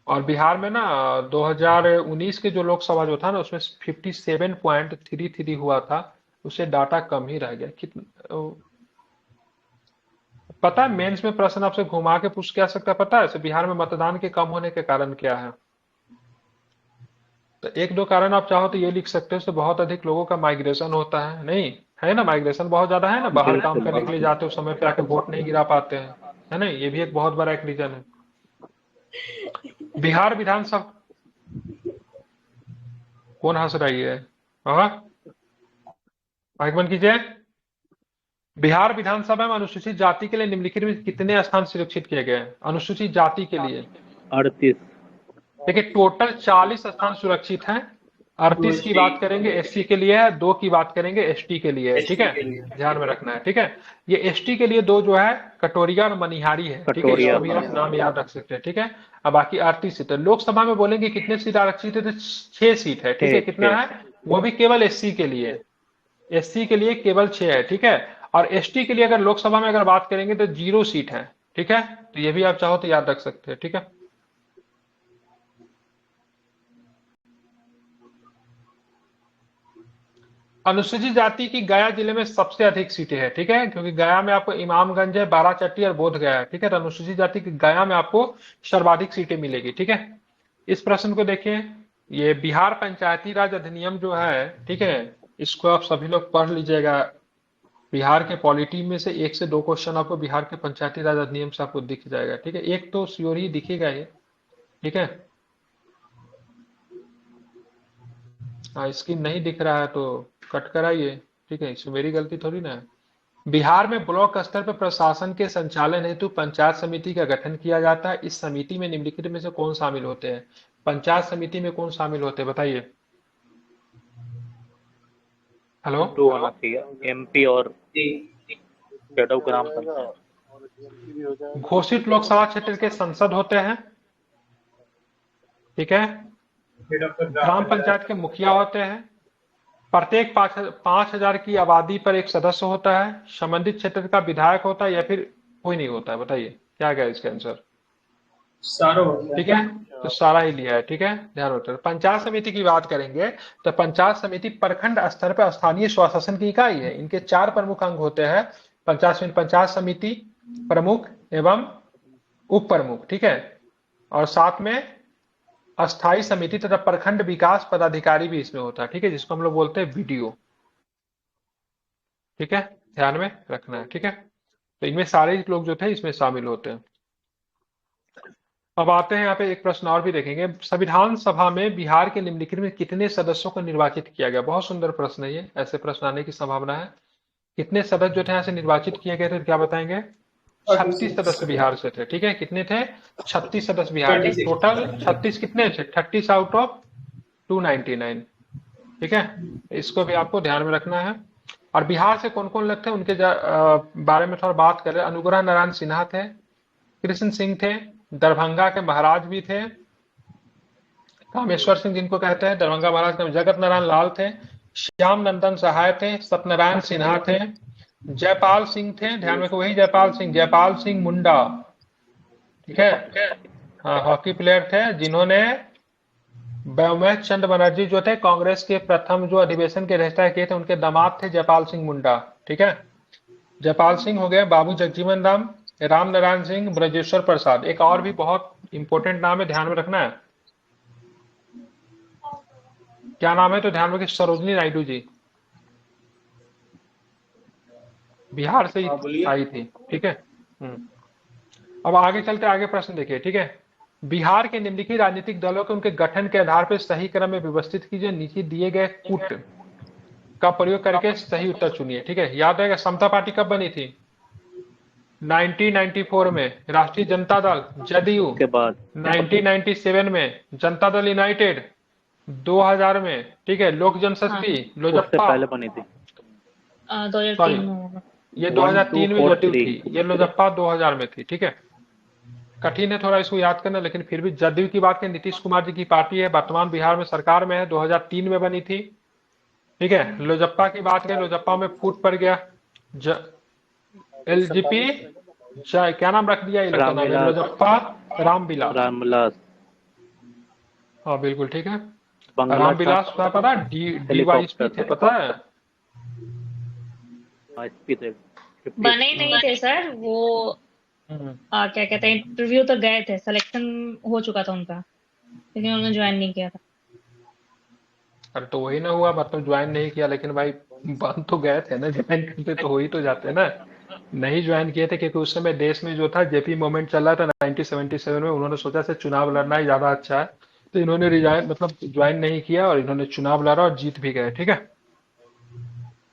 और बिहार में ना 2019 के जो लोकसभा जो था ना, उसमें 57.33 हुआ था, उससे डाटा कम ही रह गया। कितना पता है, मेंस में प्रश्न आपसे घुमा के पूछ के आ सकता है, पता है बिहार में मतदान के कम होने के कारण क्या है। तो एक दो कारण आप चाहो तो ये लिख सकते हो, बहुत अधिक लोगों का माइग्रेशन होता है, नहीं है ना, माइग्रेशन बहुत ज्यादा है ना, बाहर काम करने के लिए जाते हो, समय पे आके वोट नहीं गिरा पाते हैं, है ना, ये भी एक बहुत बड़ा एक रीजन है। बिहार विधानसभा, कौन हंस रही है, माइक बंद कीजिए। बिहार विधानसभा में अनुसूचित जाति के लिए निम्नलिखित में कितने स्थान सुरक्षित किए गए हैं, अनुसूचित जाति के लिए 38। देखिए टोटल 40 स्थान सुरक्षित हैं, 38 की बात करेंगे एससी के लिए है, 2 की बात करेंगे एसटी के लिए है, ठीक है, ध्यान में रखना है, ठीक है। ये एसटी के लिए 2 जो है कटोरिया और मनिहारी है, ठीक है, इसको भी आप नाम याद रख सकते हैं, ठीक है। अब बाकी 38 सीट है। लोकसभा में बोलेंगे कितने सीट आरक्षित है, तो 6 सीट है, ठीक है, कितना है, वो भी केवल एससी के लिए, एससी के लिए केवल 6 है, ठीक है। और एसटी के लिए अगर लोकसभा में अगर बात करेंगे तो 0 सीट है, ठीक है, तो ये भी आप चाहो तो याद रख सकते हैं, ठीक है। अनुसूचित जाति की गया जिले में सबसे अधिक सीटें हैं, ठीक है, क्योंकि गया में आपको इमामगंज है, बाराचट्टी और बोध गया है, ठीक है, तो अनुसूचित जाति की गया में आपको सर्वाधिक सीटें मिलेगी, ठीक है। इस प्रश्न को देखिए, ये बिहार पंचायती राज अधिनियम जो है, ठीक है, इसको आप सभी लोग पढ़ लीजिएगा। बिहार के पॉलिटी में से 1 से 2 क्वेश्चन आपको बिहार के पंचायती राज अधिनियम से आपको दिख जाएगा, ठीक है, एक तो श्योर ही दिखेगा ये, ठीक है। हाँ, स्क्रीन नहीं दिख रहा है तो कट कराइए, ठीक है, इसमें मेरी गलती थोड़ी ना है। बिहार में ब्लॉक स्तर पर प्रशासन के संचालन हेतु पंचायत समिति का गठन किया जाता है। इस समिति में निम्नलिखित में से कौन शामिल होते हैं, पंचायत समिति में कौन शामिल होते हैं, बताइए। हेलो, होना चाहिए एमपी और शेडो ग्राम पंचायत। घोषित लोकसभा क्षेत्र के संसद होते हैं, ठीक है, ग्राम पंचायत के मुखिया होते हैं, प्रत्येक 5,000 की आबादी पर एक सदस्य होता है, संबंधित क्षेत्र का विधायक होता है, या फिर कोई नहीं होता है, बताइए क्या गया इसका आंसर, सारा, ठीक है, तो सारा ही लिया है, ठीक है, ध्यान रखना। पंचायत समिति की बात करेंगे तो पंचायत समिति प्रखंड स्तर पर स्थानीय स्वशासन की इकाई है। इनके 4 प्रमुख अंग होते हैं, पंचायत समिति प्रमुख एवं उप प्रमुख, ठीक है, और साथ में अस्थायी समिति तथा प्रखंड विकास पदाधिकारी भी इसमें होता है, ठीक है, जिसको हम लोग बोलते हैं बीडीओ, ठीक है, ध्यान में रखना है, ठीक है। तो इनमें सारे लोग जो थे इसमें शामिल होते हैं। अब आते हैं यहाँ पे एक प्रश्न और भी देखेंगे, संविधान सभा में बिहार के निम्नलिखित में कितने सदस्यों को निर्वाचित किया गया, बहुत सुंदर प्रश्न है ये, ऐसे प्रश्न आने की संभावना है। कितने सदस्य जो थे यहाँ से निर्वाचित किए गए थे, क्या बताएंगे, 36 सदस्य बिहार से थे, ठीक है, कितने थे, 36 सदस्य बिहार के, टोटल 36 कितने थे, 36 आउट ऑफ 299, ठीक है, इसको भी आपको ध्यान में रखना है। और बिहार से कौन कौन लोग थे उनके बारे में थोड़ा बात करें। अनुग्रह नारायण सिन्हा थे, कृष्ण सिंह थे, दरभंगा के महाराज भी थे, कामेश्वर सिंह जिनको कहते हैं, दरभंगा महाराज के जगत नारायण लाल थे, श्याम नंदन सहाय थे, सत्यनारायण सिन्हा थे, जयपाल सिंह थे, ध्यान रखो वही जयपाल सिंह मुंडा, ठीक है। हाँ, हॉकी प्लेयर थे जिन्होंने व्योमेश चंद्र बनर्जी जो थे कांग्रेस के प्रथम जो अधिवेशन के अध्यक्षता किए थे, उनके दामाद थे जयपाल सिंह मुंडा, ठीक है। जयपाल सिंह हो गए, बाबू जगजीवन राम, राम नारायण सिंह, ब्रजेश्वर प्रसाद। एक और भी बहुत इंपॉर्टेंट नाम है, ध्यान में रखना है। क्या नाम है? तो ध्यान रखिए, सरोजनी नायडू जी, बिहार से आई थी, ठीक है। अब आगे चलते, आगे प्रश्न देखिए, ठीक है। बिहार के निम्नलिखित राजनीतिक दलों के उनके गठन के आधार पर सही क्रम में व्यवस्थित कीजिए, नीचे दिए गए कूट का प्रयोग करके सही उत्तर चुनिए, ठीक है। याद रहेगा समता पार्टी कब बनी थी? 1994 में। राष्ट्रीय जनता दल जदयू के बाद 1997 में। जनता दल यूनाइटेड 2000 में, ठीक है। लोक जनशक्ति उससे लोजप्पा पहले बनी थी। 2003 में होगा। ये 2003 में जदयू थी, ये लोजप्पा 2000 में थी, ठीक है। कठिन है थोड़ा इसको याद करना, लेकिन फिर भी जदयू की बात करें, नीतीश कुमार जी की पार्टी है, वर्तमान बिहार में सरकार में है, 2003 में बनी थी, ठीक है। लोजप्पा की बात करें, लोजप्पा में फूट पड़ गया, एलजीपी क्या नाम रख दिया, ये लोग का नाम है लोजप्पा रामविलास। हाँ बिल्कुल ठीक है, रामविलास का पता, डीवाईएसपी थे, पता है। बने नहीं थे सर वो, क्या कहते हैं, इंटरव्यू तो गए थे, सिलेक्शन हो चुका था उनका, लेकिन उन्होंने ज्वाइन नहीं किया था। अरे तो वही ना हुआ, मतलब ज्वाइन नहीं किया, लेकिन भाई बन तो गए थे ना, ज्वाइन करते तो हो ही तो जाते ना। नहीं ज्वाइन किए थे क्योंकि उस समय देश में जो था जेपी मूवमेंट चल रहा था 1977 में, उन्होंने सोचा से चुनाव लड़ना ही ज्यादा अच्छा है, तो इन्होंने रिजाइन मतलब ज्वाइन नहीं किया और इन्होंने चुनाव लड़ा और जीत भी गए, ठीक है।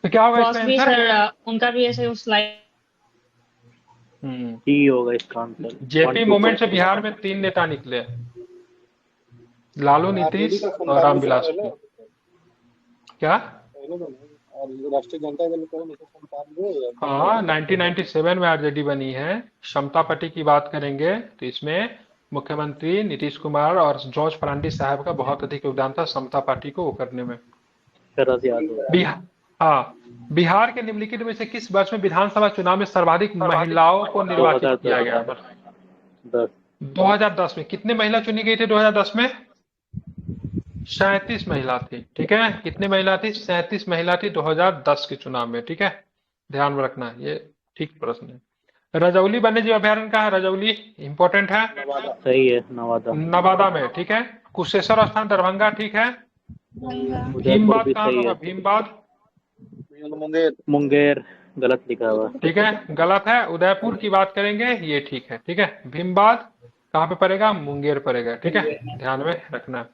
तो क्या होगा इसका आंसर? सर उनका भी ऐसे उस लाइफ ही होगा इसका आंसर। जेपी मूवमेंट से बिहार में 3 नेता निकले, लालू, नीतीश और रामविलास। क्या? राष्ट्रीय जनता दल को 1997 हाँ 1997 में आरजेडी बनी है। समता पार्टी की बात करेंगे तो इसमें मुख्यमंत्री नीतीश कुमार और जॉर्ज फर्नांडिस साहब का बहुत अधिक योगदान था समता पार्टी को करने में। बिहार के निम्नलिखित में से किस वर्ष में विधानसभा चुनाव में सर्वाधिक महिलाओं को निर्वाचित किया गया? 2010 में। कितने महिला चुनी गई थी 2010 में? 37 महिला थी, ठीक है। कितनी महिला थी? 37 महिला थी 2010 के चुनाव में, ठीक है। ध्यान में रखना, ये ठीक प्रश्न है। रजौली वन्य जीव अभयारण्य का है, रजौली इंपॉर्टेंट है, सही है, नवादा में, ठीक है। कुशेश्वर स्थान दरभंगा, ठीक है। भीमबाद कहाँ होगा? भीमबाद मुंगेर गलत लिखा हुआ, ठीक है, गलत है। उदयपुर की बात करेंगे, ये ठीक है, ठीक है। भीमबाद कहाँ पे पड़ेगा? मुंगेर पड़ेगा, ठीक है, ध्यान में रखना।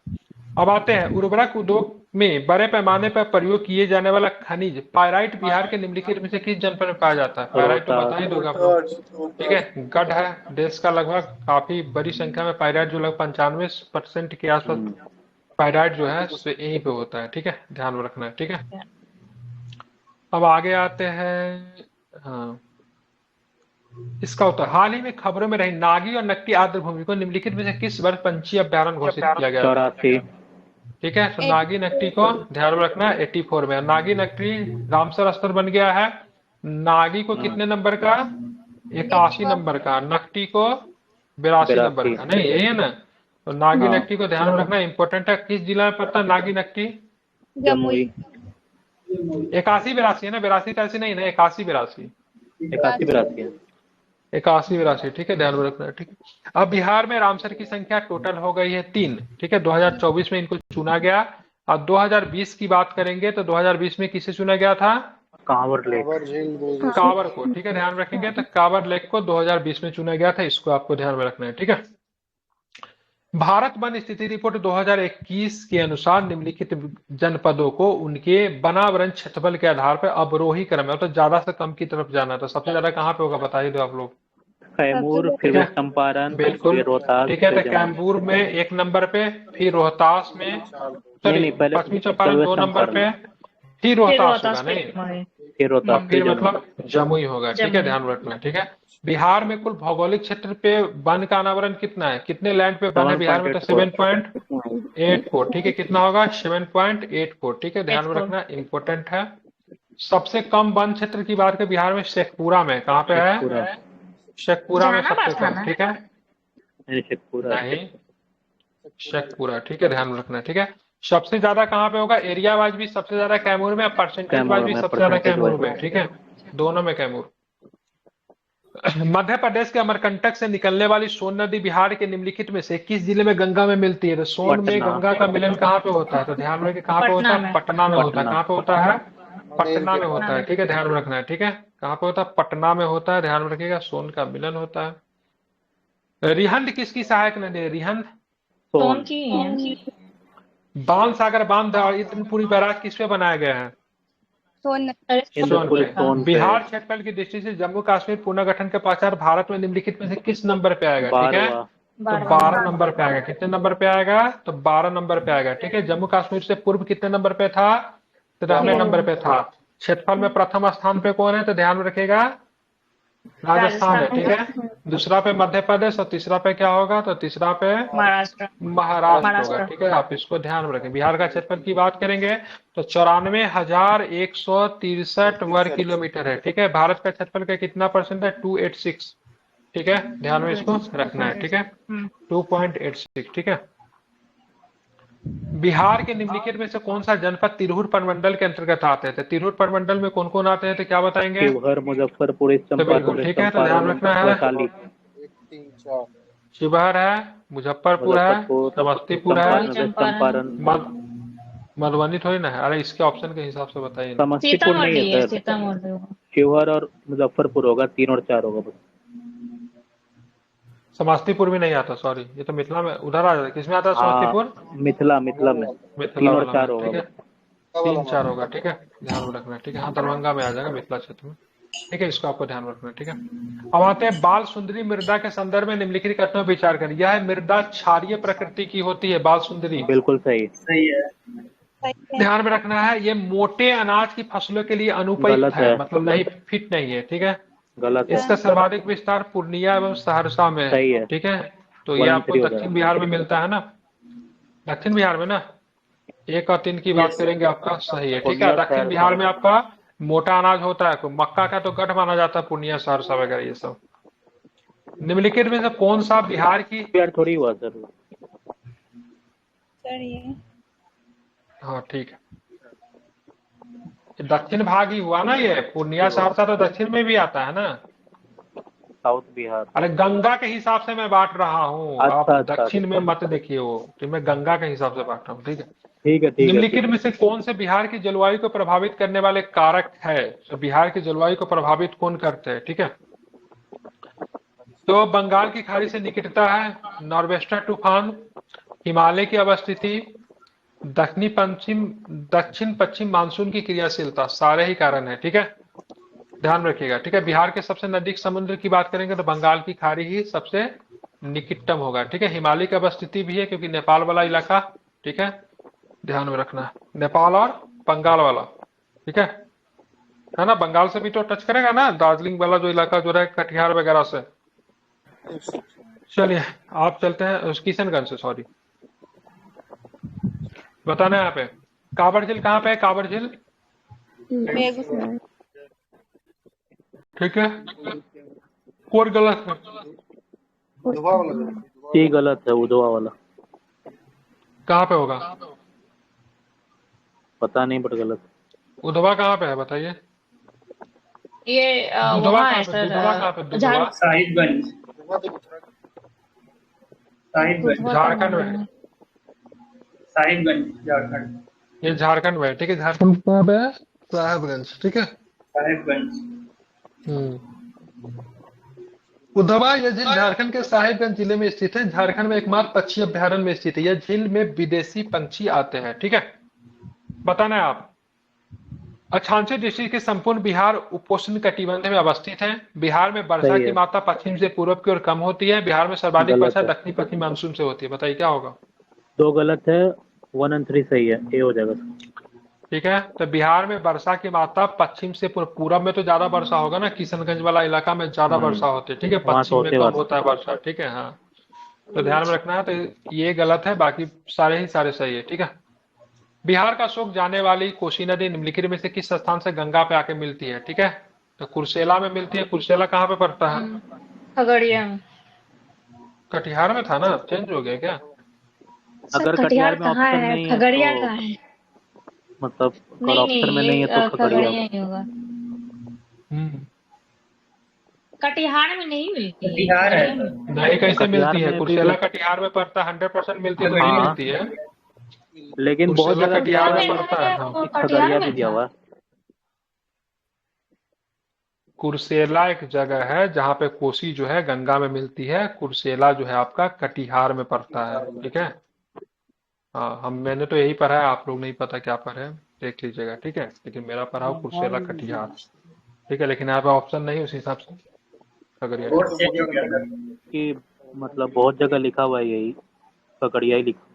अब आते हैं उर्वरक उद्योग में बड़े पैमाने पर प्रयोग किए जाने वाला खनिज पायराइट बिहार के निम्नलिखित में से किस जनपद में पाया जाता है? पायराइट तो बता ही दोगे आप लोग, ठीक है। गढ़ है, देश का लगभग काफी बड़ी संख्या में पायराइट, जो लगभग 95% के आसपास पायराइट जो है यहीं पे होता है, ठीक है, ध्यान में रखना है, ठीक है। अब आगे आते हैं, हाँ इसका उत्तर। हाल ही में खबरों में रही नागी और नकटी आर्द्र भूमि को निम्नलिखित में से किस वर्ष पंछी अभ्यारण्य घोषित किया गया? 84, ठीक है। तो नागी नकटी को ध्यान में रखना, 84 में। नागी नकटी रामसर स्तर बन गया है। नागी को कितने नंबर का? 81 नंबर का। नकटी को 82 नंबर का, नहीं यही है ना। तो नागी नकटी को ध्यान में रखना, इंपॉर्टेंट है। किस जिला में पड़ता है नागी नकटी? जमुई। 81-82 है ना, 82-83 नहीं ना, 81-82 81-82 81-82, ठीक है, ध्यान में रखना, ठीक है। अब बिहार में रामसर की संख्या टोटल हो गई है 3, ठीक है। 2024 में इनको चुना गया। अब 2020 की बात करेंगे तो 2020 में किसे चुना गया था? कांवर लेक, कांवर को, ठीक है, ध्यान रखेंगे। तो कांवर लेक को 2020 में चुना गया था, इसको आपको ध्यान में रखना है, ठीक है। भारत वन स्थिति रिपोर्ट 2021 के अनुसार निम्नलिखित जनपदों को उनके वनावरण क्षेत्रफल के आधार पर अवरोही क्रम में, तो ज्यादा से कम की तरफ जाना, तो सबसे ज्यादा कहाँ पे होगा बताइए दो आप लोग? कैमूर, फिर चंपारण, बिल्कुल रोहतास, ठीक है। तो कैमूर में 1 नंबर पे, फिर रोहतास में, पश्चिमी चंपारण 2 नंबर पे, फिर रोहतास होगा, नहीं फिर रोहतास, फिर मतलब जमुई होगा, ठीक है, ध्यान रखना, ठीक है। बिहार में कुल भौगोलिक क्षेत्र पे वन का अनावरण कितना है, कितने लैंड पे वन है बिहार में? तो 7.84, ठीक है, कितना होगा? 7.84, ठीक है, ध्यान में 84। रखना, इम्पोर्टेंट है। सबसे कम वन क्षेत्र की बात करें बिहार में, शेखपुरा में, कहाँ पे है? शेखपुरा में सबसे जहानाबाद था कम, ना? ठीक है, शेखपुरा नहीं, शेखपुरा, ठीक है, ध्यान में रखना, ठीक है। सबसे ज्यादा कहाँ पे होगा? एरिया वाइज भी सबसे ज्यादा कैमूर में, परसेंटेज वाइज भी सबसे ज्यादा कैमूर में, ठीक है, दोनों में कैमूर। मध्य प्रदेश के अमरकंटक से निकलने वाली सोन नदी बिहार के निम्नलिखित में से किस जिले में गंगा में मिलती है? तो सोन में पटना। गंगा का मिलन कहाँ पे होता है? तो ध्यान में कहाँ पे होता है? पटना में होता है। कहाँ पे होता है? पटना में होता है, ठीक है, ध्यान में रखना है, ठीक है, कहाँ पे होता है? पटना में होता है, ध्यान में रखिएगा, सोन का मिलन होता है। रिहंद किसकी सहायक नदी है? रिहंद सोन की है। बाण सागर बांध और इंद्रपुरी बैराज किस पे बनाया गया है? सोन इंद्रपुरी सोन पे। बिहार क्षेत्रफल की दृष्टि से जम्मू कश्मीर पुनर्गठन के पश्चात भारत में निम्नलिखित में से किस नंबर पे आएगा? ठीक है, तो 12 नंबर पे आएगा। कितने नंबर पे आएगा? तो 12 नंबर पे आएगा, ठीक है। जम्मू कश्मीर से पूर्व कितने नंबर पे था? 13वें नंबर पे था। क्षेत्रफल में प्रथम स्थान पे कौन है? तो ध्यान में रखिएगा, राजस्थान है, ठीक है। दूसरा पे मध्य प्रदेश और तीसरा पे क्या होगा? तो तीसरा पे महाराष्ट्र। महाराष्ट्र होगा, ठीक है, आप इसको ध्यान में रखें। बिहार का क्षेत्रफल की बात करेंगे तो 94,163 वर्ग किलोमीटर है, ठीक है। भारत का क्षेत्रफल का कितना परसेंट है? 286, ठीक है, ध्यान में इसको रखना है, ठीक है, 2.86, ठीक है। बिहार के निम्नलिखित में से कौन सा जनपद तिरहुत प्रमंडल के अंतर्गत आते हैं? तो तिरहुत प्रमंडल में कौन कौन आते हैं? तो क्या बताएंगे? शिवहर, मुजफ्फरपुर, बिल्कुल, ठीक है, तो ध्यान रखना है, वैशाली। 1 3 4 शिवहर है, मुजफ्फरपुर है, समस्तीपुर है, चंपारण। मधुबनी थोड़ी ना है। अरे इसके ऑप्शन के हिसाब से बताइए। समस्तीपुर नहीं है सर, शिवहर और मुजफ्फरपुर होगा, 3 और 4 होगा बस। समस्तीपुर भी नहीं आता, सॉरी, ये तो मिथिला में उधर आ जाता है। किसमें आता है समस्तीपुर? मिथिला में। मिथिला 3 और वाला 4 में, होगा ठीक है, बस। 3-4 होगा, ठीक है, ध्यान में रखना, ठीक है। हाँ, दरभंगा में आ जाएगा, मिथिला क्षेत्र में, ठीक है, इसको आपको ध्यान रखना, ठीक है। अब आते हैं बाल सुंदरी मृदा के संदर्भ में निम्नलिखित कथनों पर विचार करें। यह मृदा क्षारीय प्रकृति की होती है, बाल सुंदरी। बिल्कुल सही है। ध्यान में रखना है, ये मोटे अनाज की फसलों के लिए अनुपयुक्त है, मतलब नहीं, फिट नहीं है, ठीक है। गलत है। इसका सर्वाधिक विस्तार पूर्णिया एवं सहरसा में सही है, ठीक है। तो ये आपको दक्षिण बिहार में मिलता है ना, दक्षिण बिहार में ना। 1 और 3 की बात करेंगे, आपका सही है, ठीक है। दक्षिण बिहार में आपका मोटा अनाज होता है, मक्का का तो गढ़ माना जाता है, पूर्णिया सहरसा वगैरह ये सब। निम्नलिखित में से कौन सा बिहार की यार थोड़ी हुआ सर। हाँ ठीक है, दक्षिण भाग ही हुआ ना, ये पूर्णिया सहरसा तो दक्षिण में भी आता है ना। साउथ बिहार। अरे गंगा के हिसाब से मैं बांट रहा हूँ, आप दक्षिण में मत देखिए, वो तो मैं गंगा के हिसाब से बांट रहा हूँ, ठीक है। ठीक है, ठीक है। निम्नलिखित में से कौन से बिहार की जलवायु को प्रभावित करने वाले कारक है? तो बिहार की जलवायु को प्रभावित कौन करते हैं, ठीक है। तो बंगाल की खाड़ी से निकटता है, नॉर्वेस्टर तूफान, हिमालय की अवस्थिति, दक्षिण पश्चिम मानसून की क्रियाशीलता, सारे ही कारण है, ठीक है, ध्यान रखिएगा, ठीक है। बिहार के सबसे नजदीक समुद्र की बात करेंगे तो बंगाल की खाड़ी ही सबसे निकटतम होगा, ठीक है। हिमालय की अवस्थिति भी है क्योंकि नेपाल वाला इलाका, ठीक है, ध्यान में रखना, नेपाल और बंगाल वाला, ठीक है ना। बंगाल से भी तो टच करेगा ना, दार्जिलिंग वाला जो इलाका जो है कटिहार वगैरह से। चलिए आप चलते हैं किशनगंज से, सॉरी बताना है यहाँ पे। कांवड़ झील कहाँ पे है? कांवड़ झील ठीक है, कोर गलत है, ये गलत है, उधवा वाला। कहाँ पे होगा? पता नहीं बट गलत। उधवा कहाँ पे है बताइए? ये उधवा वहाँ है कहाँ पे? सर, उधवा कहाँ पे? उधवा साहिबगंज। झारखंड में, साहिबगंज झारखंड। ये झारखंड में है, ठीक है। झारखंड कहाँ पे है? साहिबगंज, ठीक है। साहिबगंज। उधवा यह झील झारखंड के साहिबगंज जिले में स्थित है। झारखंड में एकमात्र पक्षी अभ्यारण्य में स्थित है। यह झील में विदेशी पंछी आते हैं, ठीक है। बताना है आप। अक्षांशीय दृष्टि के संपूर्ण बिहार उपोष्ण कटिबंध में अवस्थित है। बिहार में वर्षा की मात्रा पश्चिम से पूर्व की ओर कम होती है। बिहार में सर्वाधिक वर्षा दक्षिणी पश्चिम मानसून से होती है। बताइए क्या होगा? 2 गलत है, 1 और 3 सही है, ए हो जाएगा। ठीक है। तो बिहार में वर्षा की मात्रा पश्चिम से पूरब में तो ज्यादा वर्षा होगा ना, किशनगंज वाला इलाका में ज्यादा वर्षा होती है, ठीक है, वहाँ तो पश्चिम में होते कम वर्षा। होता है वर्षा, ठीक है। हाँ, तो ध्यान में रखना है। तो ये गलत है, बाकी सारे ही सारे सही है, ठीक है। बिहार का शोक जाने वाली कोसी नदी निम्नलिखित में से किस स्थान से गंगा पे आके मिलती है, ठीक है। तो कुर्सेला में मिलती है। कुर्सेला कहाँ पे पड़ता है? खगड़िया में। कटिहार में था ना, चेंज हो गया क्या? सर अगर कटिहार कटिहार में कहाँ ऑप्शन है, नहीं है खगड़िया तो कहाँ है? मतलब अगर नहीं ऑप्शन में नहीं, नहीं है ये तो खगड़िया। खगड़िया ही होगा। हम्म कटिहार में नहीं मिलती है, कटिहार है खगड़िया में। सर। नहीं, कैसे कटिहार मिलती है? में भी कुर्सेला कटिहार में पड़ता है, 100% मिलती है, थोड़ी खगड़िया हाँ, मिलती है। लेकिन बहुत कुर्सेला जगह दिया कटिहार हुआ में है में पड़ता है, है। हाँ, वो कि कटिहार खगड़िया में भी दिया था। हुआ है। कुर्सेला एक जगह है जहाँ पे कोसी जो है गंगा में मिलती है। कुर्सेला जो है आपका कटिहार में पड़ता है, ठीक है। हाँ, मैंने तो यही पढ़ा है, आप लोग नहीं पता क्या पढ़े हैं, देख लीजिएगा, ठीक है। लेकिन मेरा पढ़ा हो कुर्सेला कटिहार, ठीक है। लेकिन यहाँ पे ऑप्शन नहीं है, उस हिसाब से खगड़िया कोर्स ठीक चेंज हो गया सर। कि मतलब बहुत जगह लिखा हुआ है यही, खगड़िया ही लिखा,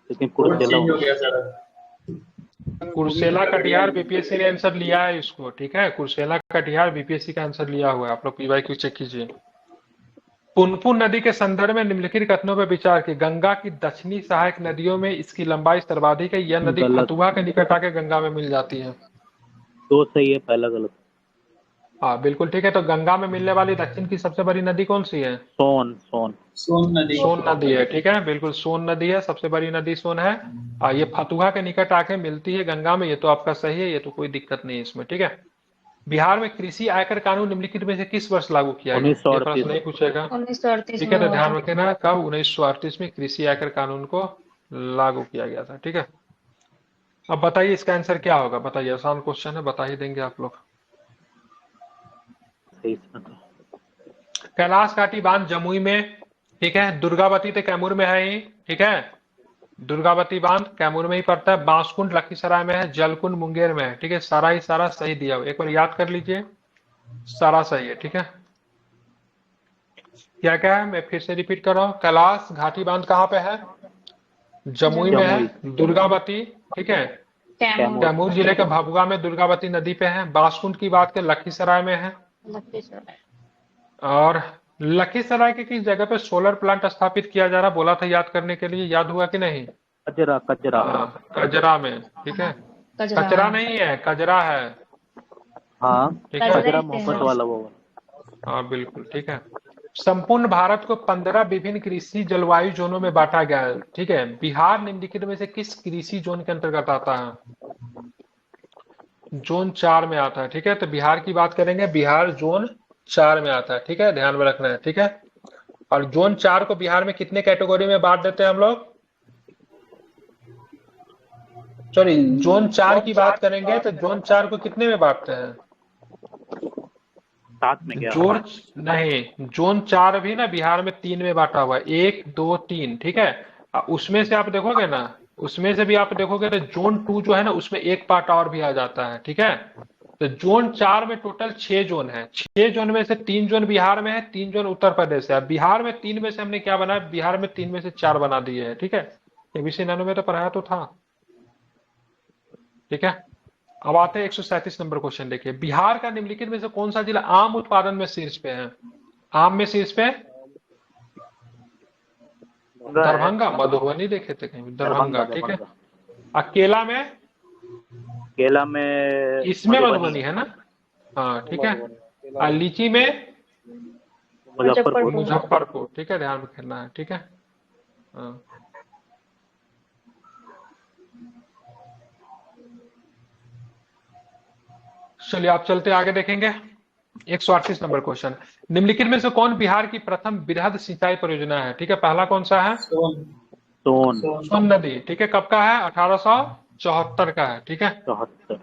लेकिन कोर्स कुर्सेला चेंज हो होगा। गया सर। है। कुर्सेला कटिहार बीपीएससी ने आंसर लिया है इसको, ठीक है। कुर्सेला कटिहार बीपीएससी का आंसर लिया हुआ है, आप लोग पीवाईक्यू चेक कीजिए। पुनपुन नदी के संदर्भ में निम्नलिखित कथनों पर विचार की। गंगा की दक्षिणी सहायक नदियों में इसकी लंबाई सर्वाधिक है। यह नदी गलत, फतुहा के निकट आके गंगा में मिल जाती है। दो सही है, पहला गलत। हाँ बिल्कुल ठीक है। तो गंगा में मिलने वाली दक्षिण की सबसे बड़ी नदी कौन सी है? सोन, सोन। सोन नदी। सोन नदी है, ठीक है, बिल्कुल सोन नदी है, सबसे बड़ी नदी सोन है। ये फतुहा के निकट आके मिलती है गंगा में, ये तो आपका सही है, ये तो कोई दिक्कत नहीं है इसमें, ठीक है। बिहार में कृषि आयकर कानून निम्नलिखित में से किस वर्ष लागू किया गया? ये 1938। प्रश्न नहीं पूछेगा, 1938 ठीक में है। तो हुआ ध्यान था। रखना, कब? 1938 में कृषि आयकर कानून को लागू किया गया था, ठीक है। अब बताइए इसका आंसर क्या होगा, बताइए, आसान क्वेश्चन है, बता ही देंगे आप लोग। सही इसमें तो। कैलाश घाटी बांध जमुई में, ठीक है। दुर्गावती तो कैमूर में है ही, ठीक है। दुर्गावती बांध कैमूर में ही पड़ता है। बांसकुंड लखीसराय में है। जलकुंड मुंगेर में है, ठीक है। सारा ही सारा सही दिया हुआ, एक बार याद कर लीजिए, सारा सही है, ठीक है। क्या क्या है, मैं फिर से रिपीट कर रहा हूँ। कैलाश घाटी बांध कहाँ पे है? जमुई में जमुई, है। दुर्गावती, ठीक है, कैमूर। कैमूर जिले के भभुआ में दुर्गावती नदी पे है। बांसकुंड की बात करें लखीसराय में है। लखीसराय। और लखीसराय के किस जगह पे सोलर प्लांट स्थापित किया जा रहा, बोला था याद करने के लिए, याद हुआ कि नहीं? कजरा, कजरा। कजरा में, ठीक है। कजरा। कचरा नहीं है, कजरा है, हाँ, ठीक है। कजरा कजरा ही मोहब्बत है। वाला वो वाला। हाँ बिल्कुल ठीक है। संपूर्ण भारत को 15 विभिन्न कृषि जलवायु जोनों में बांटा गया है, ठीक है। बिहार निम्नलिखित में से किस कृषि जोन के अंतर्गत आता है? जोन 4 में आता है, ठीक है। तो बिहार की बात करेंगे, बिहार जोन 4 में आता है, ठीक है, ध्यान में रखना है, ठीक है। और जोन 4 को बिहार में कितने कैटेगरी में बांट देते हैं हम लोग? सॉरी, जोन 4 की बात करेंगे तो जोन 4 को कितने में बांटते हैं? 7 में क्या? जोन नहीं, जोन 4 भी ना बिहार में 3 में बांटा हुआ है, 1 2 3, ठीक है। उसमें से आप देखोगे ना, उसमें से भी आप देखोगे तो जोन 2 जो है ना, उसमें एक पार्ट और भी आ जाता है, ठीक है। तो जोन 4 में टोटल 6 जोन है। 6 जोन में से 3 जोन बिहार में है, 3 जोन उत्तर प्रदेश है। बिहार में 3 में से हमने क्या बनाया, बिहार में 3 में से 4 बना दिए है, ठीक है। एबीसी नैनो में तो पढ़ाया तो था, ठीक है। अब आते हैं 137 नंबर क्वेश्चन, देखिए। बिहार का निम्नलिखित में से कौन सा जिला आम उत्पादन में शीर्ष पे है? आम में शीर्ष पे? दरभंगा, मधुबनी देखे थे कहीं? दरभंगा, ठीक है। केला में? केला में इसमें मधुबनी है ना, हाँ ठीक है। और लीची में? मुजफ्फरपुर। मुजफ्फरपुर, ठीक है, ध्यान रखना है, ठीक है। हाँ। चलिए आप चलते आगे देखेंगे। 138 नंबर क्वेश्चन, निम्नलिखित में से कौन बिहार की प्रथम वृहद सिंचाई परियोजना है? ठीक है, पहला कौन सा है? सोन। सोन। सोन नदी, ठीक है। कब का है? 1874 का है, ठीक है। 74।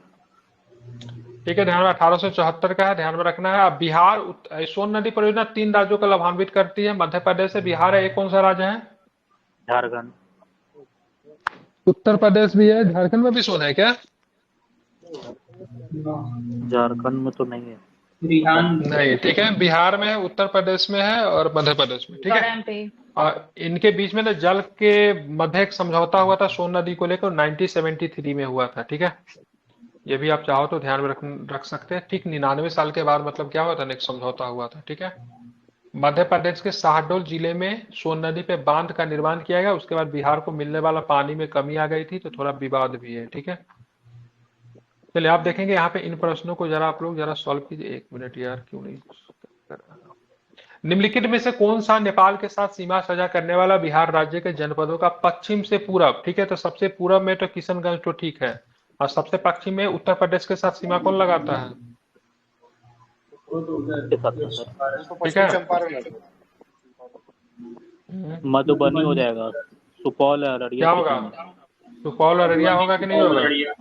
ठीक है, ध्यान में 1874 का है, ध्यान में रखना है। अब बिहार सोन नदी परियोजना 3 राज्यों को लाभान्वित करती है, मध्य प्रदेश से बिहार है, एक कौन सा राज्य है? झारखंड। उत्तर प्रदेश भी है। झारखंड में भी सोन है क्या? झारखंड में तो नहीं है। रिहान नहीं, ठीक है, बिहार में है, उत्तर प्रदेश में है और मध्य प्रदेश में, ठीक है। और MP। और इनके बीच में ना जल के मध्य एक समझौता हुआ था सोन नदी को लेकर 1973 में हुआ था, ठीक है। ये भी आप चाहो तो ध्यान में रख सकते हैं। ठीक 99 साल के बाद मतलब क्या हुआ था ना, एक समझौता हुआ था, ठीक है। मध्य प्रदेश के शहडोल जिले में सोन नदी पे बांध का निर्माण किया गया। उसके बाद बिहार को मिलने वाला पानी में कमी आ गई थी, तो थोड़ा विवाद भी है, ठीक है। चलिए आप देखेंगे यहाँ पे इन प्रश्नों को जरा आप लोग जरा सॉल्व कीजिए। 1 मिनट यार, क्यों नहीं कर रहा। निम्नलिखित में से कौन सा नेपाल के साथ सीमा साझा करने वाला बिहार राज्य के जनपदों का पश्चिम से पूरब, ठीक है। तो सबसे पूरब में तो किशनगंज तो ठीक है, और सबसे पश्चिम में उत्तर प्रदेश के साथ सीमा कौन लगाता है, वो तो उधर के साथ जो सर चंपारण तो ठीक पश्चिम है। चंपारण है। मधुबनी हो जाएगा, सुपौल अररिया क्या होगा, किशनगंज। सुपौल अररिया होगा कि नहीं और होगा, अररिया।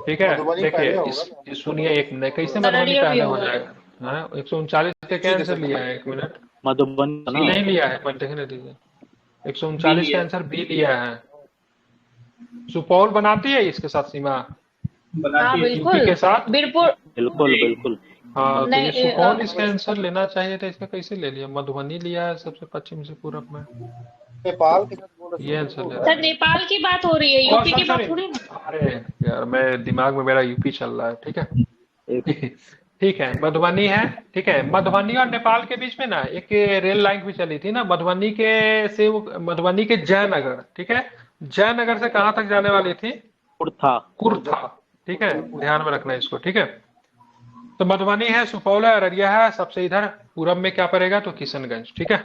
ठीक है। मधुबनी देखिए पहले होगा ना। सुनिए, एक कैसे मधुबनी अररिया भी पहले हो होगा। जाएगा, हाँ 139 का क्या ठीक है आंसर सर। लिया है, 1 मिनट, मधुबनी सी ना, नहीं लिया है, पर देखने दीजिए। बी 139 का लिया आंसर बी लिया है। सुपौल बनाती है इसके साथ सीमा, हाँ बनाती है। यूपी के साथ। बिल्कुल। बिल्कुल जी। बिल्कुल। हाँ तो ये नहीं सुपौल इसका आंसर लेना चाहिए था, इसका कैसे ले लिया, मधुबनी लिया है सबसे पश्चिम से पूरब में, नेपाल के साथ बोल ये रहे आंसर ले थे। रहा सर है। नेपाल की बात हो रही है, और यूपी की सॉरी बात थोड़ी ना। अरे यार, मैं दिमाग में मेरा यूपी चल रहा है, ठीक है। एक ठीक है, मधुबनी है, ठीक है। मधुबनी और नेपाल के बीच में ना एक रेल लाइन भी चली थी ना, मधुबनी के से मधुबनी के जयनगर, ठीक है। जयनगर से कहाँ तक जाने वाली थी, कुर्था। कुर्था, ठीक है। ध्यान में रखना इसको, ठीक है। तो मधुबनी है, सुपौल है, अररिया है, सबसे इधर पूरब में क्या पड़ेगा, तो किशनगंज, ठीक है।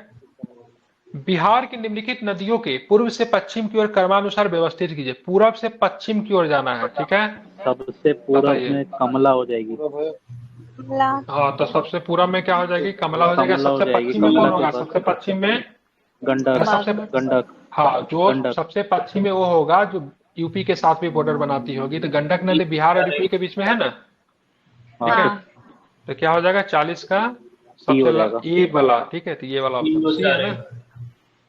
बिहार की निम्नलिखित नदियों के पूर्व से पश्चिम की ओर क्रमानुसार व्यवस्थित कीजिए। पूरब से पश्चिम की ओर जाना है, ठीक है। सबसे पूरब बताइए। में कमला हो जाएगी। हाँ तो सबसे पूरब में क्या हो जाएगी, कमला हो जाएगा। कमला हो सबसे जाएगी, पश्चिम में कमला कौन के होगा, बाद सबसे पश्चिम में गंडक। सबसे गंडक। हाँ, जो गंडक। सबसे पश्चिम में वो होगा जो यूपी के साथ भी बॉर्डर बनाती होगी। तो गंडक नदी बिहार और यूपी के बीच में है ना, ठीक है। हाँ, तो क्या हो जाएगा 40 का टी हो सबसे जाएगा। ए वाला, ठीक है। तो ये वाला ऑप्शन 3 2 सी है 4 ना, 1।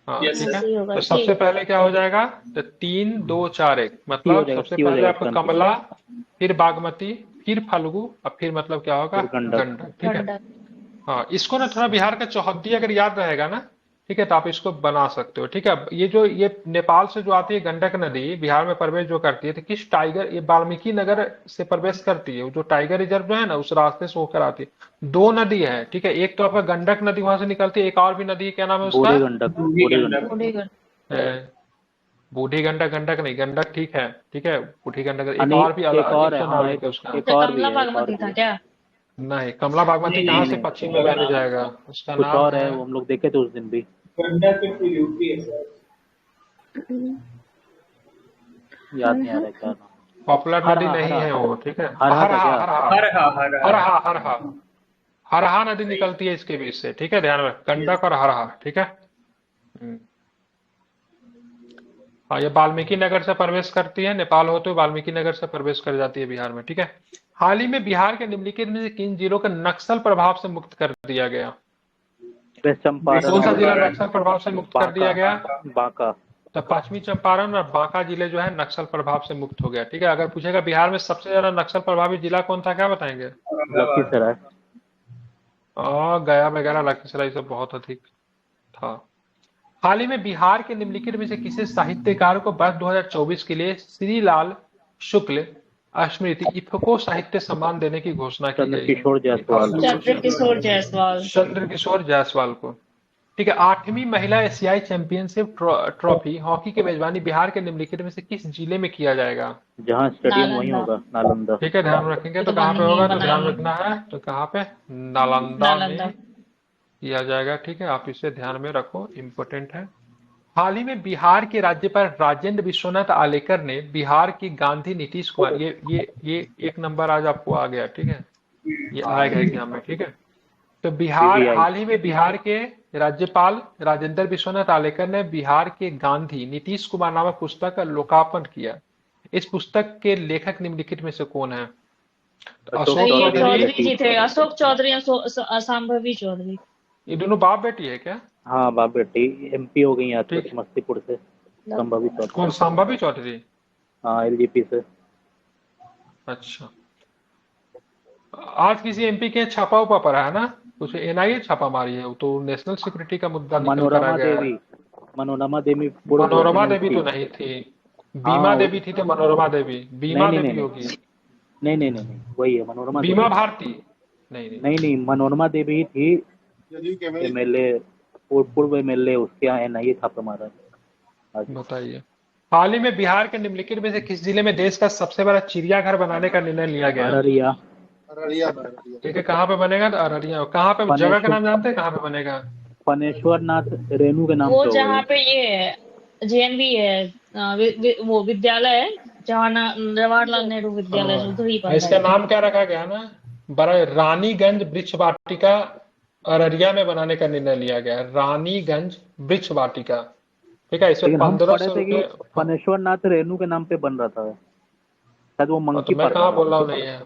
हाँ यस ठीक है। सर। सही होगा, तो सबसे पहले क्या हो जाएगा, तो 3 2 4 1 टी हो मतलब जाएगा, सबसे सी हो पहले जाएगा आपका ऑप्शन। कमला, फिर बागमती, फिर फल्गु, और फिर मतलब क्या होगा, फिर गंडक। गंडक, ठीक है। गंडक। हाँ इसको ना थोड़ा बिहार का चौहद्दी अगर याद रहेगा ना, ठीक है, तो आप इसको बना सकते हो, ठीक है। ये जो ये नेपाल से जो आती है गंडक नदी बिहार में प्रवेश जो करती है, तो किस टाइगर, ये वाल्मीकि नगर से प्रवेश करती है। वो जो टाइगर रिजर्व जो है ना, उस रास्ते से होकर आती है। 2 नदी है, ठीक है। एक तो आपका गंडक नदी वहां से निकलती है, एक और भी नदी है, क्या नाम है उसका, बूढ़ी गंडक। बूढ़ी बूढ़ी गंडक। गंडक। बूढ़ीगढ़। बूढ़ी गंडक, गंडक नहीं, गंडक ठीक है, ठीक है। बूढ़ी गंडक एक नहीं, और भी एक अलग, और एक है, तो हाँ, नाम एक है उसका। एक अच्छा, और भी कमला है, एक और बागमती भी था है। क्या? नहीं, कमला बागमती नहीं कहाँ नहीं से नहीं, पश्चिम में बहने जाएगा, उसका कुछ नाम और है, है, वो हम लोग देखे थे उस दिन भी। गंडक फिर यूपी है सर। याद नहीं आ रहा है क्या नाम। पॉपुलर नदी हरहा। नहीं हरहा। है वो, ठीक है। हरहा था हरहा, क्या? हरहा, हर हा हर हा। हरहा, हरहा, हरहा नदी निकलती है इसके बीच से, ठीक है। ध्यान रख, गंडक और हरहा, ठीक है। हम्म। हाँ, ये वाल्मीकि नगर से प्रवेश करती है, नेपाल होते हुए वाल्मीकि नगर से प्रवेश कर जाती है बिहार में, ठीक है। हाल ही में बिहार के निम्नलिखित में से किन जिलों को नक्सल प्रभाव से मुक्त कर दिया गया, वेस्ट चंपारण कौन सा और जिला नक्सल प्रभाव से मुक्त कर दिया बांका। गया, बांका। तो पश्चिमी चंपारण और बांका जिले जो है नक्सल प्रभाव से मुक्त हो गया, ठीक है। अगर पूछेगा बिहार में सबसे ज्यादा नक्सल प्रभावित जिला कौन था, क्या बताएंगे, औरंगाबाद। लखीसराय। गया वगैरह लखीसराय सब बहुत अधिक था। हाल ही में बिहार के निम्नलिखित में से किसी साहित्यकार को वर्ष 2024 के लिए श्रीलाल शुक्ल स्मृति इफ्को साहित्य सम्मान देने की घोषणा की गई है। चंद्रकिशोर जायसवाल। चंद्रकिशोर जायसवाल। चंद्रकिशोर जायसवाल को, ठीक है। 8वीं महिला एशियाई चैंपियनशिप ट्रॉफी हॉकी की मेजबानी बिहार के निम्नलिखित में से किस जिले में किया जाएगा, जहाँ स्टेडियम वहीं नालंदा। होगा, नालंदा। ठीक है। ध्यान रखेंगे ये तो तो कहाँ पे होगा, तो बना ध्यान ही रखना है, तो कहाँ पे, नालंदा नालंदा। में किया जाएगा, ठीक है। आप इसे ध्यान में रखो, इम्पोर्टेंट है। हाल ही में बिहार के राज्यपाल राजेंद्र विश्वनाथ आलेकर ने बिहार की गांधी नीतीश कुमार, ये 1 नंबर आज आपको आ गया, ठीक है। ये आएगा एग्जाम में, ठीक है। तो बिहार, पीवीआई। हाल ही में बिहार के राज्यपाल राजेंद्र विश्वनाथ आलेकर ने बिहार के गांधी नीतीश कुमार नामक पुस्तक का लोकार्पण किया। इस पुस्तक के लेखक निम्नलिखित में से कौन है, तो अशोक अशोक ये चौधरी, चौधरी जी थे, अशोक चौधरी, असंभवी चौधरी। ये दोनों बाप बेटी है क्या, हाँ, बाप बेटी एमपी हो गई आज ठीक। समस्तीपुर से, संभवी चौधरी। कौन, संभवी चौधरी, हाँ, एलजीपी से। अच्छा। आज किसी एमपी के छापा उपा पड़ा है ना, कुछ एनआईए छापा मारी है, वो तो नेशनल सिक्योरिटी का मुद्दा निकल कर आ मनोरमा गया है। देवी, मनोरमा देवी पूर्व मनोरमा गवर्नर देवी थी। तो नहीं थी, हाँ बीमा देवी थी, तो मनोरमा देवी, नहीं बीमा नहीं नहीं देवी नहीं होगी। नहीं नहीं नहीं नहीं, वही है मनोरमा बीमा देवी। भारती, नहीं नहीं। नहीं नहीं, मनोरमा देवी ही थी जदयू के एमएलए एमएलए, पूर्व एमएलए, उसके यहाँ एनआईए छापा मारा आज। बताइए, हाल ही में बिहार के निम्नलिखित में से किस जिले में देश का सबसे बड़ा चिड़ियाघर बनाने का निर्णय लिया गया? अररिया। अररिया में, अररिया। ठीक है, कहाँ पे बनेगा? तो अररिया। कहाँ पे, जगह का नाम जानते हैं कहाँ पे बनेगा? फनेश्वर नाथ रेणु के नाम वो पे होगा जहाँ ये। पे ये है जेएनवी है, वो विद्यालय है, जवाहरलाल नेहरू विद्यालय, जो उधर ही बन रहा इसका है। नाम क्या रखा गया ना, बड़ा रानीगंज वृक्ष वाटिका अररिया में बनाने का निर्णय लिया गया है। रानीगंज वृक्ष वाटिका, ठीक है। इसमें लेकिन हम पढ़े 1500 थे कि रुपये। फनेश्वर नाथ रेणु के नाम पे बन रहा था, शायद वो तो मंकी मैं पार्क कहाँ में बोल रहा हूँ है। नहीं है,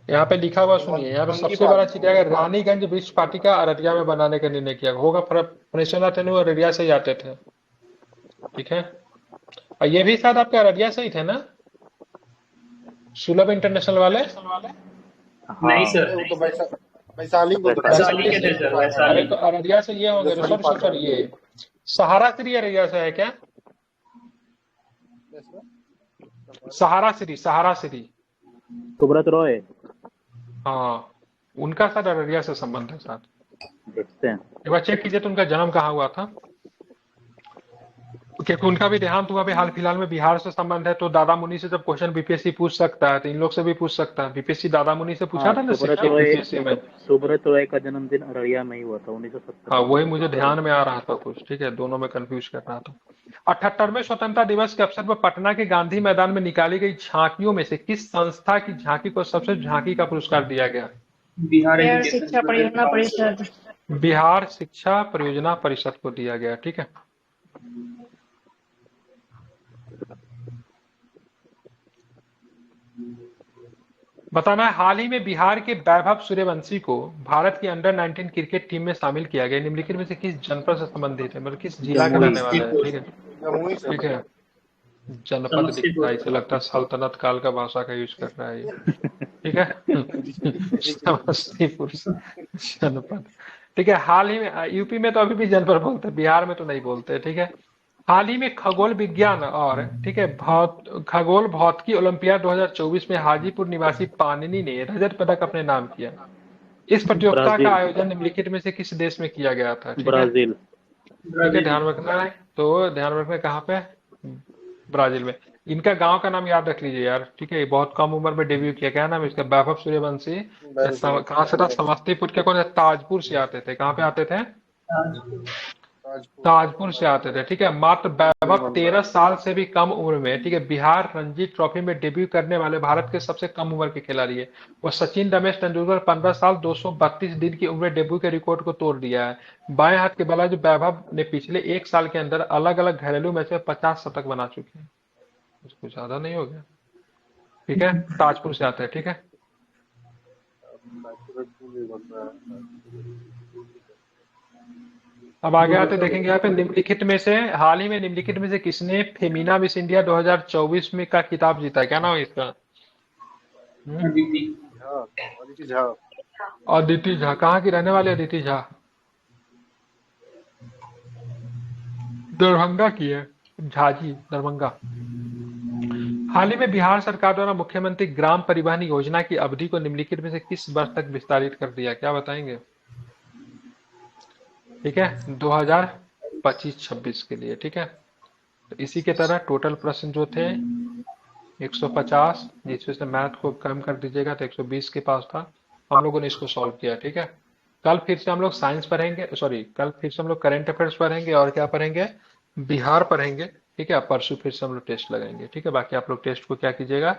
यहाँ पे लिखा हुआ सुनिए, यहाँ पे सबसे बड़ा चिड़ियाघर रानीगंज वृक्ष वाटिका अररिया में बनाने का निर्णय किया होगा। फनेश्वर नाथ रेणु अररिया से ही आते थे, ठीक है। और ये भी शायद आपके अररिया से ही थे ना, सुलभ इंटरनेशनल वाले? नहीं सर, वो तो वैशाली को वैशाली के थे सर, अरे वैशाली। तो अररिया से ये होंगे, सर ये सहारा श्री अररिया से है क्या? सहारा श्री सुब्रत रॉय, हाँ, उनका शायद अररिया से संबंध है साथ। देखते हैं। एक बार चेक कीजिए तो उनका जन्म कहाँ हुआ था, क्योंकि उनका भी देहांत हुआ भी हाल फिलहाल में। बिहार से संबंध है तो दादा मुनि से जब क्वेश्चन बीपीएससी पूछ सकता है तो इन लोग से भी पूछ सकता है। बीपीएससी दादा मुनि से पूछा था ना शिक्षक बीपीएससी में। सुब्रत रॉय का जन्मदिन अररिया में ही हुआ था 1970। हाँ, वही मुझे ध्यान में आ रहा था कुछ, ठीक है, दोनों में कंफ्यूज कर रहा था। 78वें स्वतंत्रता दिवस के अवसर पर पटना के गांधी मैदान में निकाली गई झांकियों में से किस संस्था की झांकी को सबसे झांकी का पुरस्कार दिया गया? बिहार बिहार एजुकेशन शिक्षा परियोजना परिषद। बिहार शिक्षा परियोजना परिषद को दिया गया, ठीक है। बताना है, हाल ही में बिहार के वैभव सूर्यवंशी को भारत की अंडर 19 क्रिकेट टीम में शामिल किया गया। निम्नलिखित में से किस जनपद से संबंधित है, मतलब किस जिला का रहने वाला है? ठीक है, जमुई से। ठीक है। जनपद दिखता है, इसे लगता है सल्तनत काल का भाषा का यूज कर रहा है ये, ठीक है। समस्तीपुर जनपद, ठीक है। हाल ही में यूपी में तो अभी भी जनपद बोलते हैं, बिहार में तो नहीं बोलते, ठीक है। हाल ही में खगोल विज्ञान और, ठीक है, खगोल भौतिकी ओलंपियाड 2024 में हाजीपुर निवासी पानिनी ने रजत पदक अपने नाम किया। इस प्रतियोगिता का आयोजन निम्नलिखित में से किस देश में किया गया था? ठीक है, ब्राजील। ठीक है, ध्यान रखना है, तो ध्यान रखना है कहाँ पे, ब्राजील में। इनका गांव का नाम याद रख लीजिए यार, ठीक है। बहुत कम उम्र में डेब्यू किया, क्या नाम है इसका? वैभव सूर्यवंशी। कहाँ से था? समस्तीपुर के कौन, ताजपुर से आते थे। कहाँ पे आते थे? ताजपुर से आते थे, ठीक है। मात्र वैभव 13 साल से भी कम उम्र में, ठीक है, बिहार रणजी ट्रॉफी में डेब्यू करने वाले भारत के सबसे कम उम्र के खिलाड़ी है। वो सचिन रमेश तेंदुलकर 15 साल 232 दिन की उम्र डेब्यू के रिकॉर्ड को तोड़ दिया है। बाएं हाथ के बल्लेबाज वैभव ने पिछले 1 साल के अंदर अलग अलग घरेलू मैच में 50 शतक बना चुके हैं। कुछ ज्यादा नहीं हो गया, ठीक है। ताजपुर से आते हैं, ठीक है। अब आगे आते देखेंगे यहाँ पे, निम्नलिखित में से, हाल ही में निम्नलिखित में से किसने फेमिना मिस इंडिया 2024 में का खिताब जीता? क्या नाम है इसका? अदिति झा। अदिति झा। कहाँ की रहने वाली अदिति झा? दरभंगा की है, झाजी, दरभंगा। हाल ही में बिहार सरकार द्वारा मुख्यमंत्री ग्राम परिवहन योजना की अवधि को निम्नलिखित में से किस वर्ष तक विस्तारित कर दिया? क्या बताएंगे? ठीक है, 2025-26 के लिए, ठीक है। तो इसी के तरह टोटल प्रश्न जो थे 150, जिसमें से मैथ को कम कर दीजिएगा तो 120 के पास था। हम लोगों ने इसको सॉल्व किया, ठीक है। कल फिर से हम लोग साइंस पढ़ेंगे, कल फिर से हम लोग करंट अफेयर्स पढ़ेंगे और क्या पढ़ेंगे? बिहार पढ़ेंगे, ठीक है। परसों फिर से हम लोग टेस्ट लगाएंगे, ठीक है। बाकी आप लोग टेस्ट को क्या कीजिएगा,